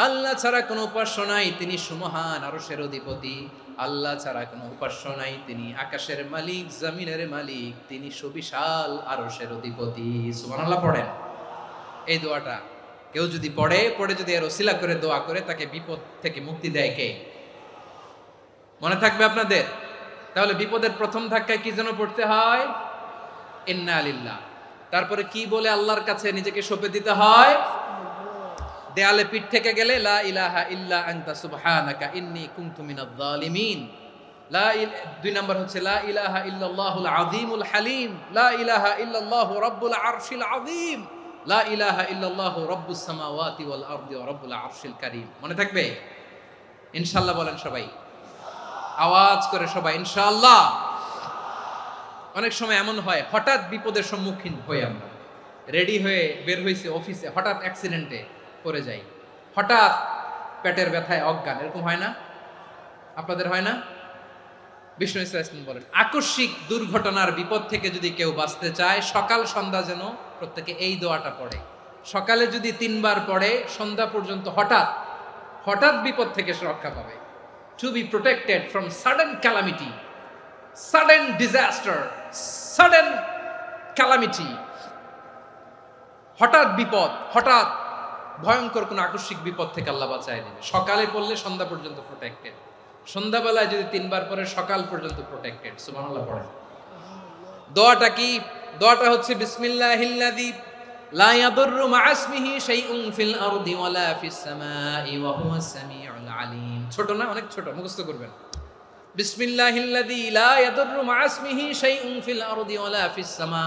আল্লাহ ছাড়া কোনো উপাস্য নাই, তিনি সুমহান, আরশের অধিপতি। আল্লাহ ছাড়া কোনো উপাস্য নাই, তিনি আকাশের মালিক, জমিনের মালিক, তিনি সুবিশাল আরশের অধিপতি। সুবহানাল্লাহ পড়েন। এই দোয়াটা কেউ যদি পড়ে যদি এর ওসিলা করে দোয়া করে, তাকে বিপদ থেকে মুক্তি দেয় কে? মনে থাকবে আপনাদের? তাহলে বিপদের প্রথম ধাক্কায় কি যেন পড়তে হয়? ইন্না লিল্লাহ। তারপরে কি বলে আল্লাহর কাছে নিজেকে সঁপে দিতে হয়? দেয়ালে পিঠ থেকে গেলে লা ইলাহা ইল্লা আনতা সুবহানাকা ইন্নী কুনতু মিনাজ জালিমিন। 2 নাম্বার হচ্ছে লা ইলাহা ইল্লাল্লাহুল আযীমুল হালিম, লা ইলাহা ইল্লাল্লাহু রাব্বুল আরশিল আযীম, লা ইলাহা ইল্লাল্লাহু রাব্বুস সামাওয়াতি ওয়াল আরদি ওয়া রাব্বুল আরশিল কারীম। মনে থাকবে? ইনশাআল্লাহ বলেন সবাই, আওয়াজ করে সবাই ইনশাআল্লাহ। অনেক সময় এমন হয়, হঠাৎ বিপদের সম্মুখীন হই আমরা, রেডি হয়ে বের হইছে অফিসে, হঠাৎ অ্যাক্সিডেন্টে পড়ে যাই, হঠাৎ পেটের ব্যথায় অজ্ঞান, এরকম হয় না? আপনাদের হয় না? বিষ্ণু ইসলাম বলেন, আকস্মিক দুর্ঘটনার বিপদ থেকে যদি কেউ বাঁচতে চায়, সকাল সন্ধ্যা যেন প্রত্যেকে এই দোয়াটা পড়ে, সকালে যদি 3 বার পড়ে সন্ধ্যা পর্যন্ত হঠাৎ হঠাৎ বিপদ থেকে সে রক্ষা পাবে। To be protected from sudden calamity, sudden disaster, sudden calamity, হঠাৎ বিপদ, হঠাৎ ভয়ঙ্কর কোন আকস্মিক বিপদ থেকে আল্লাহ বাঁচায় নেবে। সকালে পড়লে সন্ধ্যা পর্যন্ত প্রোটেক্টেড, সন্ধ্যাবেলায় যদি 3 বার পরে সকাল পর্যন্ত প্রোটেক্টেড। সুবহানাল্লাহ পড়ে। দোয়াটা কি? দোয়াটা হচ্ছে বিসমিল্লাহিল্লাযী লা ইয়াদুররু মা'a ইসমিহি শাইউন ফিল আরদি ওয়ালা ফিস সামাই ওয়া হুয়াস সামিউল আলিম। ছোট না? অনেক ছোট, মুখস্থ করবেন। বিসমিল্লাহিল্লাযী লা ইয়াদুররু মা'a ইসমিহি শাইউন ফিল আরদি ওয়ালা ফিস সামা।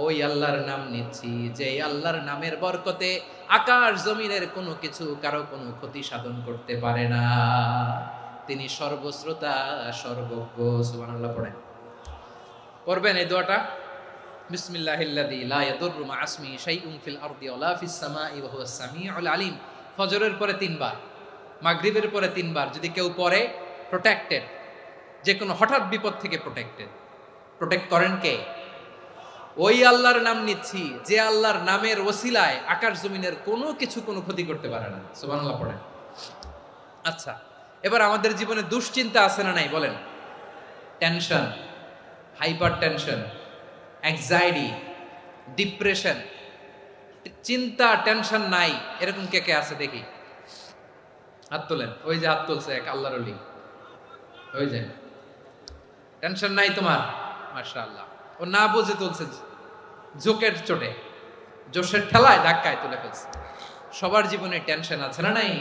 ওই আল্লাহর নাম নিচ্ছি যে আল্লাহর নামের বরকতে আকাশ জমিনের কোনো কিছু কারো কোনো ক্ষতি সাধন করতে পারে না। তিনি সর্বশ্রোতা, সর্বজ্ঞ। সুবহানাল্লাহ পড়েন। পড়বেন এই দোয়াটা, বিসমিল্লাহিল্লাযী লা ইয়াদুররু মা'a ইসমিহি শাইউন ফিল আরদি ওয়ালা ফিস সামাই ওয়া হুয়াস সামিউল আলিম। ফজরের পরে 3 বার, মাগরিবের পরে 3 বার যদি কেউ পড়ে প্রোটেক্টেড, যে কোনো হঠাৎ বিপদ থেকে প্রোটেক্টেড। প্রোটেক্ট করেন কে? ওই আল্লাহর নাম নিচ্ছি যে আল্লাহর নামের ওসিলায় আকাশ জমিনের কোনো কিছু কোনো ক্ষতি করতে পারে না। সুবহানাল্লাহ পড়েন। আচ্ছা, এবার আমাদের জীবনে দুশ্চিন্তা আছে না নাই বলেন? Tension, hyper tension, anxiety, depression, চিন্তা টেনশন নাই এরকম কে কে আছে দেখি? হাত তোলেন। ওই যে হাত তুলছে এক আল্লাহর ওলি, ওই যে। টেনশন নাই তোমার? মাশাআল্লাহ। ও না বুঝে তুলছে, জোকের চোটে, জোশের ঠেলায় ধাক্কায় তুলে ফেলছে। সবার জীবনে টেনশন আছে না নাই?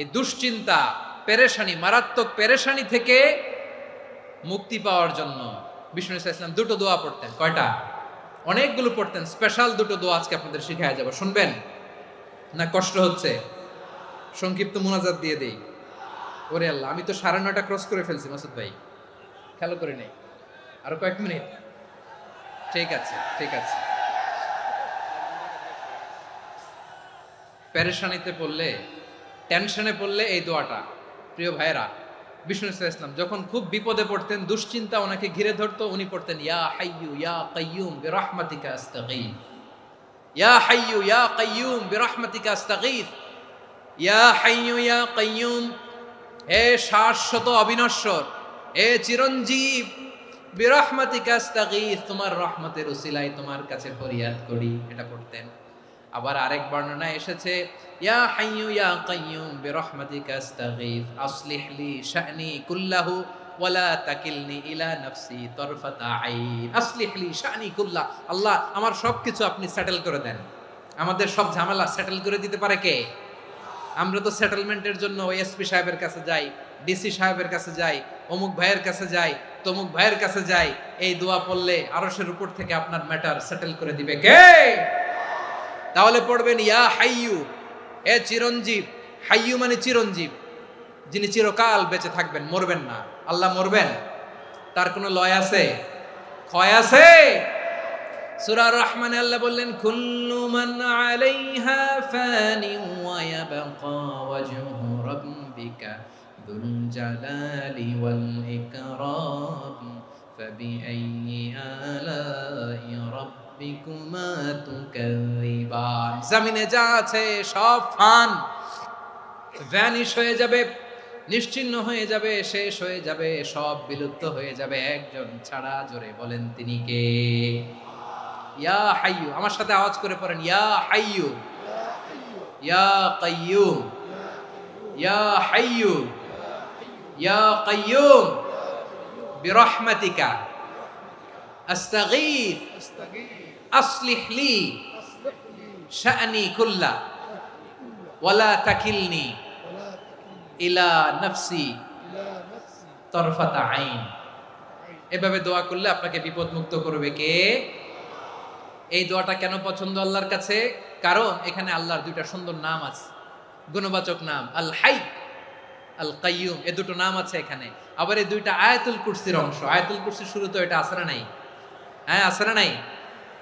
এই দুশ্চিন্তা, পেরেশানি, মারাত্মক পেরেশানি থেকে মুক্তি পাওয়ার জন্য বিষ্ণু ইসলাম 2টো দোয়া পড়তেন। কয়টা? অনেকগুলো পড়তেন। স্পেশাল 2টো দোয়া আজকে আপনাদের শিখায় যাব, শুনবেন না? কষ্ট হচ্ছে? সংক্ষিপ্ত মুনাজাত দিয়ে দেই। ওরে আল্লাহ, আমি তো 9:30 ক্রস করে ফেলছি মাসুদ ভাই, খেয়াল করে নেই। আরো কয়েক মিনিট? ঠিক আছে, ঠিক আছে। পেরেশানিতে পড়লে, টেনশনে পড়লে এই দোয়াটা, প্রিয় ভাইরা, বিষ্ণু ইসলাম যখন খুব বিপদে পড়তেন, দুশ্চিন্তা ওনাকে ঘিরে ধরতো, উনি পড়তেন ইয়া হাইয়ু ইয়া কাইয়ুম বিরহমাতিকা আস্তাগীথ, ইয়া হাইয়ু ইয়া কাইয়ুম বিরহমাতিকা আস্তাগীথ, ইয়া হাইয়ু ইয়া কাইয়ুম, হে শাশ্বত অবিনশ্বর, হে চিরঞ্জীব, বিরহমাতিকা আস্তাগীথ, তোমার রহমতের উসিলায় তোমার কাছে ফরিয়াদ করি। এটা পড়তেন। আবার আরেক বর্ণনায় এসেছে ইয়া হাইয়ু ইয়া কাইয়ুম বিরহমাতিকা আস্তাগীথ আসলিহ লি শা'নি কুল্লাহু ওয়ালা তাকিলনি ইলা নাফসি তারফাতা আইন। আসলিহ লি শা'নি কুল্লাহ, আল্লাহ আমার সবকিছু আপনি সেটেল করে দেন। আমাদের সব ঝামেলা সেটেল করে দিতে পারে কে? আমরা তো সেটেলমেন্টের জন্য ওই এসপি সাহেবের কাছে যাই, ডিসি সাহেবের কাছে যাই, অমুক ভাইয়ের কাছে যাই, তমুক ভাইয়ের কাছে যাই। এই দোয়া পড়লে আরশের উপর থেকে আপনার ম্যাটার সেটেল করে দিবে কে? তাহলে পড়বেন ইয়া হাইয়ু, এ চিরঞ্জীব। হাইয়ু মানে চিরঞ্জীব, যিনি চিরকাল বেঁচে থাকবেন, মরবেন না। আল্লাহ মরবেন? তার কোনো লয় আছে? ক্ষয় আছে? সূরা রহমানে আল্লাহ বললেন কুল্লু মান আলাইহা ফানি ওয়া ইয়াবকা ওয়াজহু রাব্বিকা যুল জালালি ওয়াল ইকরাম ফাবিআইয়ি আলাই রাব্বিকুমা তুকাযিবান। জমিনে যা আছে সব ফান, ভ্যানিশ হয়ে যাবে, নিশ্চিহ্ন হয়ে যাবে, শেষ হয়ে যাবে, সব বিলুপ্ত হয়ে যাবে, একজন ছাড়া। জোরে বলেন তিনি কে? ইয়া হাইয়ু। আমার সাথে আওয়াজ করে পড়েন ইয়া হাইয়ু ইয়া কাইয়ুম ইয়া হাইয়ু ইয়া কাইয়ুম বিরহমাতিকা আস্তাগীথ আসলিহ লি শা'নি কুল্লা ওয়ালা তাকিলনি ইলা নাফসি তারফাতা আইন। এভাবে দোয়া করলে আপনাকে বিপদ মুক্ত করবে কে? এই দোয়াটা কেন পছন্দ আল্লাহর কাছে? কারণ এখানে আল্লাহর 2টা সুন্দর নাম আছে, গুণবাচক নাম, আল হাই, আল কাইয়ুম। এই 2টো নাম আছে এখানে। আবার এই 2টা আয়াতুল কুরসির অংশ। আয়াতুল কুরসির শুরুতে এটা আছে না নাই? হ্যাঁ, আছে না নাই?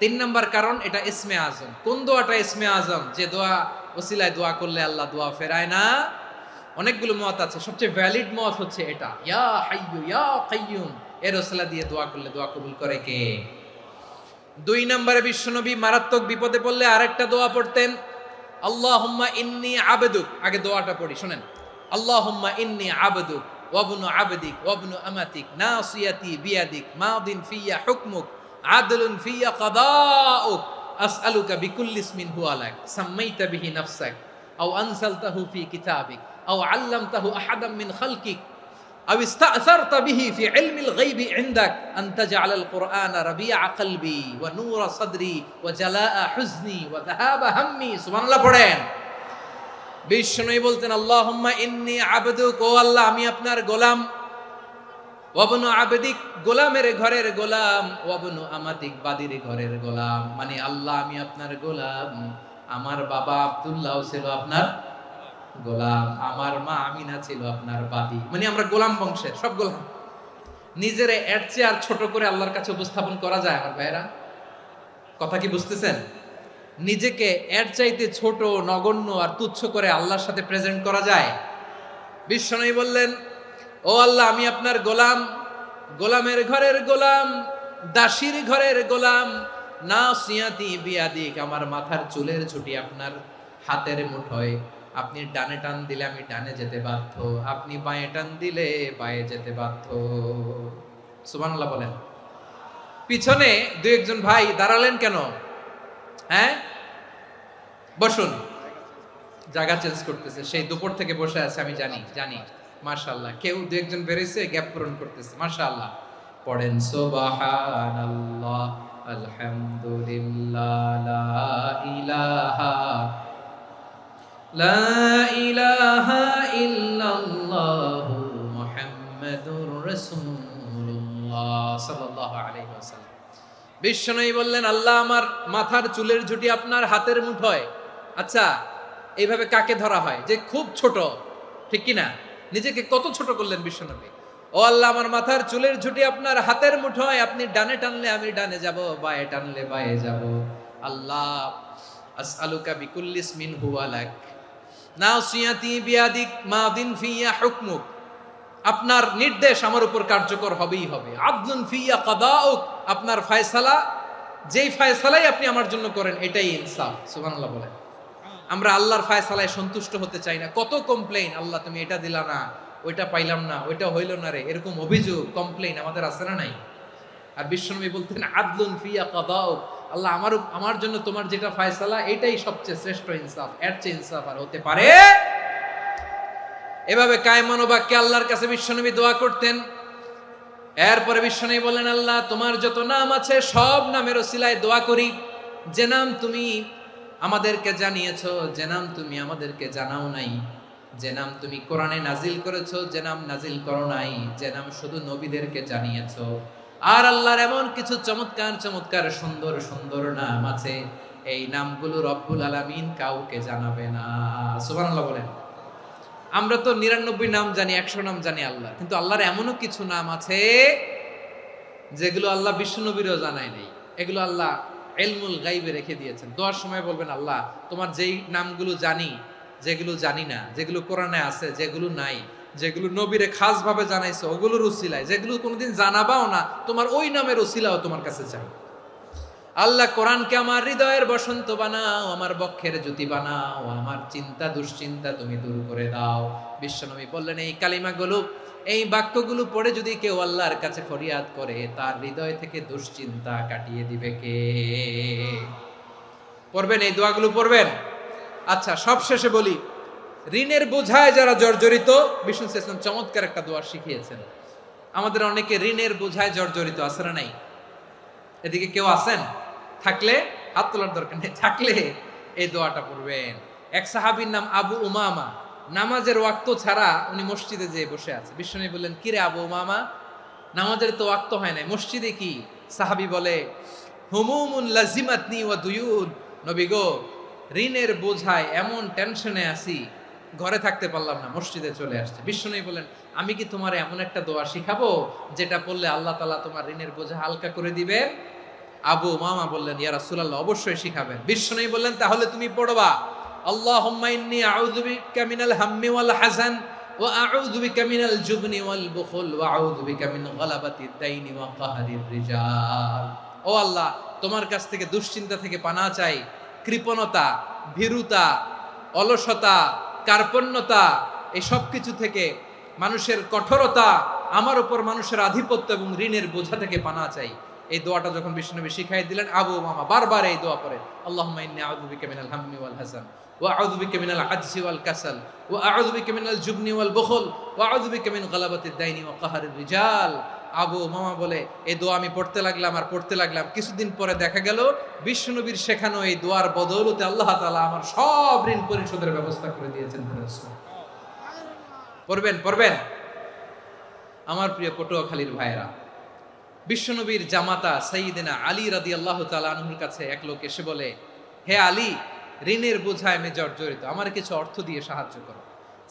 3 নাম্বার কারণ এটা ইসমে আজম। কোন দোয়াটা ইসমে আজম? যে দোয়া ওসিলায় দোয়া করলে আল্লাহ দোয়া ফেরায় না। অনেকগুলো মত আছে, সবচেয়ে ভ্যালিড মত হচ্ছে এটা, ইয়া হাইয়ু ইয়া কাইয়ুম। এর ওসিলা দিয়ে দোয়া করলে দোয়া কবুল করে কে? দুই নম্বরে বিশ্বনবী মারাত্মক বিপদে পড়লে আরেকটা দোয়া পড়তেন, আল্লাহুম্মা ইন্নী আবদুক। আগে দোয়াটা পড়ি, শুনেন। আল্লাহুম্মা ইন্নী আবদুক ওয়াবনু আবদিক ওয়াবনু আমাতিক নাসিয়াতি বিয়াদিক মাদিন ফিয়া হুকমুক আদলুন ফিয়া কাদাউক আসআলুকা বিকুল্লি ইসমিন হুয়া লাক সাম্মাইতা বিহি নাফসাক আও আনসালতাহু ফি কিতাবিক আও আল্লামতাহু আহাদাম মিন খালকিক আও ইস্তা'সারতা বিহি ফি ইলমিল গায়বি ইনদাক আন তাজআলাল কুরআনা রাবিআ কলবি ওয়া নূরা সাদরি ওয়া জালাআ হুজনি ওয়া যাহাবা হাম্মি। সুবহানাল্লাহ পড়েন। বিষ্ণুই বলতেন, আল্লাহুম্মা ইন্নী আবদুক, ও আল্লাহ আমি আপনার গোলাম, ওয়াবনু আবদিক, গোলামের ঘরের গোলাম, ওয়াবনু আমাতিক, বাদির ঘরের গোলাম। মানে আল্লাহ আমি আপনার গোলাম, আমার বাবা আব্দুল্লাহ ছিল আপনার গোলাম, আমার মা আমিনা ছিল আপনার বাদী। মানে আমরা গোলাম বংশের, সব গোলাম। নিজেরে এর চেয়ে আর ছোট করে আল্লাহর কাছে উপস্থাপন করা যায় আমার ভাইরা? কথা কি বুঝতেছেন? নিজেকে এর চাইতে ছোট, নগণ্য আর তুচ্ছ করে আল্লাহর সাথে প্রেজেন্ট করা যায়? বিশ্বনবী বললেন, ও আল্লাহ আমি আপনার গোলাম, গোলামের ঘরের গোলাম, দাসীর ঘরের গোলাম, নাসিয়াতি বিয়াদিক, আমার মাথার চুলের ছুটি আপনার হাতের মুঠোয়। আপনি ডানে টান দিলে আমি ডানে যেতে বাধ্য, আপনি বাঁয়ে টান দিলে বাঁয়ে যেতে বাধ্য। সুবহানাল্লাহ বলেন। পিছনে দুই একজন ভাই দাঁড়ালেন কেন? হ্যাঁ, বসুন। জায়গা চেঞ্জ করতেছে, সেই দুপুর থেকে বসে আছে আমি জানি। মাশাআল্লাহ, কেউ দু একজন বেরিয়েছে, গ্যাপ পূরণ করতেছে। মাশাআল্লাহ পড়েন সুবহানাল্লাহ আলহামদুলিল্লাহ লা ইলাহা ইল্লাল্লাহ মুহাম্মাদুর রাসূলুল্লাহ সাল্লাল্লাহু আলাইহি ওয়াসাল্লাম। বিশ্বনবী বললেন, আল্লাহ আমার মাথার চুলের ঝুঁটি আপনার হাতের মুঠোয়। আচ্ছা, এইভাবে কাকে ধরা হয়? যে খুব ছোট, ঠিক কিনা? নিজেকে কত ছোট করলেন বিশ্বনবী। ও আল্লাহ আমার মাথার চুলের ঝুঁটি আপনার হাতের মুঠোয়, আপনি ডানে টানলে আমি ডানে যাব, বাঁয়ে টানলে বাঁয়ে যাব। আল্লাহ আসআলুকা বিকুল্লি ইসমিন হুয়া লাক নাসিয়াতি বিয়াদিক মাদিন ফিয়া হুকমুক, আপনার নির্দেশ আমার উপর কার্যকর হবেই হবে। আদলুন ফিয়া কাদাউক, আপনার ফয়সালা, যেই ফয়সালাই আপনি আমার জন্য করেন এটাই ইনসাফ। সুবহানাল্লাহ বলেন। আমরা আল্লাহর ফয়সালায় সন্তুষ্ট হতে চাই না। কত কমপ্লেইন, আল্লাহ তুমি এটা দিলা না, ওইটা পাইলাম না, ওইটা হইল না রে, এরকম অভিযোগ, কমপ্লেইন আমাদের আছে না নাই? আর বিশ্বনবী বলতেন, আদলুন ফিয়া কাদাউক, আল্লাহ আমার জন্য তোমার যেটা ফয়সালা এটাই সবচেয়ে শ্রেষ্ঠ ইনসাফ, এর চেয়ে ইনসাফ আর হতে পারে? এভাবে কায়মান বাক্যে আল্লাহর কাছে বিশ্বনবী দোয়া করতেন। এরপরে বিশ্বনবী বললেন, আল্লাহ তোমার যত নাম আছে সব নামের ওসিলায় দোয়া করি, যে নাম তুমি আমাদেরকে জানিয়েছো, যে নাম তুমি আমাদেরকে জানাও নাই, যে নাম তুমি কোরআনে নাজিল করেছো, যে নাম নাজিল করো নাই, যে নাম শুধু নবীদেরকে জানিয়েছো। আর আল্লাহর এমন কিছু চমৎকার চমৎকার সুন্দর সুন্দর নাম আছে, এই নামগুলো রব্বুল আলামিন কাউকে জানাবে না। সুবহানাল্লাহ বলেন। আমরা তো 99 নাম জানি, 100 নাম জানি আল্লাহ, কিন্তু আল্লাহর এমনও কিছু নাম আছে যেগুলো আল্লাহ বিশ্বনবীরও জানায় নাই। এগুলো আল্লাহ ইলমুল গায়বে রেখে দিয়েছেন। দোয়ার সময় বলবেন, আল্লাহ তোমার যেই নামগুলো জানি, যেগুলো জানি না, যেগুলো কোরআনে আছে, যেগুলো নাই, যেগুলো নবীরে খাস ভাবে জানাইছো ওগুলোর উসিলায়, যেগুলো কোনোদিন জানাবাও না, তোমার ওই নামের উসিলাও তোমার কাছে চাই। আল্লাহ কোরআনকে আমার হৃদয়ের বসন্ত বানাও, আমার বক্ষের জ্যোতি বানাও, আমার চিন্তা দুশ্চিন্তা তুমি দূর করে দাও। বিশ্বনবী বললেন, এই কালিমাগুলো, এই বাক্যগুলো পড়ে যদি কেউ আল্লাহর কাছে ফরিয়াদ করে, তার হৃদয় থেকে দুশ্চিন্তা কাটিয়ে দিবে কে? পড়বেন, এই দোয়াগুলো পড়বেন। আচ্ছা, সব শেষে বলি, ঋণের বোঝায় যারা জর্জরিত, বিষ্ণু ইসলাম চমৎকার একটা দোয়া শিখিয়েছেন। আমাদের অনেকে ঋণের বোঝায় জর্জরিত, আছে না নাই? এদিকে কেউ আছেন? থাকলে হাত তোলার দরকার নেই, থাকলে এই দোয়াটা পড়বেন। এক সাহাবীর নাম আবু উমামা, নামাজের ওয়াক্ত ছাড়া উনি মসজিদে যেয়ে বসে আছে। বিশ্বনবী বললেন, কি রে আবু উমামা, নামাজের তো ওয়াক্ত হয় নাই, মসজিদে কি? সাহাবী বলে, হুমুমুন লাজিমাতনি ওয়া দুয়ুন, নবী গো ঋণের বোঝায় এমন টেনশনে আছি, ঘরে থাকতে পারলাম না, মসজিদে চলে আসছে। বিশ্বনবী বলেন, আমি কি তোমার এমন একটা দোয়া শিখাবো যেটা পড়লে আল্লাহ তাআলা তোমার ঋণের বোঝা হালকা করে দিবে? আবু উমামা বললেন, ইয়া রাসূলুল্লাহ, অবশ্যই শিখাবেন। বিশ্বনবী বললেন, তাহলে তুমি পড়বা, আল্লাহুম্মা ইন্নী আউযু বিকা মিনাল হাম্মি ওয়াল হাযান ওয়া আউযু বিকা মিনাল জুবনি ওয়াল বুখল ওয়া আউযু বিকা মিন গালাবাতিদ দাইনি ওয়া কাহরির রিজাল। ও আল্লাহ, তোমার কাছ থেকে দুশ্চিন্তা থেকে পানা চাই, কৃপণতা, ভীরুতা, অলসতা, কার্পণ্যতা, এই সব কিছু থেকে, মানুষের কঠোরতা, আমার উপর মানুষের আধিপত্য এবং ঋণের বোঝা থেকে পানা চাই। এই দোয়াটা যখন বিশ্বনবী শিখাই দিলেন, আবু মামা বারবার এই দোয়া পড়ে, আল্লাহুম্মা ইন্নী আউযু বিকা মিনাল হাম্মি ওয়াল হাযান ওয়া আউযু বিকা মিনাল আজজি ওয়াল কাসাল ওয়া আউযু বিকা মিনাল জুবনি ওয়াল বুখল ওয়া আউযু বিকা মিন গালাবাতিদ দাইনি ওয়া কাহরির রিজাল। আবু মামা বলে এই দোয়া আমি পড়তে লাগলাম। কিছুদিন পরে দেখা গেল বিশ্বনবীর শেখানো এই দোয়ার বদৌলতে আল্লাহ তাআলা আমার সব ঋণ পরিশোধের ব্যবস্থা করে দিয়েছেন। পড়বেন। আমার প্রিয় পটুয়াখালীর ভাইয়েরা, বিশ্বনবীর জামাতা সাইয়্যিদিনা আলী রাদিয়াল্লাহু তাআলা আনহুর কাছে এক লোক এসে বলে, হে আলী, ঋণের বোঝায় আমি জর্জরিত, আমার কিছু অর্থ দিয়ে সাহায্য করো।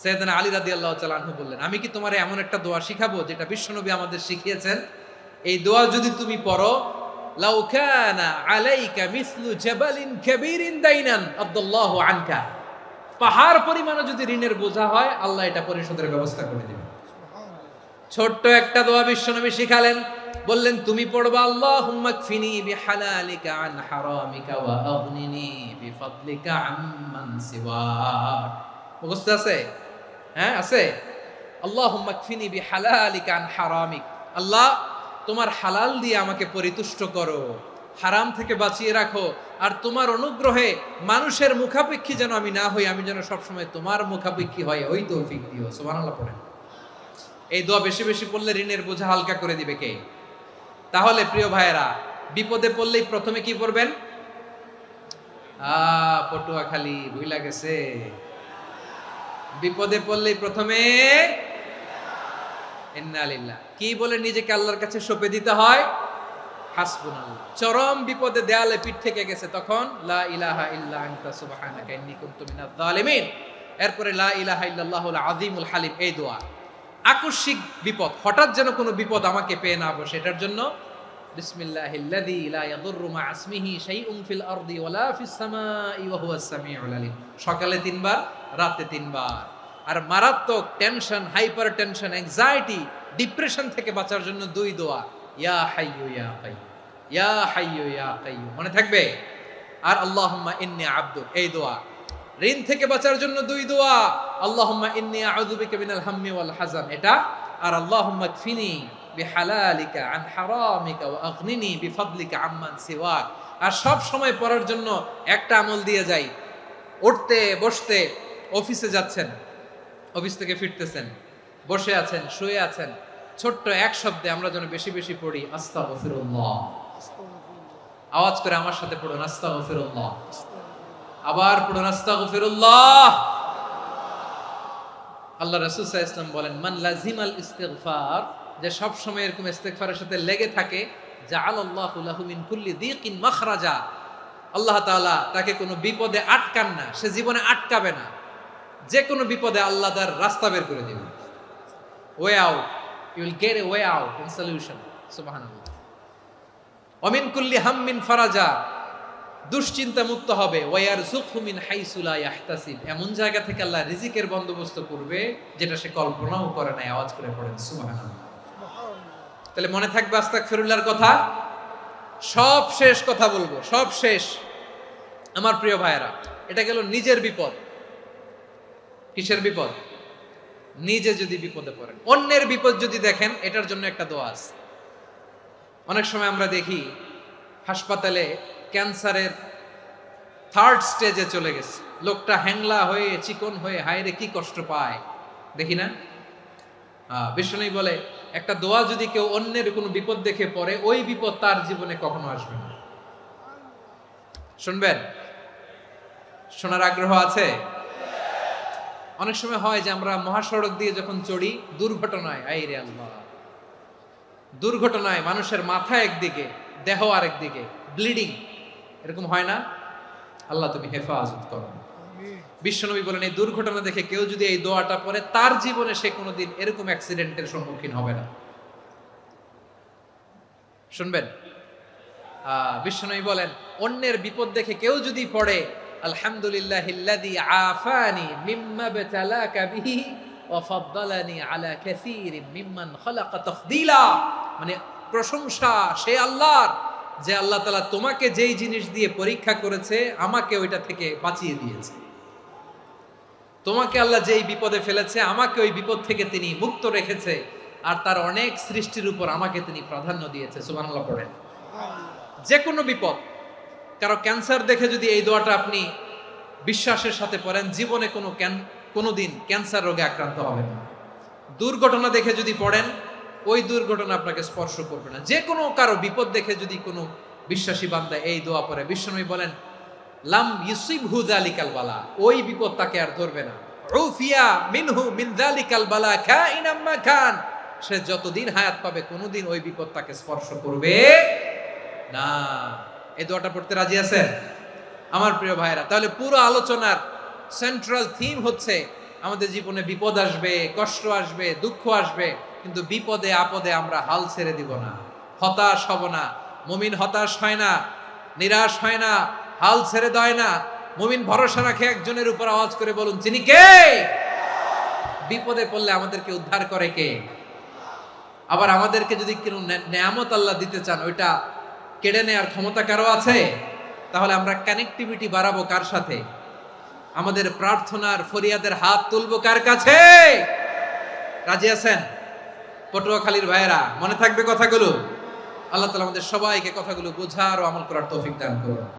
সাইয়্যিদিনা আলী রাদিয়াল্লাহু তাআলা আনহু বললেন, আমি কি তোমারে এমন একটা দোয়া শিখাবো যেটা বিশ্বনবী আমাদের শিখিয়েছেন? এই দোয়া যদি তুমি পড়ো, লাউ কানা আলাইকা মিসলু জাবালিন কাবীরিন দাইনান আব্দুল্লাহু আনকা, পাহাড় পরিমাণে যদি ঋণের বোঝা হয়, আল্লাহ এটা পরিশোধের ব্যবস্থা করে দিবেন। ছোট্ট একটা দোয়া বিশ্বনবী শিখালেন, বললেন তুমি পড়বা, আল্লাহুম্মা কফিনি বিহালালিকা আন হারামিকা ওয়া আগনিনি বিফাদলিকা আম্মান সিওয়াক। মুখস্থ আছে? হ্যাঁ আছে। আল্লাহুম্মা কফিনি বিহালালিকা আন হারামিক, আল্লাহ তোমার হালাল দিয়ে আমাকে পরিতুষ্ট করো, হারাম থেকে বাঁচিয়ে রাখো, আর তোমার অনুগ্রহে মানুষের মুখাপেক্ষী যেন আমি না হই, আমি যেন সবসময় তোমার মুখাপেক্ষী হয়, ওই তৌফিক দিও। সুবহানাল্লাহ পড়েন। এই দোয়া বেশি বেশি পড়লে ঋণের বোঝা হালকা করে দিবে কে? তাহলে প্রিয় ভাইয়েরা, বিপদে পড়লেই প্রথমে কি পড়বেন? পটুয়াখালী ভুইলা গেছে। বিপদে পড়লেই প্রথমে ইন্না লিল্লাহ কি বলে নিজেকে আল্লাহর কাছে সঁপে দিতে হয়? হাসবুনাল্লাহ। চরম বিপদে দেয়ালে পিঠ থেকে গেছে, তখন লা ইলাহা ইল্লা আনতা সুবহানাকা ইন্নী কুনতু মিনাজ জালিমিন। এরপরে লা ইলাহা ইল্লাল্লাহুল আযীমুল হালিম, এই দোয়া। আকস্মিক বিপদ, হঠাৎ যেন কোনো বিপদ আমাকে পেয়ে না বসে, এটার জন্য বিসমিল্লাহিল্লাযী লা ইয়াদুররু মা ইসমিহি শাইউন ফিল আরদি ওয়ালা ফিস সামাই ওয়া হুয়াস সামিউল আলিম। সকালে 3 বার, রাতে 3 বার। আর মারাত্মক tension, hyper tension, anxiety, depression থেকে বাঁচার জন্য 2 দোয়া, ইয়া হাইয়্যু ইয়া কাইয়্যুম, ইয়া হাইয়্যু ইয়া কাইয়্যুম, মনে থাকবে? আর আল্লাহুম্মা ইন্নী আবদুক, এই দোয়া। ঋণ থেকে বাঁচার জন্য 2 দোয়া, আল্লাহুম্মা ইন্নী আউযু বিকা মিনাল হাম্মি ওয়াল হাযান, এটা। আর আল্লাহুম্মা কফিনি বিহালালিকা আন হারামিকা ওয়া আগনিনি বিফাদলিকা আম্মান সিওয়াক। আর সব সময় পড়ার জন্য একটা আমল দিয়ে যাই, উঠতে বসতে, অফিসে যাচ্ছেন, অফিস থেকে ফিরতেছেন, বসে আছেন, শুয়ে আছেন, ছোট্ট এক শব্দে আমরা যেন বেশি বেশি পড়ি, আস্তাগফিরুল্লাহ। আওয়াজ করে আমার সাথে পড়ুন, আস্তাগফিরুল্লাহ। আবার পড়ুন, আস্তাগফিরুল্লাহ। আল্লাহ রাসূল সাল্লাল্লাহু আলাইহি ওয়াসাল্লাম বলেন, মান লাজিমাল ইস্তিগফার, যে সব সময় এরকম ইস্তিগফারের সাথে লেগে থাকে, জাআলাল্লাহু লাহু মিন কুল্লি যিকিন মাখরাজা, আল্লাহ তাআলা তাকে কোনো বিপদে আটকান না, সে জীবনে আটকাবে না, যে কোনো বিপদে আল্লাহ তার রাস্তা বের করে দিবেন। Way out, you will get a way out and solution. সুবহানাল্লাহ। ওয়া মিন কুল্লি হাম্মিন ফারাজা, দুশ্চিন্তা মুক্ত হবে। ওয়ায়ারযুকহু মিন হাইসু লা ইয়াহতাসিব, এমন জায়গা থেকে আল্লাহ রিজিকের বন্দোবস্ত করবে যেটা সে কল্পনাও করে নাই। আওয়াজ করে পড়েন সুবহানাল্লাহ। তাহলে মনে থাকবে আস্তাগফিরুল্লাহর কথা। সব শেষ কথা বলবো, সব শেষ আমার প্রিয় ভাইয়েরা। এটা গেল নিজের বিপদ। কিসের বিপদ? নিজে যদি বিপদে পড়েন। অন্যের বিপদ যদি দেখেন, এটার জন্য একটা দোয়া আছে। অনেক সময় আমরা দেখি হাসপাতালে ক্যান্সারের 3rd স্টেজে চলে গেছে, লোকটা হ্যাংলা হয়ে, চিকন হয়ে, হায়রে কি কষ্ট পায়, দেখি না? বিষ্ণু বলে, একটা দোয়া যদি কেউ অন্যের কোনো বিপদ দেখে পড়ে, ওই বিপদ তার জীবনে কখনো আসবে না। শুনবেন? শোনার আগ্রহ আছে? অনেক সময় হয় যে আমরা মহাসড়ক দিয়ে যখন চড়ি, দুর্ঘটনায়, আইরে আল্লাহ, দুর্ঘটনায় মানুষের মাথা একদিকে, দেহ আরেক দিকে, ব্লিডিং, এরকম হয় না? আল্লাহ তুমি হেফাজত করো। বিশ্বনবী বলেন, এই দুর্ঘটনা দেখে কেউ যদি এই দোয়াটা পড়ে, তার জীবনে সে কোনোদিন এরকম অ্যাক্সিডেন্টের সম্মুখীন হবে না। শুনবেন? বিশ্বনবী বলেন, অন্যের বিপদ দেখে কেউ যদি পড়ে, আলহামদুলিল্লাহিল্লাযী আফানি মিম্মা বতালাকা বিহি ওয়া ফাদ্দালানি আলা কাসীরিন মিম্মান খালাকা তাফদীলা, মানে প্রশংসা সে আল্লাহর যে আল্লাহ তাআলা তোমাকে যেই জিনিস দিয়ে পরীক্ষা করেছে আমাকে ওইটা থেকে বাঁচিয়ে দিয়েছে। তোমাকে আল্লাহ যেই বিপদে ফেলেছে আমাকে ওই বিপদ থেকে তিনি মুক্ত রেখেছে, আর তার অনেক সৃষ্টির উপর আমাকে তিনি প্রাধান্য দিয়েছে। সুবহানাল্লাহ পড়েন। যে কোনো বিপদ, কারো ক্যান্সার দেখে যদি এই দোয়াটা আপনি বিশ্বাসের সাথে পড়েন, জীবনে কোনোদিন ক্যান্সার রোগে আক্রান্ত হবেন না। দুর্ঘটনা দেখে যদি পড়েন, ওই দুর্ঘটনা আপনাকে স্পর্শ করবে না। যে কোনো কারো বিপদ দেখে যদি কোনো বিশ্বাসী বান্দা এই দোয়া পড়ে, বিশ্বনবী বলেন লাম ইউসিবহু যালিকাল বালা, ওই বিপদ তাকে আর ধরবে না। উফিয়া মিনহু মিন যালিকাল বালা কাইনাম মা কান, সে যতদিন হায়াত পাবে কোনোদিন ওই বিপদ তাকে স্পর্শ করবে না। এই দোয়াটা পড়তে রাজি আছেন আমার প্রিয় ভাইরা? তাহলে পুরো আলোচনার সেন্ট্রাল থিম হচ্ছে আমাদের জীবনে বিপদ আসবে, কষ্ট আসবে, দুঃখ আসবে, কিন্তু বিপদে আপদে আমরা হাল ছেড়ে দিব না, হতাশ হব না। মুমিন হতাশ হয় না, নিরাশ হয় না, হাল ছেড়ে দেয় না। মুমিন ভরসা রাখে একজনের উপর। আওয়াজ করে বলুন, যিনি কে? বিপদে পড়লে আমাদেরকে উদ্ধার করে কে? আবার আমাদেরকে যদি কোনো নেয়ামত আল্লাহ দিতে চান, ওইটা কেড়ে নেওয়ার ক্ষমতা কারো আছে? তাহলে আমরা কানেক্টিভিটি বাড়াবো কার সাথে? আমাদের প্রার্থনার ফরিয়াদের হাত তুলবো কার কাছে? রাজি আছেন পটুয়াখালীর ভাইয়েরা? মনে থাকবে কথাগুলো? আল্লাহ তাআলা আমাদের সবাইকে কথাগুলো বোঝার ও আমল করার তৌফিক দান করুন।